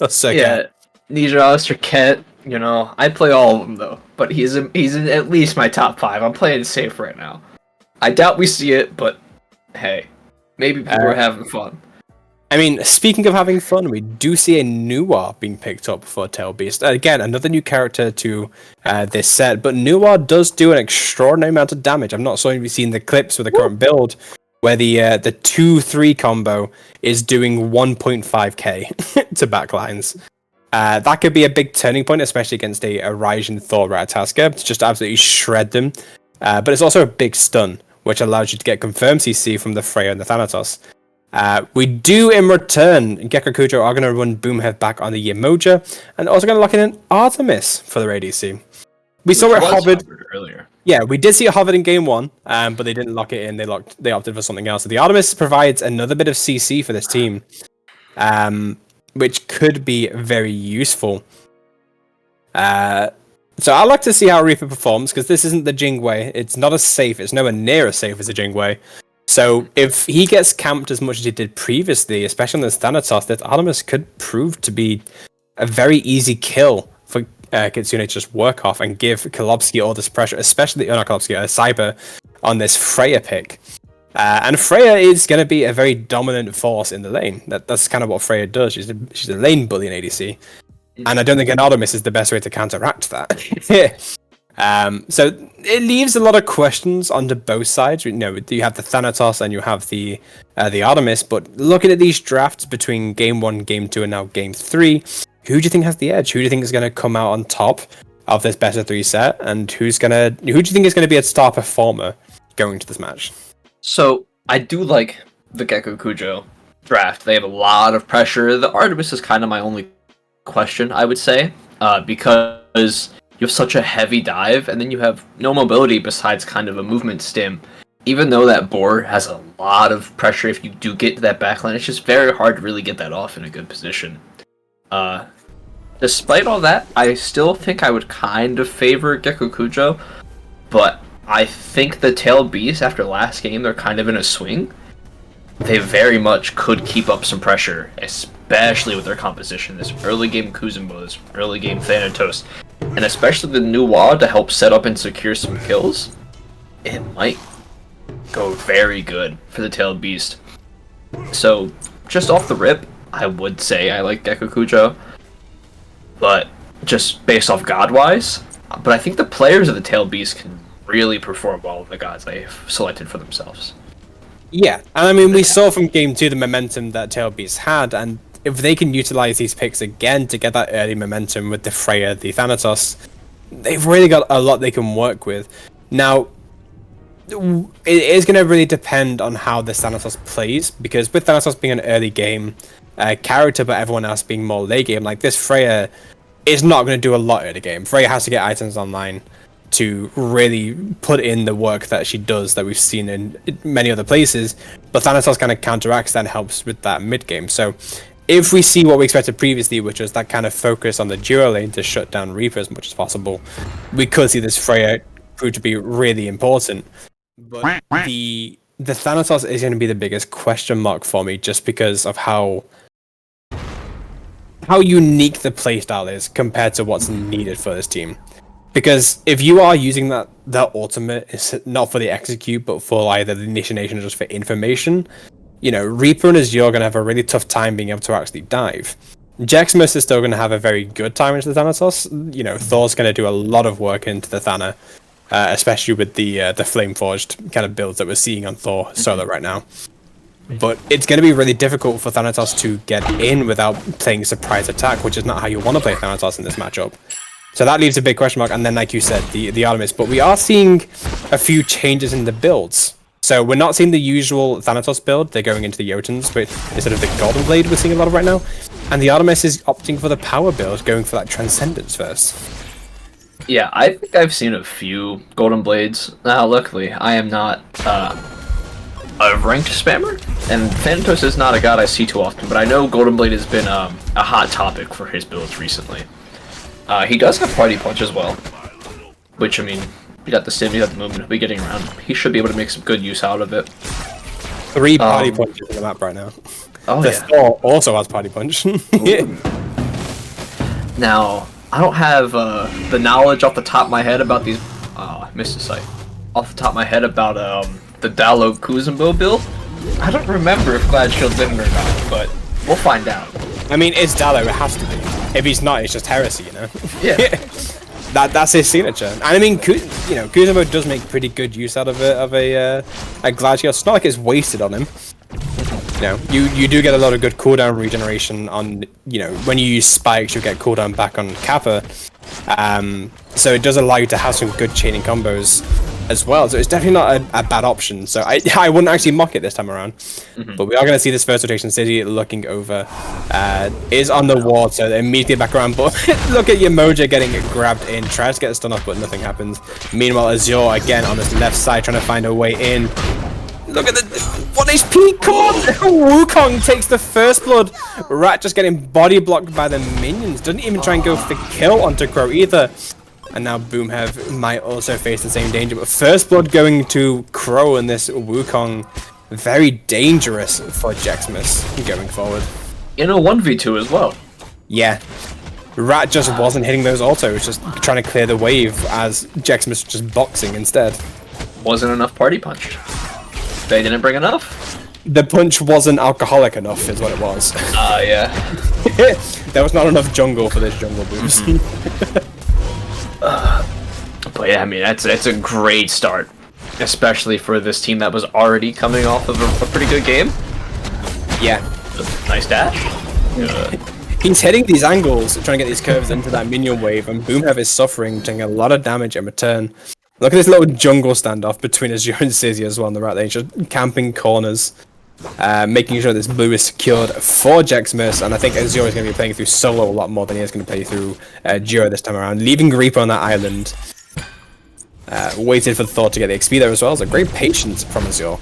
[SPEAKER 1] or Serket.
[SPEAKER 2] Yeah, Nisha, Serket, you know, I play all of them though. But he's in at least my top 5. I'm playing safe right now. I doubt we see it, but hey, maybe people are having fun.
[SPEAKER 1] I mean, speaking of having fun, we do see a Nuwa being picked up for Tail Beast. Again, another new character to this set, but Nuwa does do an extraordinary amount of damage. I'm not sure if you've seen the clips with the current build, where the 2-3 combo is doing 1.5k to backlines. That could be a big turning point, especially against a Raijin Thor Ratatasker, to just absolutely shred them. But it's also a big stun, which allows you to get confirmed CC from the Freya and the Thanatos. We do, in return, Gekko Kujo are going to run Boomhead back on the Yemoja, and also going to lock in an Artemis for their ADC. We saw it hovered
[SPEAKER 2] earlier.
[SPEAKER 1] Yeah, we did see it hovered in game 1, but they didn't lock it in. They opted for something else. So the Artemis provides another bit of CC for this team, which could be very useful. So I'd like to see how Reaper performs, because this isn't the Jingwei. It's not as safe. It's nowhere near as safe as the Jingwei. So if he gets camped as much as he did previously, especially on the Thanatos, that Artemis could prove to be a very easy kill for Kitsune to just work off and give Kolobsky all this pressure, especially, not Kolobsky, Cyber, on this Freya pick. And Freya is going to be a very dominant force in the lane. That's kind of what Freya does. She's a lane bully in ADC. And I don't think an Artemis is the best way to counteract that. So it leaves a lot of questions onto both sides. You know, you have the Thanatos and you have the Artemis, but looking at these drafts between game 1, game 2, and now game 3, who do you think has the edge? Who do you think is going to come out on top of this best of 3 set? And who do you think is going to be a star performer going to this match?
[SPEAKER 2] So I do like the Gekko Kujo draft. They have a lot of pressure. The Artemis is kind of my only question, I would say, because you have such a heavy dive, and then you have no mobility besides kind of a movement stim. Even though that board has a lot of pressure, if you do get to that backline, it's just very hard to really get that off in a good position. Despite all that, I still think I would kind of favor Gekko Kujo, but I think the Tail Beast, after last game, they're kind of in a swing. They very much could keep up some pressure, especially with their composition. This early game Kuzumbo, this early game Thanatos, and especially the new WAD to help set up and secure some kills. It might go very good for the Tail Beast. So, just off the rip, I would say I like Gekko Kujo, but just based off God-wise. But I think the players of the Tail Beast can really perform well with the gods they've selected for themselves.
[SPEAKER 1] Yeah, and I mean, we saw from game 2 the momentum that Tail Beast had, and if they can utilize these picks again to get that early momentum with the Freya, the Thanatos, they've really got a lot they can work with. Now, it is going to really depend on how the Thanatos plays, because with Thanatos being an early game character, but everyone else being more late game, like this Freya is not going to do a lot early game. Freya has to get items online to really put in the work that she does that we've seen in many other places, but Thanatos kind of counteracts that and helps with that mid game. So if we see what we expected previously, which was that kind of focus on the duo lane to shut down Reaper as much as possible, we could see this Freya prove to be really important. But the Thanatos is going to be the biggest question mark for me, just because of how unique the playstyle is compared to what's needed for this team. Because if you are using that ultimate, is not for the execute, but for either the initiation or just for information, you know, Reaper and Azure are going to have a really tough time being able to actually dive. Jexmus is still going to have a very good time into the Thanatos. You know, Thor's going to do a lot of work into the Thana, especially with the Flame Forged kind of builds that we're seeing on Thor solo right now. But it's going to be really difficult for Thanatos to get in without playing surprise attack, which is not how you want to play Thanatos in this matchup. So that leaves a big question mark, and then, like you said, the Artemis. But we are seeing a few changes in the builds. So we're not seeing the usual Thanatos build. They're going into the Jotuns, but instead of the Golden Blade, we're seeing a lot of right now. And the Artemis is opting for the power build, going for that Transcendence first.
[SPEAKER 2] Yeah, I think I've seen a few Golden Blades. Now, luckily, I am not a ranked spammer, and Thanatos is not a god I see too often, but I know Golden Blade has been a hot topic for his builds recently. He does have Party Punch as well, which, I mean, you got the sim, you got the movement, he'll be getting around. He should be able to make some good use out of it.
[SPEAKER 1] 3 Party Punches in the map right now.
[SPEAKER 2] Oh,
[SPEAKER 1] the
[SPEAKER 2] yeah.
[SPEAKER 1] Thor also has Party Punch.
[SPEAKER 2] Now, I don't have the knowledge off the top of my head about these... Oh, I missed a site. Off the top of my head about the Dalo Kuzumbo build. I don't remember if Glad Shield's in or not, but we'll find out.
[SPEAKER 1] I mean, it's Dalo, it has to be. If he's not, it's just heresy, you know?
[SPEAKER 2] Yeah.
[SPEAKER 1] That's his signature. And I mean, you know, Kuzumbo does make pretty good use out of a Glad Shield. It's not like it's wasted on him. You know, you do get a lot of good cooldown regeneration on, you know, when you use spikes, you get cooldown back on Kappa. So it does allow you to have some good chaining combos as well. So it's definitely not a bad option. So I wouldn't actually mock it this time around. But we are going to see this first rotation. City looking over. Is on the wall, so immediately back around. But look at Yamoja getting grabbed in. Tries to get a stun off, but nothing happens. Meanwhile, Azure again on this left side trying to find a way in. Look at the 1 HP core! Wukong takes the first blood. Rat just getting body blocked by the minions. Doesn't even try and go for the kill onto Crow either. And now Boomhev might also face the same danger. But first blood going to Crow and this Wukong. Very dangerous for Jexmus going forward.
[SPEAKER 2] In a 1v2 as well.
[SPEAKER 1] Yeah. Rat just wasn't hitting those autos, just trying to clear the wave as Jexmus just boxing instead.
[SPEAKER 2] Wasn't enough Party Punch. They didn't bring enough?
[SPEAKER 1] The punch wasn't alcoholic enough, is what it was.
[SPEAKER 2] Yeah.
[SPEAKER 1] There was not enough jungle for this jungle boost.
[SPEAKER 2] But yeah, I mean, it's a great start. Especially for this team that was already coming off of a pretty good game.
[SPEAKER 1] Yeah.
[SPEAKER 2] Nice dash.
[SPEAKER 1] He's hitting these angles, trying to get these curves into that minion wave, and Boomhev is suffering, taking a lot of damage in return. Look at this little jungle standoff between Azure and Sizzy as well on the right lane, just camping corners, making sure this blue is secured for Jexmus, and I think Azure is going to be playing through solo a lot more than he is going to play through duo this time around, leaving Reaper on that island. Waited for Thor to get the XP there as well, so great patience from Azure.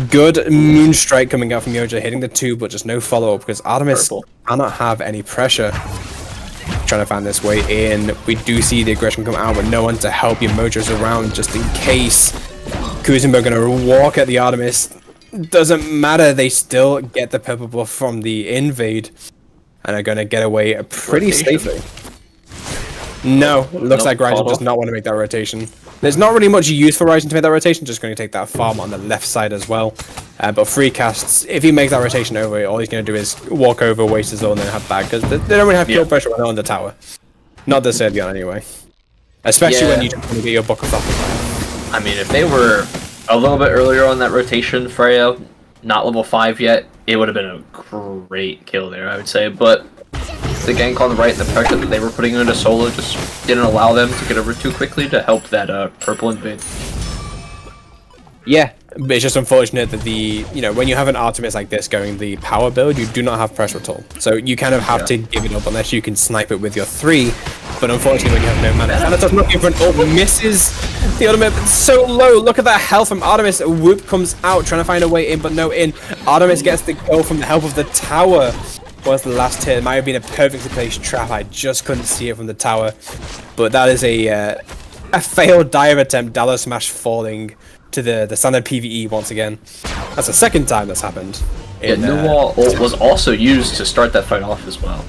[SPEAKER 1] Good Moonstrike coming out from Yoja, hitting the 2, but just no follow-up because Artemis cannot have any pressure. Trying to find this way in. We do see the aggression come out, but no one to help. Yamoja's around just in case. Kuzumbo gonna walk at the Artemis. Doesn't matter, they still get the purple buff from the invade and are gonna get away pretty safely. No, looks like Ryzen does not want to make that rotation. There's not really much use for Ryzen to make that rotation, just going to take that farm on the left side as well. But free casts, if he makes that rotation over, all he's going to do is walk over, waste his ult, and then have bag, because they don't really have kill pressure when they're on the tower. Not this early on anyway. Especially when you just want to get your buckets off.
[SPEAKER 2] I mean, if they were a little bit earlier on that rotation, Freya, not level 5 yet, it would have been a great kill there, I would say. But the gank on the right, the pressure that they were putting into solo just didn't allow them to get over too quickly to help that purple invade.
[SPEAKER 1] Yeah, but it's just unfortunate that when you have an Artemis like this going the power build, you do not have pressure at all. So you kind of have to give it up unless you can snipe it with your 3. But unfortunately, when you have no mana, Thanatos looking for an ult, misses the ultimate, but so low. Look at that health from Artemis. Whoop comes out, trying to find a way in, but no in. Artemis gets the kill from the help of the tower. Was the last hit. It might have been a perfectly placed trap. I just couldn't see it from the tower. But that is a failed dive attempt. Dallas Smash falling to the standard PvE once again. That's the second time that's happened.
[SPEAKER 2] Nuwall ult was also used to start that fight off as well.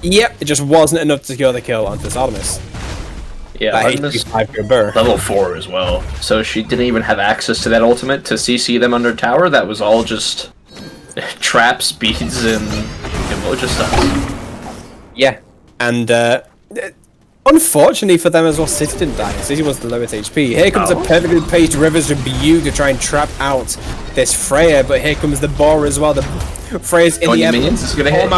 [SPEAKER 1] Yep, it just wasn't enough to secure the kill onto this Artemis.
[SPEAKER 2] Yeah, Artemis level 4 as well. So she didn't even have access to that ultimate to CC them under tower. That was all just traps, beads, and Emoja stuff.
[SPEAKER 1] Yeah, and unfortunately for them as well, City didn't die. City was the lowest HP. Here comes a perfectly placed Rivers Rebuke to try and trap out this Freya, but here comes the Boar as well. The Freya's in the air.
[SPEAKER 2] It's gonna hit.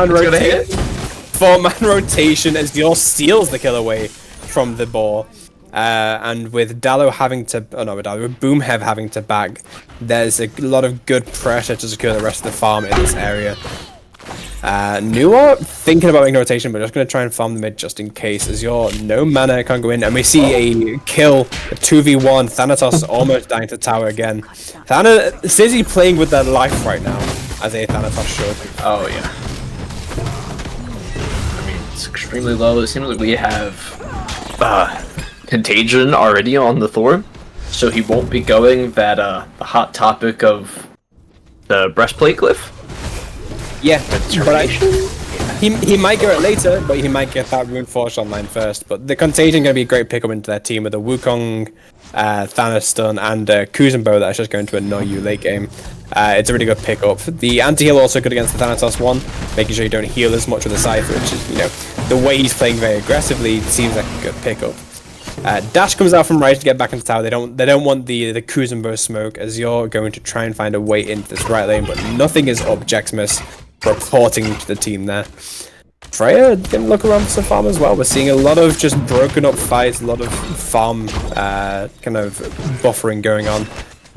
[SPEAKER 1] 4-man rotation as Dior steals the kill away from the Boar. And with Dallo having to, with Boomhev having to back, there's a lot of good pressure to secure the rest of the farm in this area. Nuwa thinking about making rotation, but just going to try and farm the mid just in case, as your no mana can't go in, and we see a kill, a 2v1, Thanatos almost dying to tower again. Sizzy playing with their life right now, as a Thanatos should.
[SPEAKER 2] Oh yeah. I mean, it's extremely low. It seems like we have Contagion already on the Thor, so he won't be going that the hot topic of the breastplate glyph.
[SPEAKER 1] Yeah, but he might go it later, but he might get that Rune Forge online first. But the Contagion going to be a great pickup into their team with a Wukong, Thanos stun, and Kuzenbo that's just going to annoy you late game. It's a really good pickup. The anti-heal also good against the Thanatos one, making sure you don't heal as much with the Cypher, which is, the way he's playing very aggressively seems like a good pickup. Dash comes out from right to get back into tower. They don't want the Kuzenbo smoke, as you're going to try and find a way into this right lane, but nothing is up. Jexmus reporting to the team there. Freya can look around for some farm as well. We're seeing a lot of just broken up fights, a lot of farm kind of buffering going on,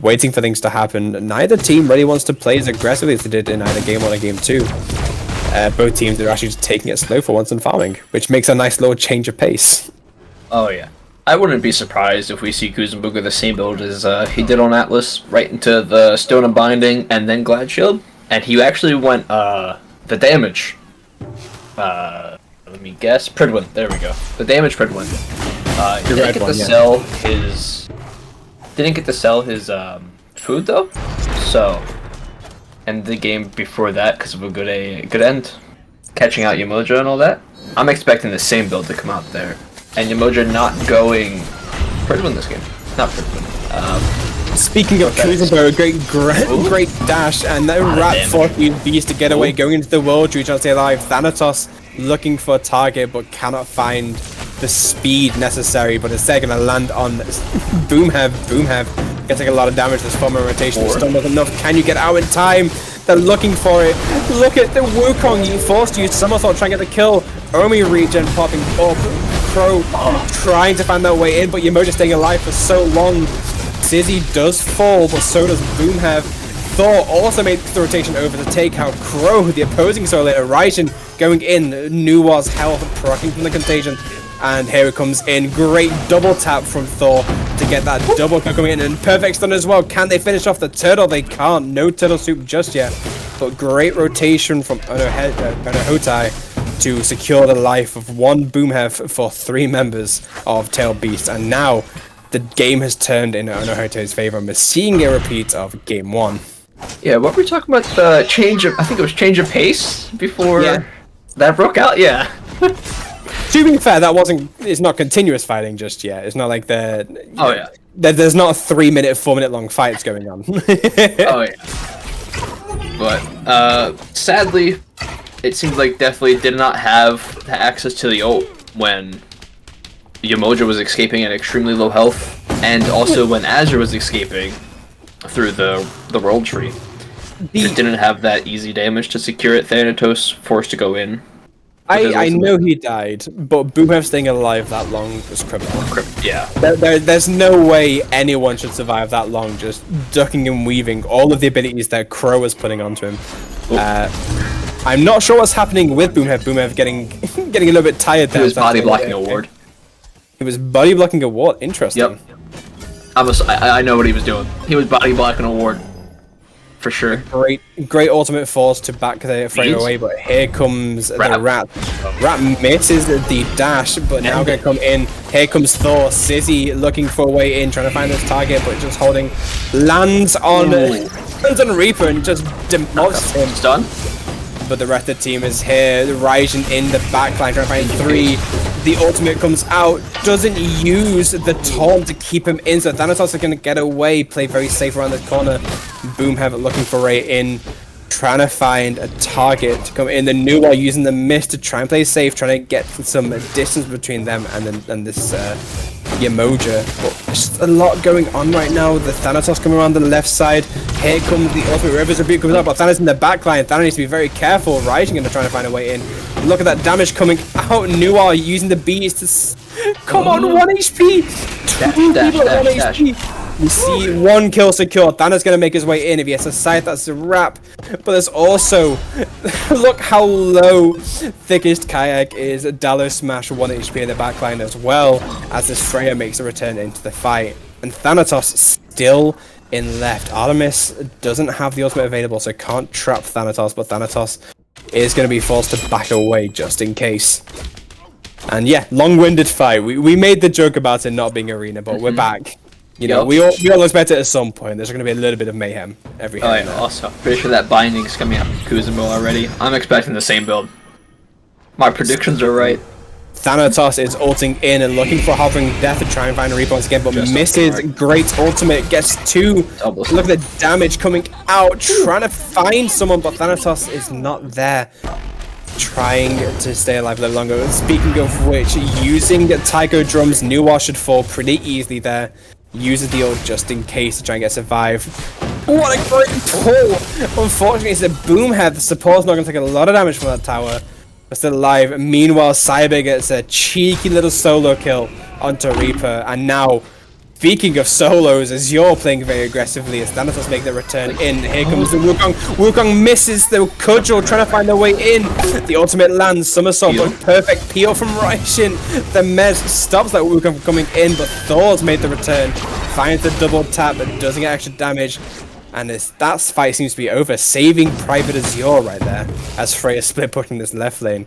[SPEAKER 1] waiting for things to happen. Neither team really wants to play as aggressively as they did in either game 1 or game 2. Both teams are actually just taking it slow for once and farming, which makes a nice little change of pace.
[SPEAKER 2] Oh yeah. I wouldn't be surprised if we see Kuzenbo the same build as he did on Atlas, right into the Stone and Binding and then Glad Shield. And he actually went the damage. Let me guess. Pridwin. There we go. The damage Pridwin. He didn't get to sell his food though. So, and the game before that because of a good end, catching out Yamoja and all that. I'm expecting the same build to come out there, and Yamoja not going Pridwin this game. Not Pridwin.
[SPEAKER 1] Speaking of Kuzenbo, great dash, and the Rat 14 Beast to get away, going into the world, trying to stay alive. Thanatos looking for a target, but cannot find the speed necessary, but instead going to land on Boomhev. Boomhev gonna take a lot of damage. This former rotation still not enough. Can you get out in time? They're looking for it. Look at the Wukong. You forced to use somersault, trying to get the kill. Omi regen popping up. Crow trying to find that way in, but Yamoja staying alive for so long. Sizzy does fall, but so does Boomhev. Thor also made the rotation over to take out Crow, the opposing solo later. Raijin going in. Nuwa's health proccing from the Contagion. And here it comes in. Great double tap from Thor to get that double kill coming in. And perfect stun as well. Can they finish off the turtle? They can't. No turtle soup just yet. But great rotation from Onohotei to secure the life of one Boomhev for 3 members of Tail Beast. And now the game has turned in Onohotei's favor. We're seeing a repeat of game 1.
[SPEAKER 2] Yeah, what were we talking about? The change of, I think it was change of pace before that broke out? Yeah.
[SPEAKER 1] To be fair, it's not continuous fighting just yet. It's not like there's not a 3-minute, 4-minute long fights going on.
[SPEAKER 2] Oh yeah. But sadly, it seems like definitely did not have the access to the ult when Yamoja was escaping at extremely low health, and also when Azure was escaping through the world tree. Just didn't have that easy damage to secure it. Thanatos forced to go in.
[SPEAKER 1] I know he died, but Boomhev staying alive that long was criminal.
[SPEAKER 2] Yeah.
[SPEAKER 1] There's no way anyone should survive that long, just ducking and weaving all of the abilities that Crow was putting onto him. I'm not sure what's happening with Boomhev. Boomhev getting a little bit tired there.
[SPEAKER 2] He was body blocking a ward.
[SPEAKER 1] He was body blocking a ward. Interesting.
[SPEAKER 2] Yep. I know what he was doing. He was body blocking a ward. For sure.
[SPEAKER 1] Great ultimate force to back the Freya away, but here comes the Rat. Rat misses the dash, but now going to come in. Here comes Thor. Sizzy looking for a way in, trying to find this target, but just holding. Lands on Reaper and just demolishes him.
[SPEAKER 2] It's done.
[SPEAKER 1] But the rest of the team is here. Raijin in the backline, trying to find 3. The ultimate comes out, doesn't use the taunt to keep him in, so Thanatos is going to get away, play very safe around this corner. Boomhev looking for Ray in, trying to find a target to come in. The Nuwa using the mist to try and play safe, trying to get some distance between them and this Yemoja. But there's just a lot going on right now. The Thanatos coming around the left side. Here comes the ultimate Rivers Rebuke comes out, but Thanos in the backline. Thanos needs to be very careful. Raijin going to try to find a way in. Look at that damage coming out. Nuwa using the bees to come on, 1 HP. 2 people at 1 HP. We see 1 kill secured. Thanos gonna make his way in. If he has a sight, that's a wrap. But there's also, look how low Thickest Kayak is. Dallo Smash 1 HP in the backline as well, as this Freya makes a return into the fight. And Thanatos still in left. Artemis doesn't have the ultimate available, so can't trap Thanatos, but Thanatos is going to be forced to back away just in case. And yeah, long-winded fight. We made the joke about it not being arena, but we're back. You know, we all expect it at some point. There's going to be a little bit of mayhem every here and there.
[SPEAKER 2] Also, pretty sure that binding's coming out from Kuzumo already. I'm expecting the same build. My predictions are right.
[SPEAKER 1] Thanatos is ulting in and looking for Hovering Death to try and find a replay once again, but misses. Great ultimate, gets 2. Look at the damage coming out, trying to find someone, but Thanatos is not there. Trying to stay alive a little longer. Speaking of which, using Taiko Drums, Nuwa should fall pretty easily there. Uses the ult just in case to try and get survive. What a great pull! Unfortunately, it's a Boomhead. The support's not going to take a lot of damage from that tower. But still alive. Meanwhile, Cyber gets a cheeky little solo kill onto Reaper. And now, speaking of solos, as you're playing very aggressively, as Thanatos make the return in. Here comes the Wukong. Wukong misses the cudgel, trying to find their way in. The ultimate lands, somersault, but perfect peel from Raijin. The Mez stops that Wukong from coming in, but Thor's made the return. Finds the double tap, but doesn't get extra damage. And that fight seems to be over, saving Private Azure right there, as Freya split pushing this left lane.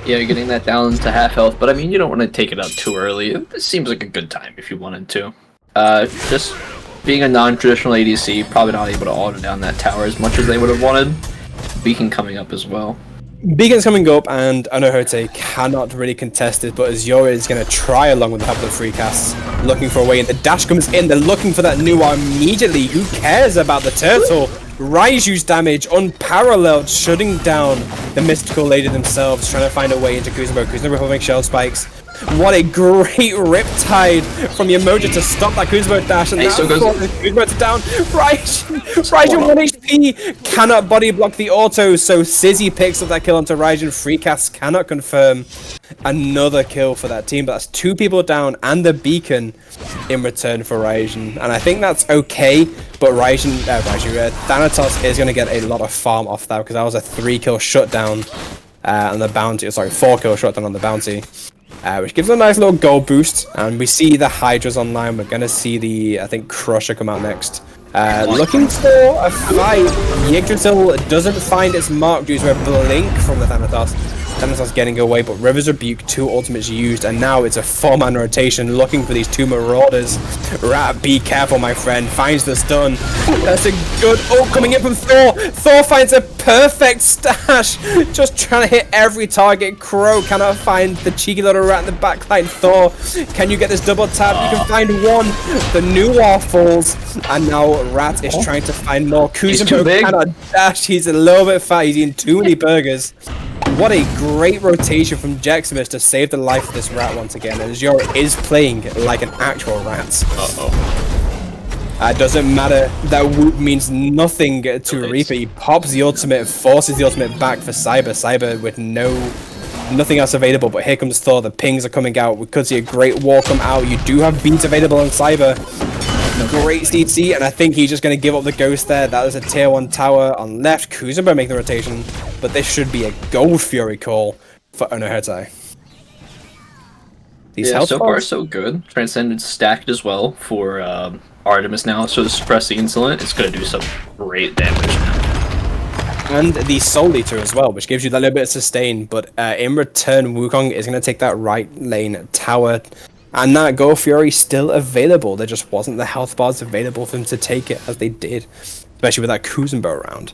[SPEAKER 2] Yeah, you're getting that down to half health, but I mean, you don't want to take it out too early. It seems like a good time if you wanted to. Just being a non-traditional ADC, probably not able to auto down that tower as much as they would have wanted. Beacon coming up as well.
[SPEAKER 1] Beacon's coming up, and Onohotei cannot really contest it, but Azure is going to try along with the help of the free casts, looking for a way in. The dash comes in, they're looking for that Nuwa immediately. Who cares about the turtle? Raiju's damage, unparalleled, shutting down the Mystical Lady themselves, trying to find a way into Kuzumo. Kuzumo revolving shell spikes. What a great Riptide from Yemoja to stop that Kuzumo dash, and that's Kuzumo down. Raijin 1 HP, cannot body block the auto, so Sizzy picks up that kill onto Raijin. Free cast cannot confirm another kill for that team, but that's 2 people down and the beacon in return for Raijin, and I think that's okay, but Thanatos is going to get a lot of farm off that, because that was a 3-kill shutdown on the bounty, sorry, 4-kill shutdown on the bounty. Which gives a nice little gold boost, and we see the Hydras online. We're gonna see the, I think, Crusher come out next. Looking for a fight. Yggdrasil doesn't find its mark due to a blink from the Thanatos. Thanatos getting away, but River's Rebuke, 2 ultimates used, and now it's a 4-man rotation looking for these 2 Marauders. Rat, be careful, my friend. Finds the stun. That's a good ult coming in from Thor. Thor finds a perfect stash. Just trying to hit every target. Crow cannot find the cheeky little rat in the backline. Thor, can you get this double tap? You can find 1. The Nuwa falls, and now Rat is trying to find more. Kuzumo cannot dash. He's a little bit fat. He's eating too many burgers. What a great rotation from Jeximus to save the life of this rat once again. And Azure is playing like an actual rat. Doesn't matter. That whoop means nothing to Reaper. He pops the ultimate, forces the ultimate back for Cyber. Cyber with nothing else available, but here comes Thor. The pings are coming out. We could see a great wall come out. You do have beats available on Cyber. Great CC, and I think he's just going to give up the ghost there. That was a tier 1 tower on left. Kuzenbo making the rotation, but this should be a Gold Fury call for Onohotei.
[SPEAKER 2] So far so good. Transcendence stacked as well for Artemis now, so the Suppress the Insolent is going to do some great damage now.
[SPEAKER 1] And the Soul Eater as well, which gives you that little bit of sustain, but in return, Wukong is going to take that right lane tower. And that Gold Fury still available. There just wasn't the health bars available for them to take it as they did, especially with that Kuzenbo around.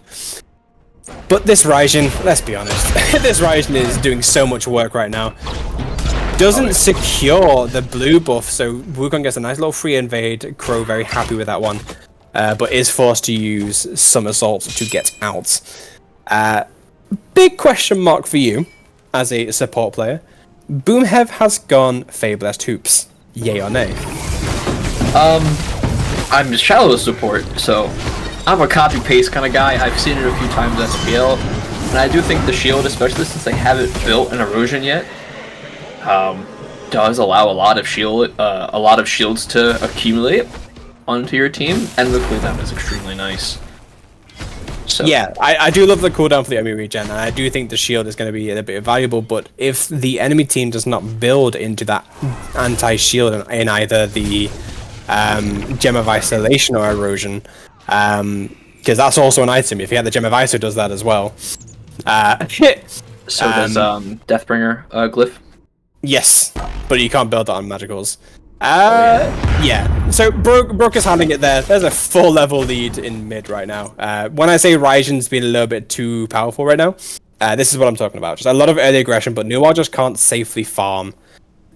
[SPEAKER 1] But this Raijin, let's be honest, this Raijin is doing so much work right now. Doesn't secure the blue buff, so Wukong gets a nice little free invade. Crow very happy with that one, but is forced to use Somersault to get out. Big question mark for you as a support player. Boomhev has gone Fabulous Hoops. Yay or nay?
[SPEAKER 2] I'm a shallow support, so I'm a copy-paste kind of guy. I've seen it a few times in SPL, and I do think the shield, especially since they haven't built an erosion yet, does allow a lot of shields to accumulate onto your team, and the cooldown is extremely nice. So.
[SPEAKER 1] Yeah, I do love the cooldown for the enemy regen, and I do think the shield is going to be a bit valuable, but if the enemy team does not build into that anti-shield in either the Gem of Isolation or Erosion, because that's also an item, if you have the Gem of Iso does that as well.
[SPEAKER 2] So does Deathbringer Glyph?
[SPEAKER 1] Yes, but you can't build that on Magicals. Yeah, so Brook is handling it there. There's a 4-level lead in mid right now. When I say Raijin's been a little bit too powerful right now, this is what I'm talking about. Just a lot of early aggression, but Nuar just can't safely farm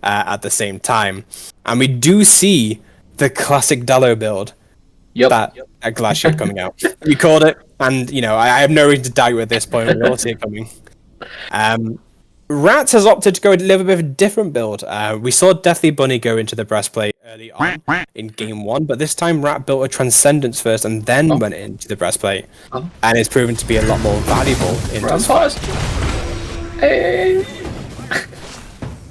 [SPEAKER 1] at the same time. And we do see the classic Dallo build. That Glass Shield coming out. You called it, and you know I have no reason to doubt you at this point. We all see it coming. Rats has opted to go a little bit of a different build. We saw Deathly Bunny go into the breastplate early on in game 1, but this time Rat built a Transcendence first and then went into the breastplate, and it's proven to be a lot more valuable in this fight.
[SPEAKER 2] Hey.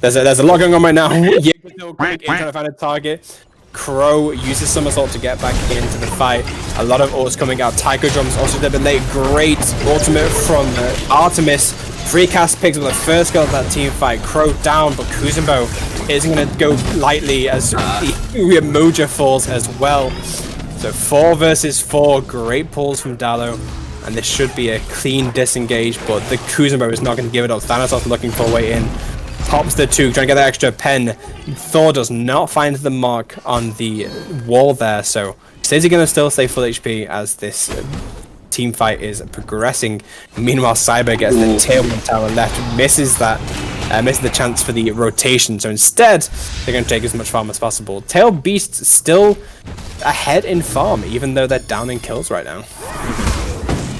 [SPEAKER 1] There's a lot going on right now. Still trying to find a target. Crow uses Somersault to get back into the fight. A lot of ults coming out. Taiko Drums also a little bit late. Great ultimate from Artemis. Free cast picks up the first kill of that team fight. Crow down, but Kuzenbo isn't going to go lightly as Moja falls as well. So 4 versus 4. Great pulls from Dallo. And this should be a clean disengage, but the Kuzenbo is not going to give it up. Thanatos looking for a way in. Pops the 2, trying to get that extra pen. Thor does not find the mark on the wall there, so is he going to still stay full HP as this team fight is progressing? Meanwhile, Cyber gets the tier 1 tower left, misses the chance for the rotation, so instead they're going to take as much farm as possible. Tail Beast still ahead in farm, even though they're down in kills right now.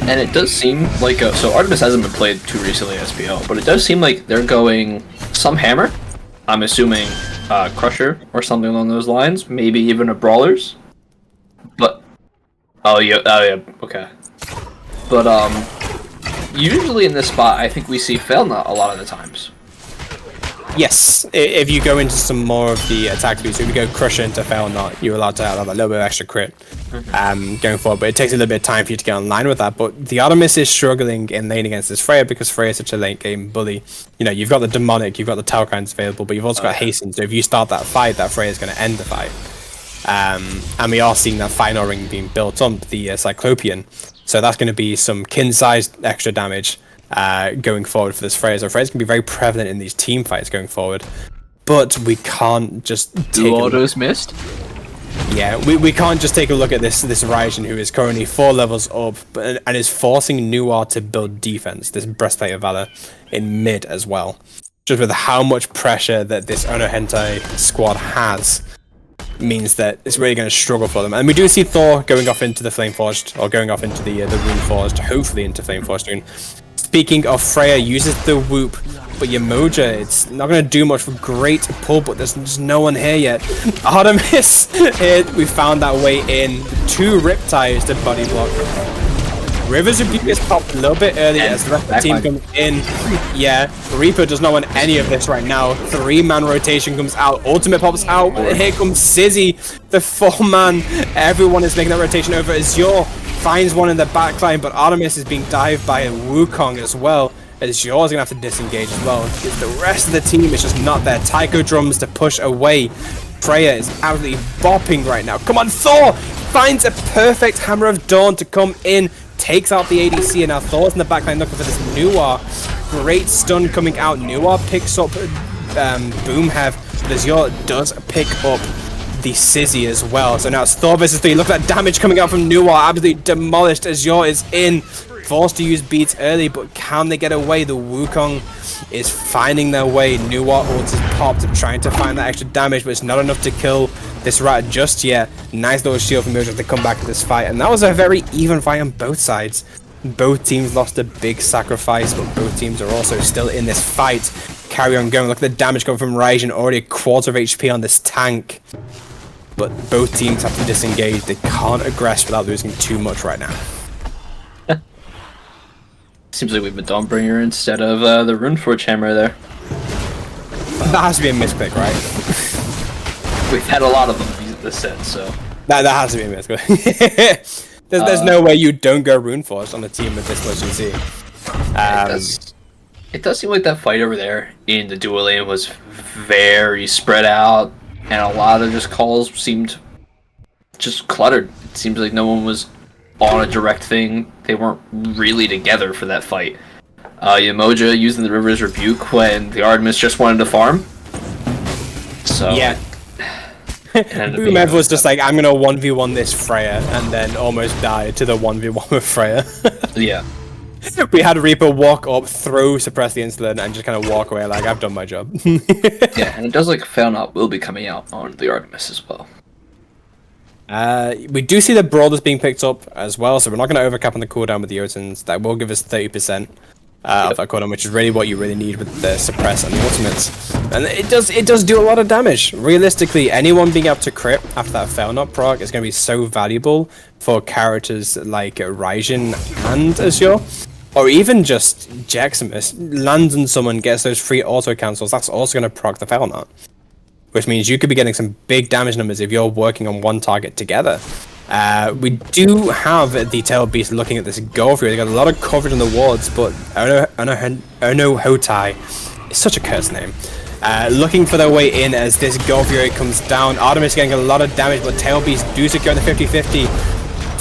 [SPEAKER 2] And it does seem like so Artemis hasn't been played too recently in SPL, but it does seem like they're going some Hammer. I'm assuming Crusher or something along those lines, maybe even a Brawlers. But okay. But usually in this spot, I think we see Failnut a lot of the times.
[SPEAKER 1] Yes, if you go into some more of the attack boost, if you go Crusher into Failnut, you're allowed to have a little bit of extra crit going forward, but it takes a little bit of time for you to get online with that. But the Artemis is struggling in lane against this Freya because Freya is such a late game bully. You know, you've got the Demonic, you've got the Talkines available, but you've also got Hasten, so if you start that fight, that Freya is going to end the fight. And we are seeing that final ring being built on the Cyclopean, so that's going to be some kin-sized extra damage going forward for this Freya. So Freya's going to be very prevalent in these team fights going forward. But we can't just take
[SPEAKER 3] autos missed?
[SPEAKER 1] Yeah, we can't just take a look at this Raijin, who is currently 4 levels up and is forcing Nuar to build defense, this Breastplate of Valor, in mid as well. Just with how much pressure that this Onohotei squad has, means that it's really going to struggle for them. And we do see Thor going off into the Flameforged, or going off into the Runeforged, hopefully into Flameforged soon. Speaking of, Freya uses the Whoop but Yamoja, it's not going to do much for great pull, but there's just no one here yet. Artemis, here we found that way in. 2 Riptides to body block. Rivers Rebuke is popped a little bit early as the rest of the team comes in. Yeah, Reaper does not want any of this right now. 3-man rotation comes out. Ultimate pops out. Here comes Sizzy, the 4-man. Everyone is making that rotation over. Azure finds one in the backline, but Artemis is being dived by a Wukong as well. Azure's going to have to disengage as well. The rest of the team is just not there. Taiko drums to push away. Freya is absolutely bopping right now. Come on, Thor finds a perfect Hammer of Dawn to come in. Takes out the ADC, and now Thor's in the backline looking for this Nuar. Great stun coming out. Nuar picks up Boomhev, but Azure does pick up the Sizzy as well. So now it's Thor versus 3. Look at that damage coming out from Nuar. Absolutely demolished. Azure is in. Forced to use beats early, but can they get away? The Wukong is finding their way. Nuar ult is popped, trying to find that extra damage, but it's not enough to kill this rat just yet. Nice little shield from Mojo to come back to this fight, and that was a very even fight on both sides. Both teams lost a big sacrifice, but both teams are also still in this fight. Carry on going. Look at the damage coming from Raijin, already a quarter of HP on this tank. But both teams have to disengage. They can't aggress without losing too much right now.
[SPEAKER 2] Seems like we have a Dawnbringer instead of the Runeforge Hammer there.
[SPEAKER 1] That has to be a misclick, right?
[SPEAKER 2] We've had a lot of them this set, so...
[SPEAKER 1] That has to be a misclick. there's no way you don't go Runeforge on a team with this much CC.
[SPEAKER 2] It does seem like that fight over there in the dual lane was very spread out, and a lot of just calls seemed just cluttered. It seems like no one was on a direct thing. They weren't really together for that fight. Yamoja using the River's Rebuke when the Artemis just wanted to farm. So
[SPEAKER 1] yeah. Boomev was just like, I'm gonna 1v1 this Freya, and then almost died to the 1v1 with Freya.
[SPEAKER 2] Yeah.
[SPEAKER 1] We had Reaper walk up, suppress the incident, and just kind of walk away like, I've done my job.
[SPEAKER 2] Yeah, and it does like Fail Not will be coming out on the Artemis as well.
[SPEAKER 1] We do see the Brawlers being picked up as well, so we're not going to overcap on the cooldown with the Jotuns. That will give us 30% of that cooldown, which is really what you really need with the Suppress and the Ultimates. And it does do a lot of damage. Realistically, anyone being able to crit after that Fail Not proc is going to be so valuable for characters like Raijin and Azure. Or even just Jaximus lands on someone, gets those free auto cancels, that's also going to proc the Fail Not. Which means you could be getting some big damage numbers if you're working on one target together. We do have the Tail Beast looking at this Golf here. They got a lot of coverage on the wards, but Onohotei is such a cursed name. Looking for their way in as this Golf Fury comes down. Artemis getting a lot of damage, but Tail Beast do secure the 50-50.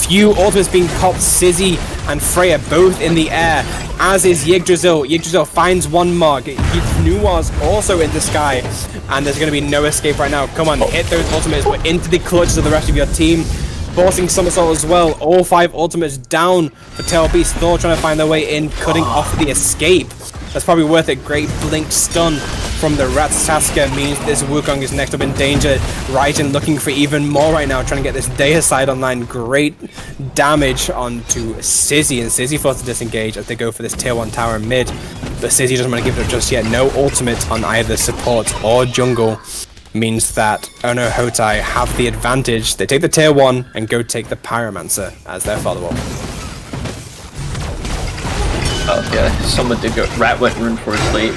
[SPEAKER 1] Few ultimates being popped. Sizzy and Freya both in the air, as is Yggdrasil. Yggdrasil finds one mark. Nuar's also in the sky, and there's going to be no escape right now. Come on, hit those ultimates, but into the clutches of the rest of your team. Forcing somersault as well. All 5 ultimates down for Tail Beast. Thor trying to find their way in, cutting off the escape. That's probably worth it. Great blink stun from the Ratataska means this Wukong is next up in danger. Raijin looking for even more right now, trying to get this Deicide online. Great damage onto Sizzy, and Sizzy forced to disengage as they go for this tier 1 tower mid. But Sizzy doesn't want to give it up just yet. No ultimate on either support or jungle means that Onohotei have the advantage. They take the tier 1 and go take the Pyromancer as their follow-up.
[SPEAKER 2] Okay, someone did go Rat-Wet Runeforge late.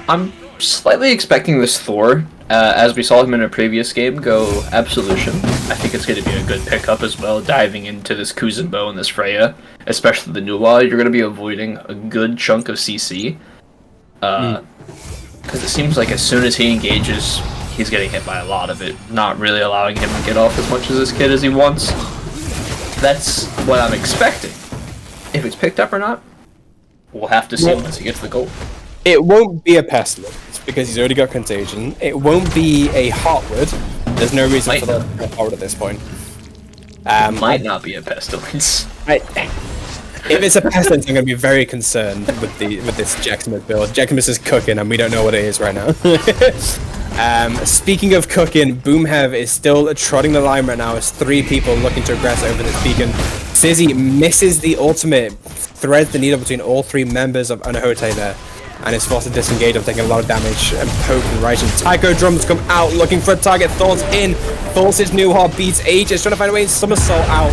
[SPEAKER 2] I'm slightly expecting this Thor, as we saw him in a previous game, go Absolution. I think it's going to be a good pickup as well, diving into this Kuzenbo and this Freya, especially the Nuwa. You're going to be avoiding a good chunk of CC. Because it seems like as soon as he engages, he's getting hit by a lot of it, not really allowing him to get off as much of this kid as he wants. That's what I'm expecting. If it's picked up or not, we'll have to see once he gets the goal.
[SPEAKER 1] It won't be a Pestilence, because he's already got Contagion. It won't be a Heartwood. There's no reason for that to Heartwood at this point.
[SPEAKER 2] Might not be a Pestilence.
[SPEAKER 1] If it's a Pestilence, I'm going to be very concerned with this Jaximus build. Jaximus is cooking, and we don't know what it is right now. Speaking of cooking, Boomhev is still trotting the line right now as 3 people looking to aggress over this beacon. Sizzy misses the ultimate, threads the needle between all 3 members of Onohotei there. and is forced to disengage. I'm taking a lot of damage and poke and rising. Taiko drums come out looking for a target. Thorns in, forces Nuwa, beats Aegis, trying to find a way in somersault out.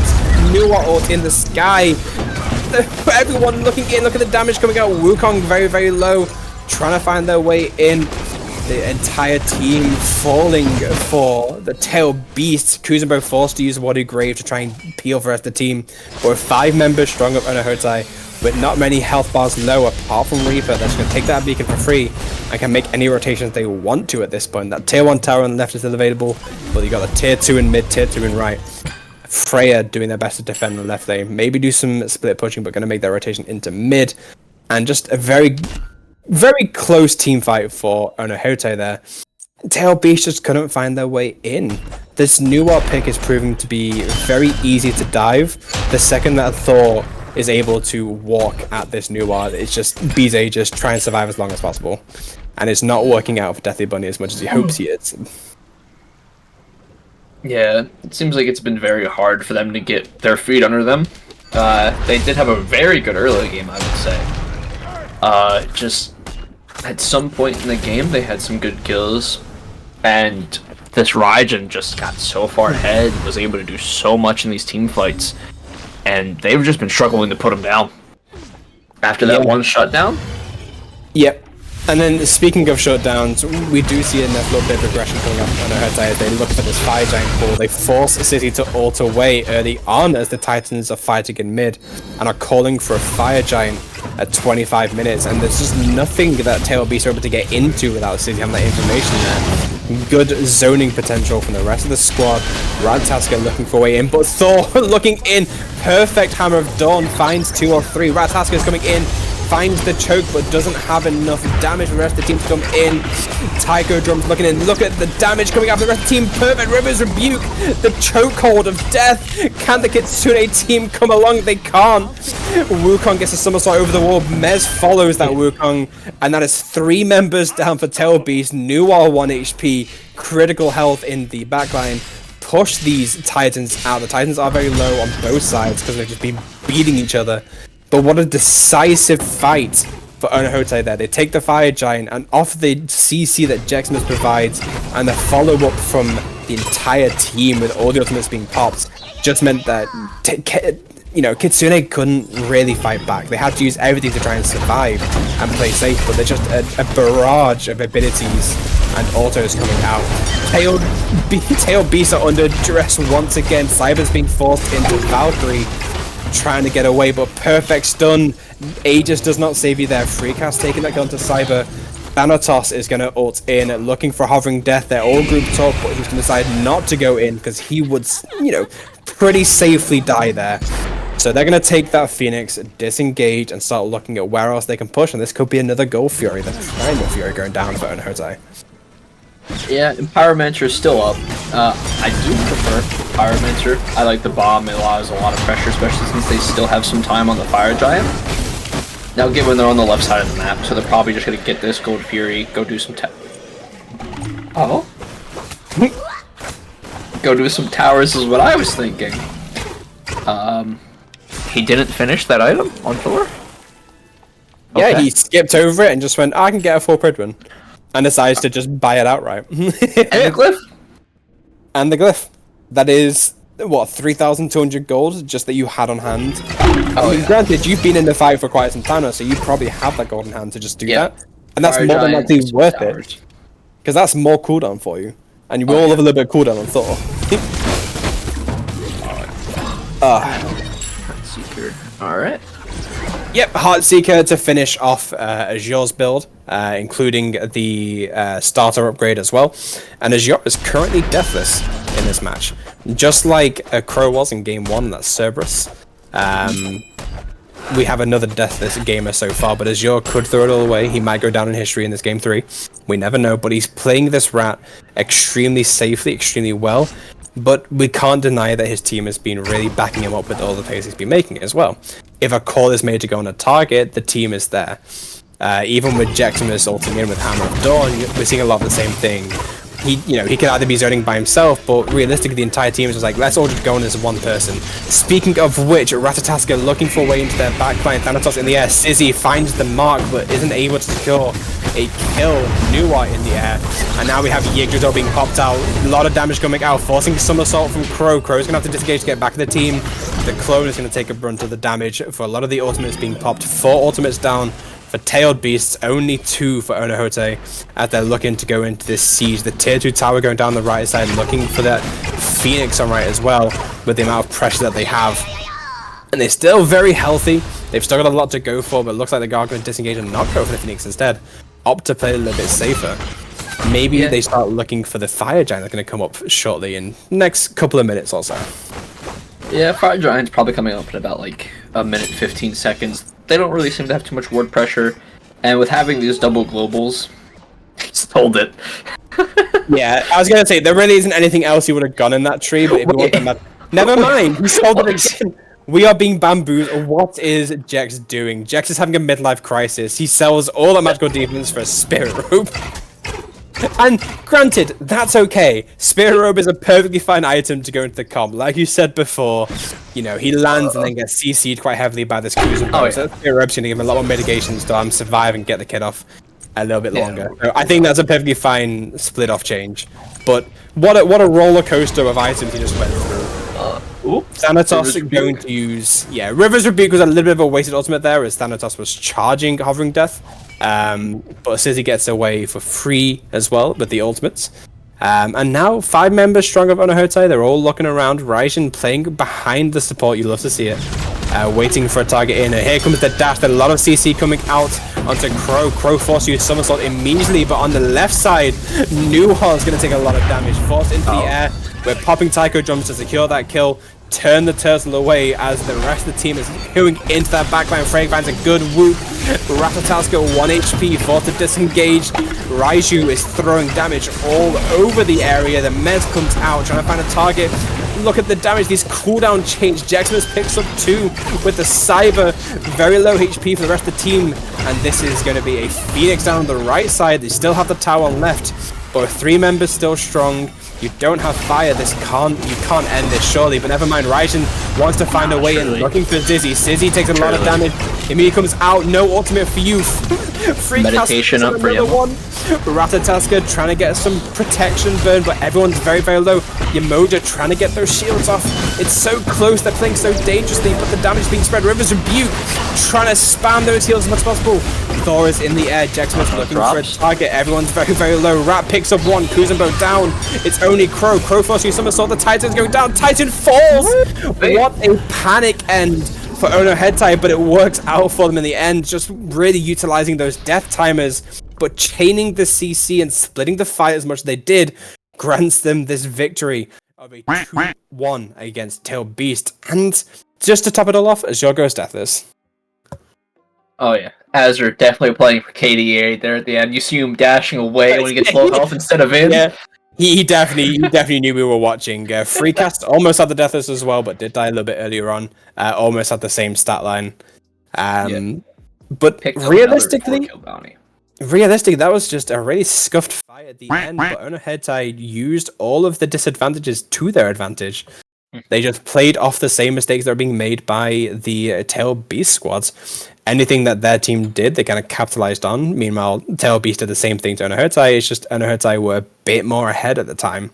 [SPEAKER 1] Nuwa ult in the sky. Everyone looking in, look at the damage coming out. Wukong very, very low, trying to find their way in. The entire team falling for the Tail Beast. Kuzenbo forced to use Wadu Grave to try and peel the rest of the team. We're 5 members strong of Onohotei with not many health bars low apart from Reaper. That's going to take that beacon for free and can make any rotations they want to at this point. That tier 1 tower on the left is still available, but you got the tier 2 in mid, tier 2 in right. Freya doing their best to defend the left lane. Maybe do some split pushing, but going to make that rotation into mid. And just a very close team fight for Onohotei there. Tail Beast just couldn't find their way in. This Nuwa pick is proving to be very easy to dive. The second that Thor is able to walk at this Nuwa, it's just BZ just try and survive as long as possible. And it's not working out for Deathly Bunny as much as he hopes he is.
[SPEAKER 2] Yeah, it seems like it's been very hard for them to get their feet under them. They did have a very good early game, I would say. Just at some point in the game, they had some good kills, and this Raijin just got so far ahead, was able to do so much in these team fights, and they've just been struggling to put him down. After that one shutdown?
[SPEAKER 1] Yep. And then, speaking of shutdowns, we do see a little bit of regression coming up on Onohotei as they look for this Fire Giant pull. They force City to ult away early on as the Titans are fighting in mid and are calling for a Fire Giant at 25 minutes, and there's just nothing that Tail Beast are able to get into without City having that information there. Good zoning potential from the rest of the squad. Ratataska looking for a way in, but Thor looking in. Perfect Hammer of Dawn finds 2 or 3. Ratataska is coming in, finds the choke, but doesn't have enough damage for the rest of the team to come in. Taiko drums looking in. Look at the damage coming out for the rest of the team. Perfect River's Rebuke. The chokehold of death. Can the Kitsune team come along? They can't. Wukong gets a somersault over the wall. Mez follows that Wukong, and that is 3 members down for Tail Beast. Nuwa 1 HP. Critical health in the backline. Push these Titans out. The Titans are very low on both sides because they've just been beating each other. But what a decisive fight for Onohotei there. They take the Fire Giant, and off the CC that Jexmus provides and the follow-up from the entire team with all the ultimates being popped just meant that Kitsune couldn't really fight back. They had to use everything to try and survive and play safe, but there's just a barrage of abilities and autos coming out. Tail Beasts are under duress once again. Cyber's being forced into Valkyrie, trying to get away, but perfect stun. Aegis does not save you there. Freecast taking that gun to Cyber. Thanatos is going to ult in, looking for Hovering Death. They're all grouped up, but he's going to decide not to go in because he would, pretty safely die there. So they're going to take that Phoenix, disengage, and start looking at where else they can push, and this could be another Gold Fury, the Primal Fury going down for Onohotei.
[SPEAKER 2] Yeah, Pyromancer is still up. I do prefer Pyromancer. I like the bomb. It allows a lot of pressure, especially since they still have some time on the Fire Giant. Now, given they're on the left side of the map, so they're probably just going to get this Gold Fury, go do some Oh? Go do some towers is what I was thinking. He didn't finish that item on Thor?
[SPEAKER 1] Yeah,
[SPEAKER 2] Okay.
[SPEAKER 1] he skipped over it and just went, I can get a full Pridwin. And decides to just buy it outright.
[SPEAKER 2] And the glyph?
[SPEAKER 1] And the glyph. That is, what, 3,200 gold just that you had on hand?
[SPEAKER 2] Yeah.
[SPEAKER 1] Granted, you've been in the fight for quite some time now, so you probably have that gold in hand to just do that. And that's
[SPEAKER 2] Fire
[SPEAKER 1] more than
[SPEAKER 2] Giant,
[SPEAKER 1] likely worth
[SPEAKER 2] towers.
[SPEAKER 1] it. Because that's more cooldown for you. And you will all have a little bit of cooldown on Thor.
[SPEAKER 2] Seeker. Alright.
[SPEAKER 1] Yep, Heartseeker to finish off Azure's build, including the starter upgrade as well. And Azure is currently deathless in this match. Just like Crow was in Game 1, that's Cerberus. We have another deathless gamer so far, but Azure could throw it all away. He might go down in history in this Game 3. We never know, but he's playing this rat extremely safely, extremely well. But we can't deny that his team has been really backing him up with all the plays he's been making as well. If a call is made to go on a target, the team is there. Even with Jexmus ulting in with Hammer of Dawn, we're seeing a lot of the same thing. he could either be zoning by himself, but realistically the entire team is just like, let's all just go in as one person. Speaking of which, Ratataska looking for a way into their backline, Thanatos in the air, Sizzy finds the mark but isn't able to secure a kill, Nuwa in the air, and now we have Yggdrasil being popped out, a lot of damage coming out, forcing somersault from Crow. Crow's gonna have to disengage to get back to the team. The clone is gonna take a brunt of the damage for a lot of the ultimates being popped. 4 ultimates down for Tailed Beasts, only 2 for Onohotei as they're looking to go into this siege. The tier 2 tower going down the right side, looking for that Phoenix on right as well, with the amount of pressure that they have. And they're still very healthy. They've still got a lot to go for, but it looks like they're going to disengage and not go for the Phoenix instead. Opt to play a little bit safer. Maybe they start looking for the Fire Giant that's going to come up shortly in the next couple of minutes or so.
[SPEAKER 2] Yeah, Fire Giant's probably coming up in about like a minute 15 seconds. They don't really seem to have too much ward pressure, and with having these double globals, just hold it.
[SPEAKER 1] Yeah, I was going to say, there really isn't anything else he would have gone in that tree, but if you want them, never mind, he sold it again. We are being bamboozled. What is Jex doing? Jex is having a midlife crisis. He sells all that magical demons for a spirit robe. And granted, that's okay. Spirit robe is a perfectly fine item to go into the comp. Like you said before, he lands and then gets CC'd quite heavily by this cruiser. So Spirit robe's going to give him a lot more mitigations to survive and get the kid off a little bit longer. So I think that's a perfectly fine split off change. But what a roller coaster of items he just went through. Thanatos going to use... Yeah, River's Rebuke was a little bit of a wasted ultimate there as Thanatos was charging Hovering Death. But Sizzy gets away for free as well with the ultimates. And now 5 members strong of Onohotei. They're all looking around. Raijin playing behind the support. You love to see it. Waiting for a target in. And here comes the dash. There's a lot of CC coming out onto Crow. Crow forced to use somersault immediately. But on the left side, Nuha's going to take a lot of damage. Forced into the air. We're popping Taiko jumps to secure that kill. Turn the turtle away as the rest of the team is going into that backline. Frag finds a good whoop. Ratataska 1 HP, forced to disengage. Raiju is throwing damage all over the area. The Mez comes out, trying to find a target. Look at the damage, these cooldown change. Jeximus picks up 2 with the Cyber. Very low HP for the rest of the team. And this is going to be a Phoenix down on the right side. They still have the tower left, but 3 members still strong. You don't have fire. You can't end this surely. But never mind. Raijin wants to find a way in, looking for Zizzy. Sizzy takes a lot of damage. Immediately comes out. No ultimate for you. Free
[SPEAKER 2] meditation up for you.
[SPEAKER 1] Ratataska trying to get some protection burn, but everyone's very, very low. Yamoja trying to get those shields off. It's so close. They're playing so dangerously, but the damage being spread. River's Rebuke trying to spam those heals as much as possible. Thor is in the air. Jeximus looking for a target. Everyone's very, very low. Rat picks up 1. Kuzumbo down. It's only Crow. Crow forcing somersault. The Titan's going down. Titan falls. What a panic end for Onohotei, but it works out for them in the end. Just really utilizing those death timers, but chaining the CC and splitting the fight as much as they did grants them this victory of a 2-1 against Tail Beast. And just to top it all off, Azure goes deathless.
[SPEAKER 2] Oh yeah, Azure definitely playing for KDA there at the end. You see him dashing away when he gets low health instead of in.
[SPEAKER 1] Yeah. He definitely knew we were watching. Freecast almost had the deathless as well, but did die a little bit earlier on. Almost had the same stat line. But realistically, that was just a really scuffed fight at the end. But Onohotei used all of the disadvantages to their advantage. They just played off the same mistakes that are being made by the Tail Beast squads. Anything that their team did, they kind of capitalized on. Meanwhile, Tail Beast did the same thing to Onohotei. It's just Onohotei were a bit more ahead at the time.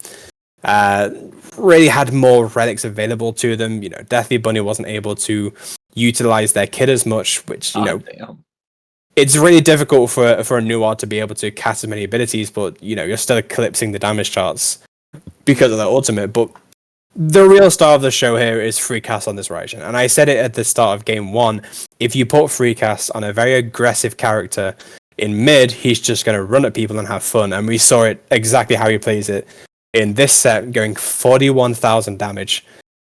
[SPEAKER 1] Really had more relics available to them. Deathly Bunny wasn't able to utilize their kit as much, which, it's really difficult for a Nuar to be able to cast as many abilities, but, you're still eclipsing the damage charts because of their ultimate. But the real star of the show here is Freecast on this Raijin. And I said it at the start of game 1. If you put Freecast on a very aggressive character in mid, he's just going to run at people and have fun. And we saw it exactly how he plays it in this set, going 41,000 damage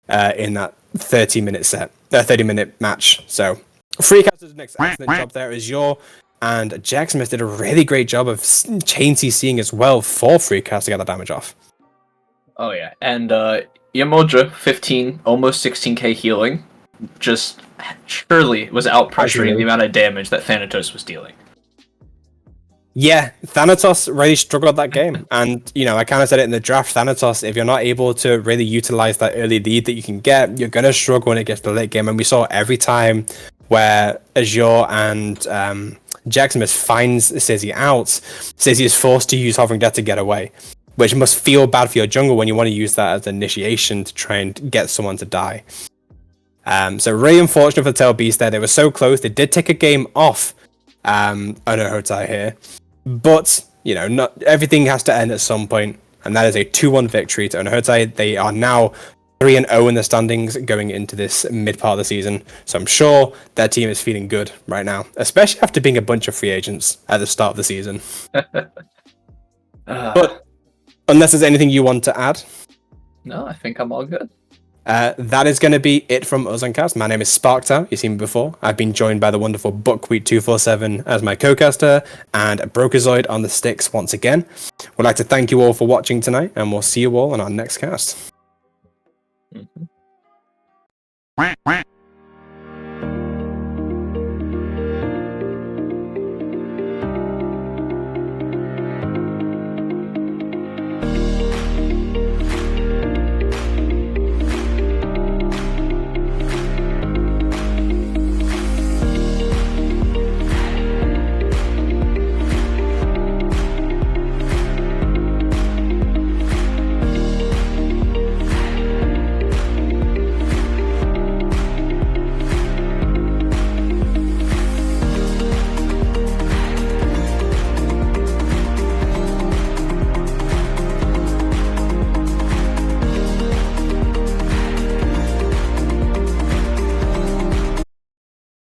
[SPEAKER 1] in that 30-minute match. So Freecast does an excellent job there. Azure and Jacksmith did a really great job of chain CCing as well for Freecast to get that damage off.
[SPEAKER 2] Oh yeah, and Yamoja, 15, almost 16k healing, just surely was out pressuring the amount of damage that Thanatos was dealing.
[SPEAKER 1] Yeah, Thanatos really struggled that game. And, I kind of said it in the draft, Thanatos, if you're not able to really utilize that early lead that you can get, you're going to struggle when it gets to the late game. And we saw every time where Azure and Jaximus finds Sizzy out, Sizzy is forced to use Hovering Death to get away, which must feel bad for your jungle when you want to use that as initiation to try and get someone to die. So really unfortunate for the Tail Beast there. They were so close. They did take a game off Onohotei here. But, not everything has to end at some point, and that is a 2-1 victory to Onohotei. They are now 3-0 in the standings going into this mid part of the season, so I'm sure their team is feeling good right now, especially after being a bunch of free agents at the start of the season. But unless there's anything you want to add?
[SPEAKER 2] No, I think I'm all good.
[SPEAKER 1] That is going to be it from us on Cast. My name is Sparktown. You've seen me before. I've been joined by the wonderful Buckwheat247 as my co-caster and Brokazoid on the sticks once again. We'd like to thank you all for watching tonight, and we'll see you all on our next cast.
[SPEAKER 2] Mm-hmm.